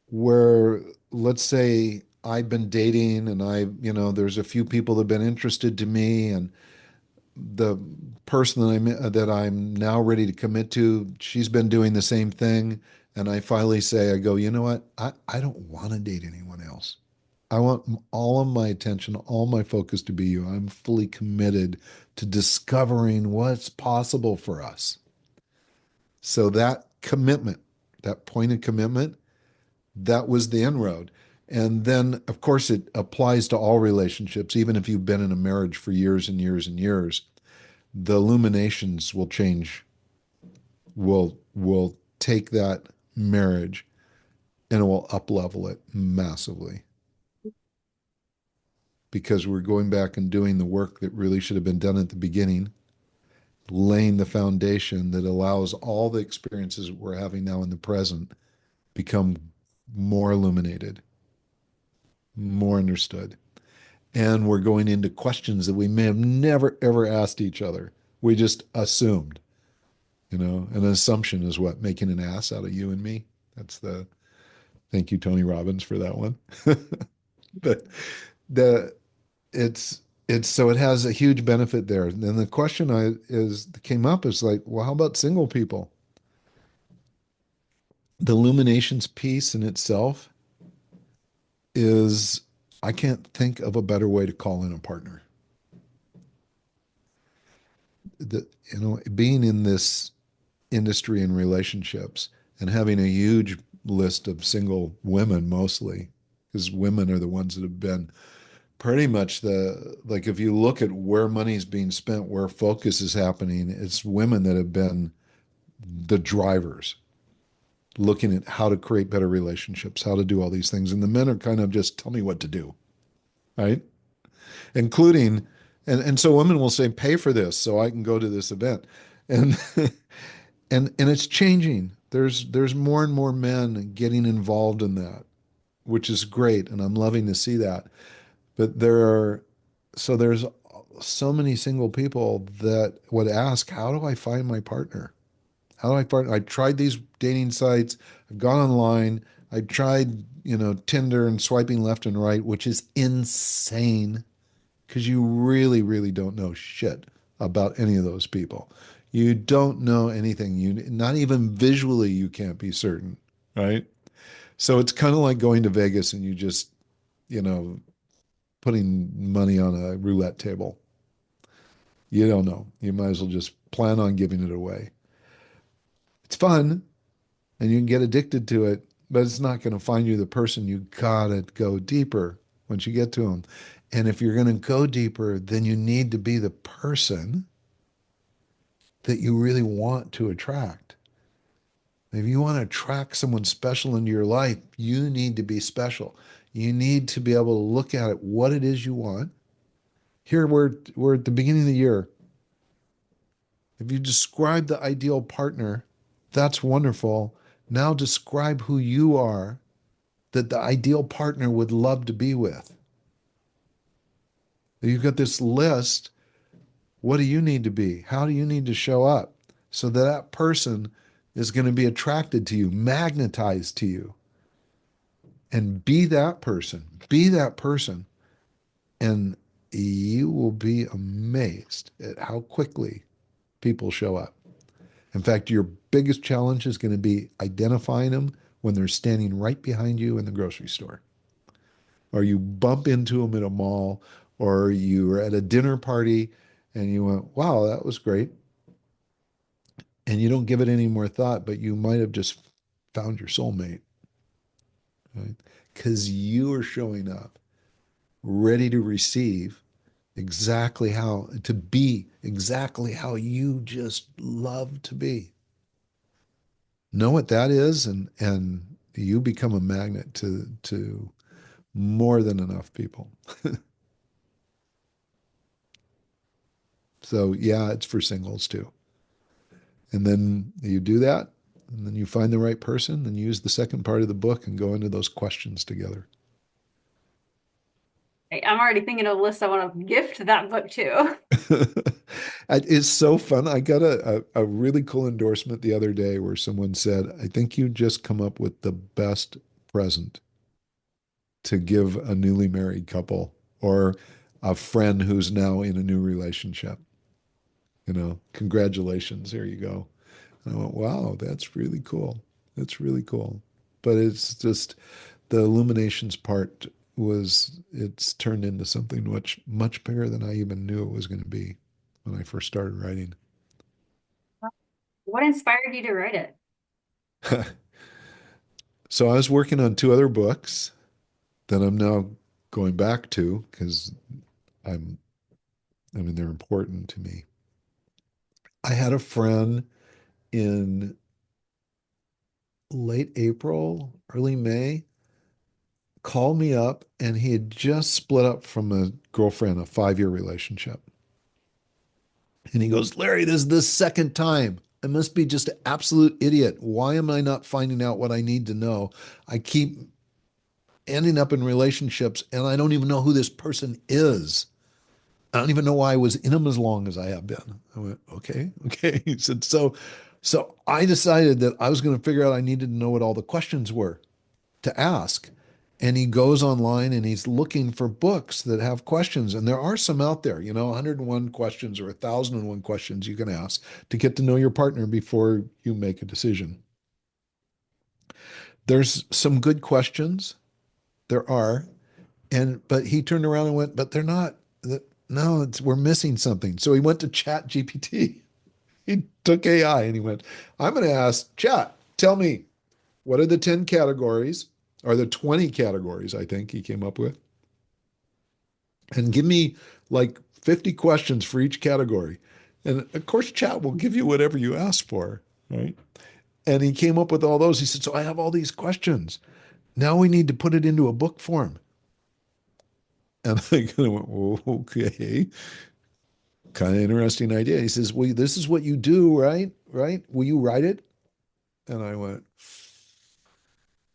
[SPEAKER 2] where, let's say, I've been dating and there's a few people that have been interested to me, and the person that I'm now ready to commit to, she's been doing the same thing. And I finally say, I go, you know what? I don't want to date anyone else. I want all of my attention, all my focus to be you. I'm fully committed to discovering what's possible for us. So that commitment, that point of commitment, that was the inroad. And then, of course, it applies to all relationships, even if you've been in a marriage for years and years and years. The illuminations will change, will take that marriage and it will up level it massively because we're going back and doing the work that really should have been done at the beginning, laying the foundation that allows all the experiences we're having now in the present become more illuminated, more understood. And we're going into questions that we may have never ever asked each other. We just assumed, an assumption is what making an ass out of you and me. That's the thank you, Tony Robbins, for that one. But the it's so it has a huge benefit there. And then the question I is came up is like, well, how about single people? The illuminations piece in itself is I can't think of a better way to call in a partner. Being in this industry and relationships and having a huge list of single women mostly, because women are the ones that have been pretty much like if you look at where money's being spent, where focus is happening, it's women that have been the drivers looking at how to create better relationships, how to do all these things. And the men are kind of just tell me what to do, right? Including, and so women will say, pay for this so I can go to this event. And and it's changing. There's more and more men getting involved in that, which is great. And I'm loving to see that. But there's so many single people that would ask, how do I find my partner? How do I find, I tried these dating sites, I've gone online, I tried, Tinder and swiping left and right, which is insane because you really, really don't know shit about any of those people. You don't know anything. Not even visually, you can't be certain, right? So it's kind of like going to Vegas and you just, you know, putting money on a roulette table. You don't know. You might as well just plan on giving it away. It's fun and you can get addicted to it, but it's not going to find you the person. You gotta go deeper once you get to them. And if you're going to go deeper, then you need to be the person that you really want to attract. If you want to attract someone special into your life, you need to be special. You need to be able to look at it, what it is you want. Here we're at the beginning of the year. If you describe the ideal partner, that's wonderful. Now describe who you are that the ideal partner would love to be with. You've got this list. What do you need to be? How do you need to show up so that that person is going to be attracted to you, magnetized to you, and be that person? Be that person, and you will be amazed at how quickly people show up. In fact, your biggest challenge is going to be identifying them when they're standing right behind you in the grocery store, or you bump into them at a mall, or you're at a dinner party and you went, wow, that was great. And you don't give it any more thought, but you might have just found your soulmate, right? Because you are showing up ready to receive exactly how, to be exactly how you just love to be. Know what that is, and you become a magnet to more than enough people. So yeah, it's for singles too. And then you do that, and then you find the right person, and use the second part of the book and go into those questions together.
[SPEAKER 1] I'm already thinking of a list I want to gift that book to.
[SPEAKER 2] It's so fun. I got a really cool endorsement the other day where someone said, I think you just come up with the best present to give a newly married couple or a friend who's now in a new relationship. Congratulations. Here you go. And I went, wow, that's really cool. That's really cool. But it's just the illuminations part it's turned into something much, much bigger than I even knew it was going to be when I first started writing.
[SPEAKER 1] What inspired you to write it?
[SPEAKER 2] So I was working on two other books that I'm now going back to because I'm, I mean, they're important to me. I had a friend in late April, early May, called me up and he had just split up from a girlfriend, a 5-year relationship. And he goes, Larry, this is the second time. I must be just an absolute idiot. Why am I not finding out what I need to know? I keep ending up in relationships and I don't even know who this person is. I don't even know why I was in them as long as I have been. I went, okay, okay. He said, so I decided that I was going to figure out I needed to know what all the questions were to ask. And he goes online and he's looking for books that have questions. And there are some out there, 101 questions or 1,001 questions you can ask to get to know your partner before you make a decision. There's some good questions. There are. But he turned around and went, but they're not, no, we're missing something. So he went to Chat GPT. He took AI and he went, I'm going to ask Chat, tell me, what are the 10 categories or the 20 categories I think he came up with? And give me like 50 questions for each category. And of course, chat will give you whatever you ask for, right? And he came up with all those. He said, so I have all these questions. Now we need to put it into a book form. And I kind of went, oh, okay, kind of interesting idea. He says, well, this is what you do, right? Right? Will you write it? And I went,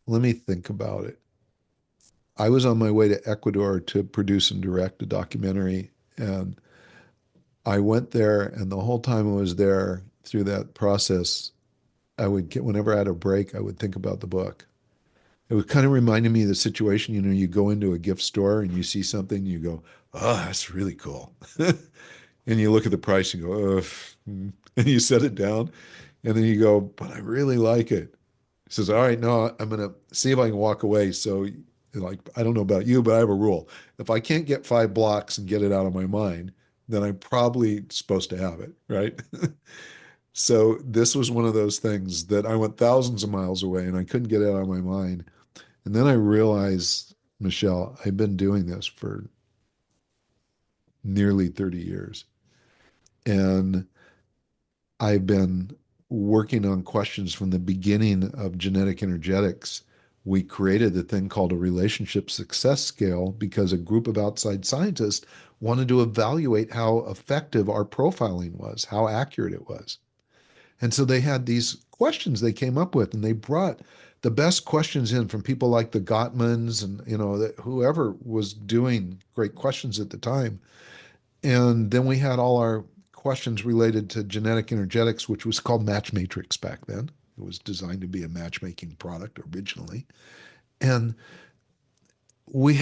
[SPEAKER 2] let me think about it. I was on my way to Ecuador to produce and direct a documentary. And I went there, and the whole time I was there through that process, I would get, whenever I had a break, I would think about the book. It was kind of reminding me of the situation, you go into a gift store and you see something, you go, oh, that's really cool. And you look at the price and go, oh, and you set it down. And then you go, but I really like it. He says, all right, no, I'm going to see if I can walk away. So, like, I don't know about you, but I have a rule. If I can't get 5 blocks and get it out of my mind, then I'm probably supposed to have it, right? So this was one of those things that I went thousands of miles away and I couldn't get it out of my mind. And then I realized, Michelle, I've been doing this for nearly 30 years. And I've been working on questions from the beginning of genetic energetics. We created the thing called a relationship success scale because a group of outside scientists wanted to evaluate how effective our profiling was, how accurate it was. And so they had these questions they came up with, and they brought the best questions in from people like the Gottmans and whoever was doing great questions at the time. And then we had all our questions related to genetic energetics, which was called Match Matrix back then. It was designed to be a matchmaking product originally. And I'm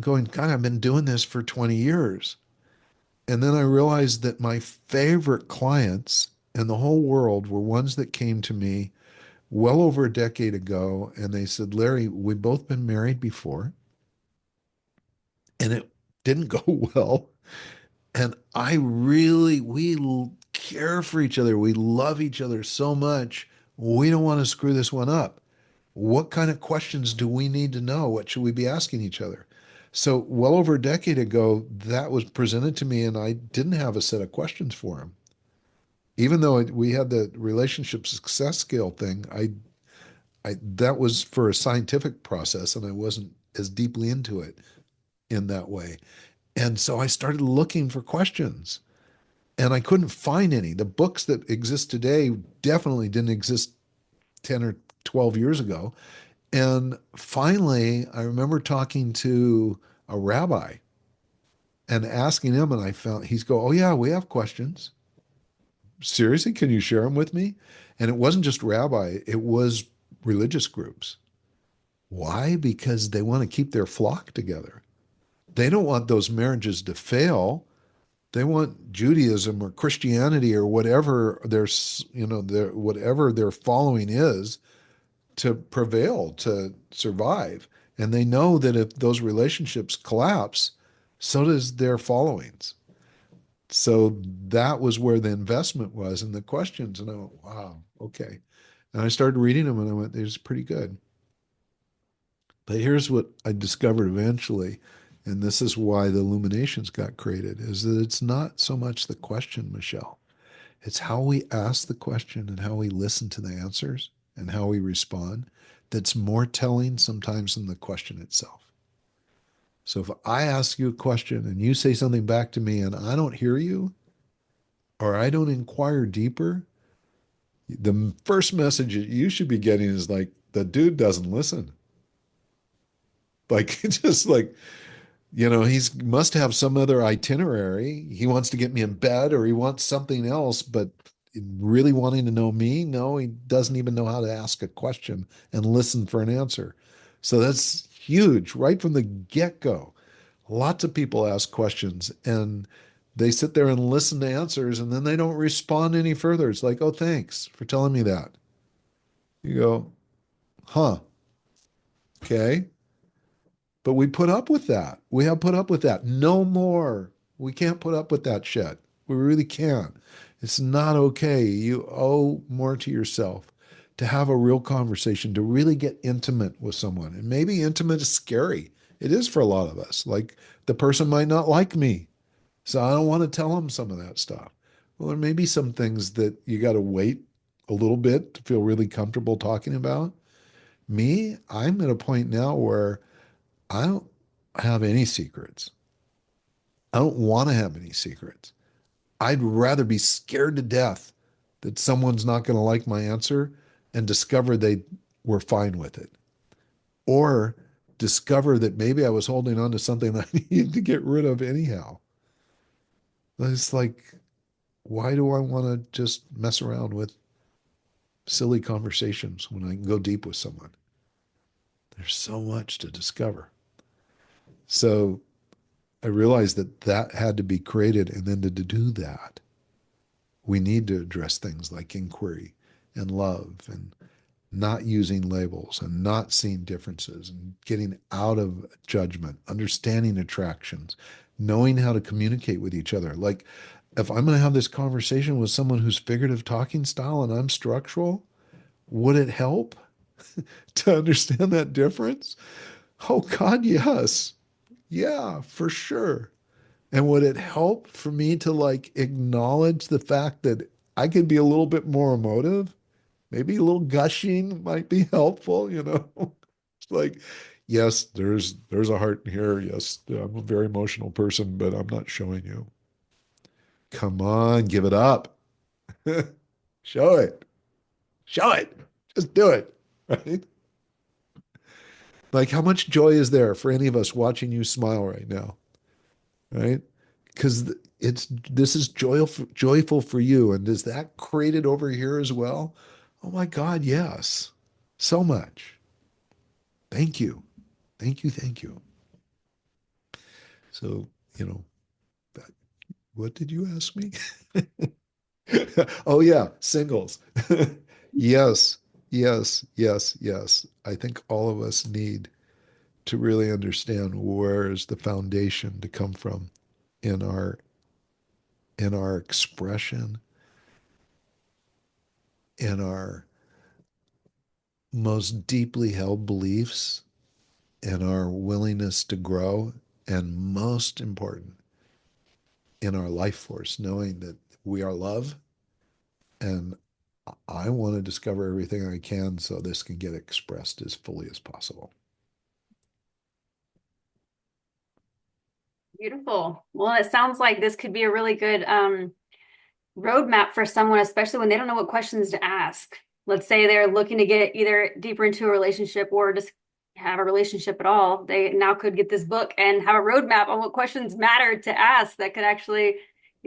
[SPEAKER 2] going, God, I've been doing this for 20 years. And then I realized that my favorite clients in the whole world were ones that came to me well over a decade ago. And they said, Larry, we've both been married before and it didn't go well. And we care for each other. We love each other so much. We don't want to screw this one up. What kind of questions do we need to know? What should we be asking each other? So, well over a decade ago, that was presented to me, and I didn't have a set of questions for him. Even though we had the relationship success scale thing, that was for a scientific process, and I wasn't as deeply into it in that way. And so I started looking for questions and I couldn't find any. The books that exist today definitely didn't exist 10 or 12 years ago. And finally, I remember talking to a rabbi and asking him, and I found he's go, "Oh yeah, we have questions. Seriously, can you share them with me?" And it wasn't just rabbi, it was religious groups. Why? Because they want to keep their flock together. They don't want those marriages to fail. They want Judaism or Christianity or whatever whatever their following is to prevail, to survive. And they know that if those relationships collapse, so does their followings. So that was where the investment was in the questions. And I went, wow, okay. And I started reading them and I went, "It's pretty good." But here's what I discovered eventually, and this is why the illuminations got created, is that it's not so much the question, Michelle. It's how we ask the question and how we listen to the answers and how we respond that's more telling sometimes than the question itself. So if I ask you a question and you say something back to me and I don't hear you or I don't inquire deeper, the first message that you should be getting is like, the dude doesn't listen. Like, it's just like, he's must have some other itinerary. He wants to get me in bed or he wants something else, but really wanting to know me, no, he doesn't even know how to ask a question and listen for an answer. So that's huge right from the get-go. Lots of people ask questions and they sit there and listen to answers and then they don't respond any further. It's like, "Oh, thanks for telling me that." You go, "Huh, okay." But we put up with that. We have put up with that. No more. We can't put up with that shit. We really can't. It's not okay. You owe more to yourself to have a real conversation, to really get intimate with someone. And maybe intimate is scary. It is for a lot of us. Like the person might not like me. So I don't want to tell them some of that stuff. Well, there may be some things that you got to wait a little bit to feel really comfortable talking about. Me, I'm at a point now where I don't have any secrets. I don't want to have any secrets. I'd rather be scared to death that someone's not going to like my answer and discover they were fine with it. Or discover that maybe I was holding on to something I needed to get rid of anyhow. It's like, why do I want to just mess around with silly conversations when I can go deep with someone? There's so much to discover. So I realized that that had to be created. And then to do that, we need to address things like inquiry and love and not using labels and not seeing differences and getting out of judgment, understanding attractions, knowing how to communicate with each other. Like if I'm going to have this conversation with someone who's figurative talking style and I'm structural, would it help to understand that difference? Oh, God, yes. Yeah, for sure. And would it help for me to like acknowledge the fact that I could be a little bit more emotive? Maybe a little gushing might be helpful, you know? It's like, yes, there's a heart in here. Yes, I'm a very emotional person, but I'm not showing you. Come on, give it up. Show it. Show it. Just do it. Right? Like how much joy is there for any of us watching you smile right now? Right? Because it's this is joyful for you. And is that created over here as well? Oh my God, yes. So much. Thank you. Thank you. Thank you. So, you know, what did you ask me? Oh yeah, singles. Yes, yes, yes, yes. I think all of us need to really understand where is the foundation to come from in our expression, in our most deeply held beliefs, in our willingness to grow, and most important, in our life force, knowing that we are love and I want to discover everything I can so this can get expressed as fully as possible.
[SPEAKER 1] Beautiful. Well, it sounds like this could be a really good roadmap for someone, especially when they don't know what questions to ask. Let's say they're looking to get either deeper into a relationship or just have a relationship at all. They now could get this book and have a roadmap on what questions matter to ask that could actually,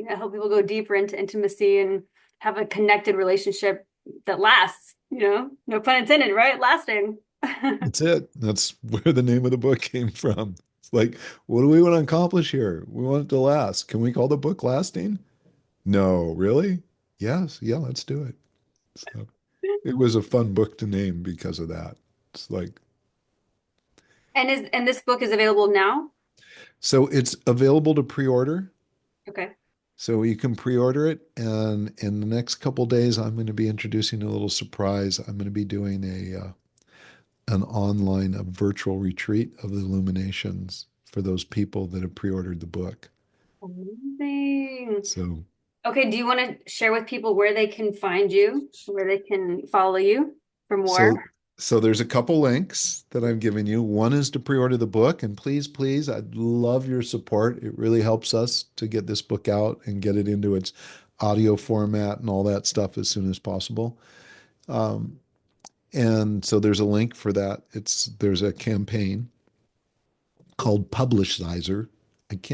[SPEAKER 1] help people go deeper into intimacy and have a connected relationship that lasts, no pun intended, right? Lasting.
[SPEAKER 2] That's it. That's where the name of the book came from. It's like, what do we want to accomplish here? We want it to last. Can we call the book lasting? No, really? Yes. Yeah, let's do it. So it was a fun book to name because of that. It's like,
[SPEAKER 1] And this book is available now?
[SPEAKER 2] so it's available to pre-order.
[SPEAKER 1] Okay.
[SPEAKER 2] So you can pre-order it, and in the next couple days, I'm going to be introducing a little surprise. I'm going to be doing an online, a virtual retreat of the Illuminations for those people that have pre-ordered the book.
[SPEAKER 1] Amazing.
[SPEAKER 2] So,
[SPEAKER 1] Okay, do you want to share with people where they can find you, where they can follow you for more?
[SPEAKER 2] so, so there's a couple links that I've given you. One is to pre-order the book, and please, please, I'd love your support. It really helps us to get this book out and get it into its audio format and all that stuff as soon as possible. Um, and so there's a link for that. There's a campaign called Publishizer.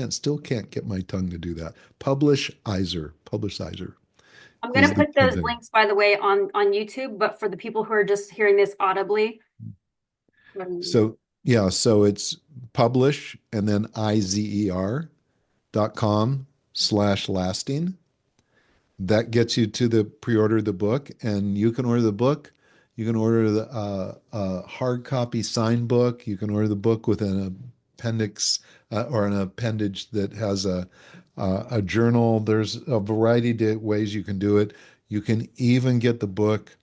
[SPEAKER 2] Still can't get my tongue to do that. Publishizer
[SPEAKER 1] I'm going
[SPEAKER 2] is
[SPEAKER 1] to
[SPEAKER 2] the
[SPEAKER 1] put those
[SPEAKER 2] campaign.
[SPEAKER 1] links, by the way, on YouTube, but for the people who are just hearing this audibly,
[SPEAKER 2] So yeah, so it's publish and then izer.com/lasting. That gets you to the pre-order of the book, and you can order the book. You can order the hard copy signed book. You can order the book with an appendix or an appendage that has a journal. There's a variety of ways you can do it. You can even get the book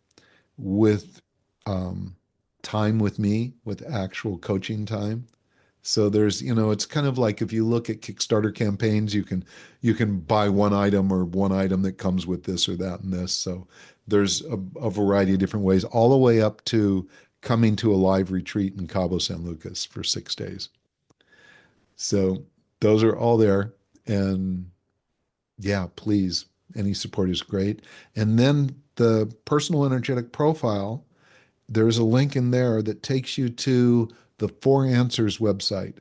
[SPEAKER 2] with um, time with me, with actual coaching time. So it's kind of like if you look at Kickstarter campaigns, you can buy one item or one item that comes with this or that and this. So there's a variety of different ways, all the way up to coming to a live retreat in Cabo San Lucas for 6 days. So those are all there. And yeah, please, any support is great. And then the personal energetic profile, there's a link in there that takes you to the Four Answers website.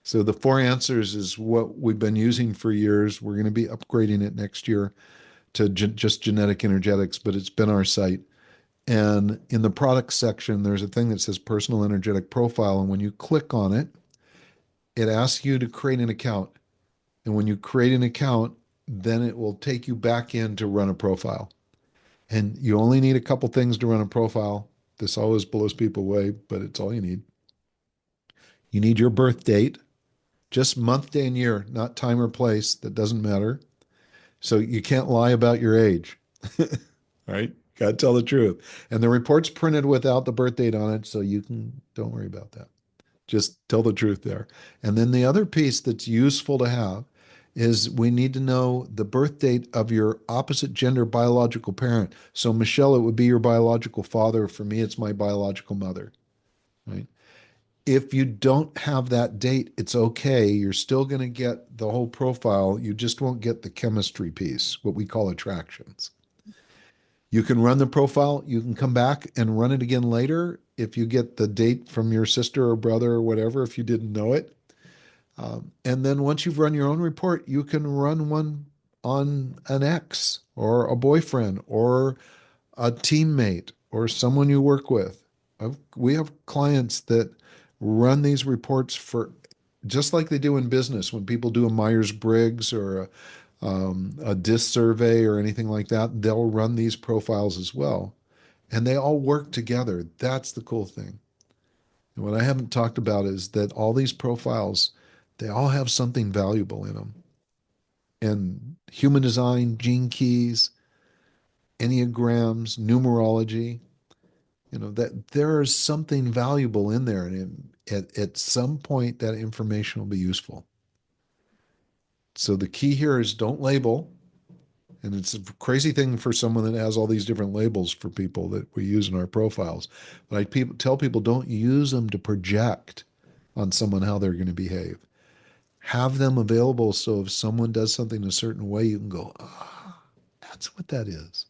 [SPEAKER 2] So the Four Answers is what we've been using for years. We're going to be upgrading it next year to just genetic energetics, but it's been our site. And in the products section, there's a thing that says personal energetic profile. And when you click on it, it asks you to create an account. And when you create an account, then it will take you back in to run a profile. And you only need a couple things to run a profile. This always blows people away, but it's all you need. You need your birth date, just month, day, and year, not time or place. That doesn't matter. So you can't lie about your age, right? Got to tell the truth. And the report's printed without the birth date on it, so you can, don't worry about that. Just tell the truth there. And then the other piece that's useful to have is we need to know the birth date of your opposite gender biological parent. So, Michelle, it would be your biological father. For me, it's my biological mother, right? If you don't have that date, it's okay. You're still going to get the whole profile. You just won't get the chemistry piece, what we call attractions. You can run the profile. You can come back and run it again later if you get the date from your sister or brother or whatever, if you didn't know it. And then once you've run your own report, you can run one on an ex or a boyfriend or a teammate or someone you work with. We have clients that run these reports for just like they do in business when people do a Myers-Briggs or a DISC survey or anything like that, they'll run these profiles as well. And they all work together. That's the cool thing. And what I haven't talked about is that all these profiles, they all have something valuable in them. And human design, gene keys, enneagrams, numerology, that there is something valuable in there. And at some point, that information will be useful. So the key here is don't label. And it's a crazy thing for someone that has all these different labels for people that we use in our profiles. But tell people don't use them to project on someone how they're going to behave. Have them available so if someone does something a certain way, you can go, ah, oh, that's what that is.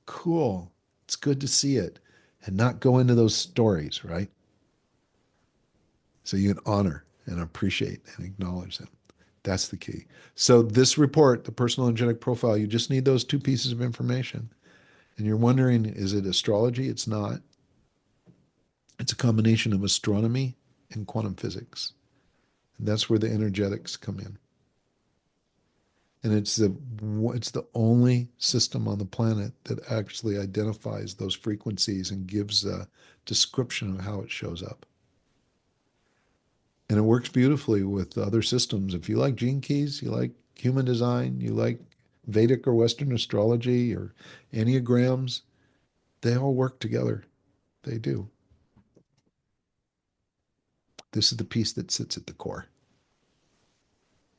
[SPEAKER 2] Cool. It's good to see it. And not go into those stories, right? So you can honor and appreciate and acknowledge them. That's the key. So this report, the personal and genetic profile, you just need those two pieces of information. And you're wondering, is it astrology? It's not. It's a combination of astronomy and quantum physics. And that's where the energetics come in. And it's the only system on the planet that actually identifies those frequencies and gives a description of how it shows up. And it works beautifully with other systems. If you like gene keys, you like human design, you like Vedic or Western astrology or enneagrams, they all work together. They do. This is the piece that sits at the core.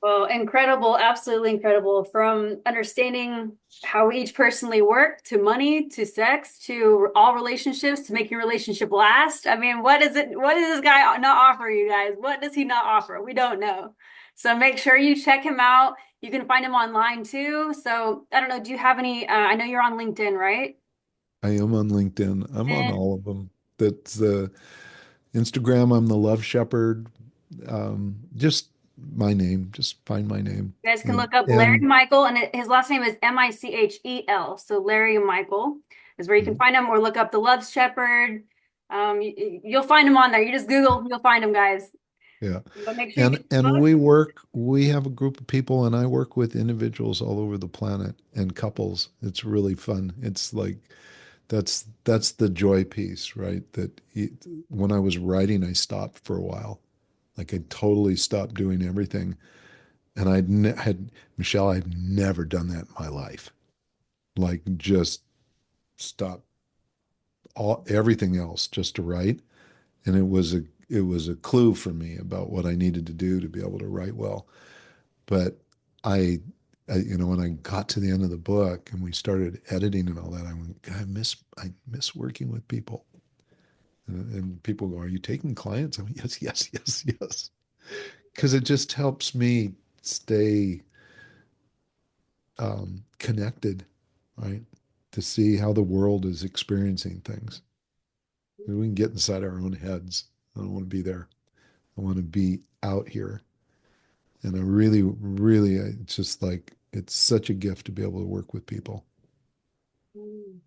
[SPEAKER 1] Well, incredible, absolutely incredible. From understanding how we each personally work to money to sex to all relationships to making a relationship last. I mean, what is it? What does this guy not offer you guys? What does he not offer? We don't know. So make sure you check him out. You can find him online too. So I don't know. Do you have any? I know you're on LinkedIn, right?
[SPEAKER 2] I am on LinkedIn. I'm on
[SPEAKER 1] And
[SPEAKER 2] all of them. That's the Instagram. I'm the Love Shepard. Just my name. Just find my name.
[SPEAKER 1] you guys can
[SPEAKER 2] And
[SPEAKER 1] look up Larry
[SPEAKER 2] and
[SPEAKER 1] Michael, and his last name is Michel. So Larry Michael is where you can find him, or look up the Love Shepherd. You'll find him on there. You just Google, you'll find him, guys.
[SPEAKER 2] yeah.
[SPEAKER 1] But make sure you get the
[SPEAKER 2] And
[SPEAKER 1] book.
[SPEAKER 2] we have a group of people and I work with individuals all over the planet and couples. It's really fun. It's like that's the joy piece, right? When I was writing, I stopped for a while. Like I totally stopped doing everything. And had Michelle, I'd never done that in my life. Like just stop everything else just to write. And it was a clue for me about what I needed to do to be able to write well. But I, when I got to the end of the book and we started editing and all that, I went, God, I miss working with people. And people go, "Are you taking clients?" I went, "Yes, yes, yes, yes," because it just helps me stay connected, right? To see how the world is experiencing things. We can get inside our own heads. I don't want to be there. I want to be out here. And I really, really, it's just like, it's such a gift to be able to work with people.
[SPEAKER 1] Mm,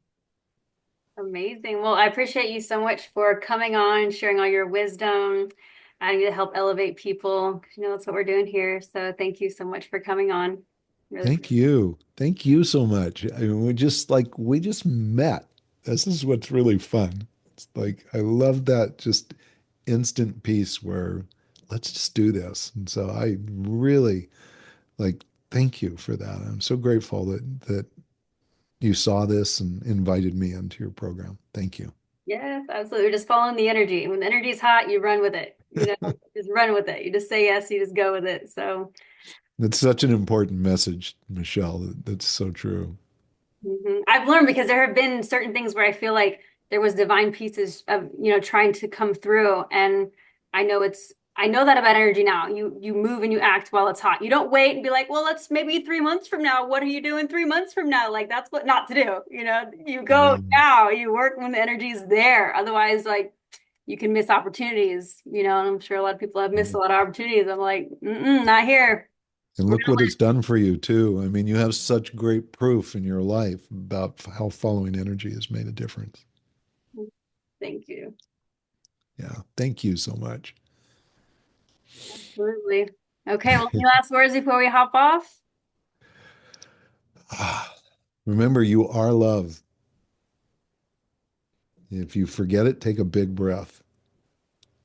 [SPEAKER 1] amazing. Well, I appreciate you so much for coming on, sharing all your wisdom, and to help elevate people. You know, that's what we're doing here. So thank you so much for coming on. Really
[SPEAKER 2] Thank
[SPEAKER 1] appreciate
[SPEAKER 2] you. Thank you so much. I mean, we just met. This is what's really fun. It's like, I love that just instant piece where let's just do this. And so I really like thank you for that. I'm so grateful that you saw this and invited me into your program. Thank you.
[SPEAKER 1] Yes, absolutely. Just following the energy. When the energy's hot, you run with it. Just run with it. You just say yes, you just go with it. So
[SPEAKER 2] That's such an important message, Michelle. That's so true.
[SPEAKER 1] I've learned because there have been certain things where I feel like there was divine pieces of, trying to come through. And I know that about energy now. You move and you act while it's hot. You don't wait and be like, well, let's maybe 3 months from now. What are you doing 3 months from now? Like that's what not to do. You go
[SPEAKER 2] Yeah.
[SPEAKER 1] now, you work when the energy is there. Otherwise, like you can miss opportunities, and I'm sure a lot of people have missed a lot of opportunities. I'm like, not here.
[SPEAKER 2] And
[SPEAKER 1] We're
[SPEAKER 2] look what it's done for you, too. I mean, you have such great proof in your life about how following energy has made a difference.
[SPEAKER 1] gonna, thank you.
[SPEAKER 2] Yeah. Thank you so much.
[SPEAKER 1] Absolutely. Okay, well, any last words before we hop off?
[SPEAKER 2] Ah, remember, you are love. If you forget it, take a big breath.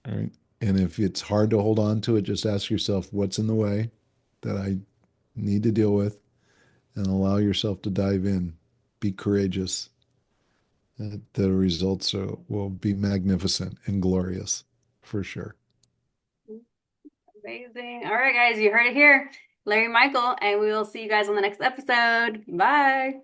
[SPEAKER 2] All right. And if it's hard to hold on to it, just ask yourself, what's in the way that I need to deal with? And allow yourself to dive in. Be courageous. The results will be magnificent and glorious for sure.
[SPEAKER 1] Amazing. All right, guys, you heard it here. Larry Michael, and we will see you guys on the next episode. Bye.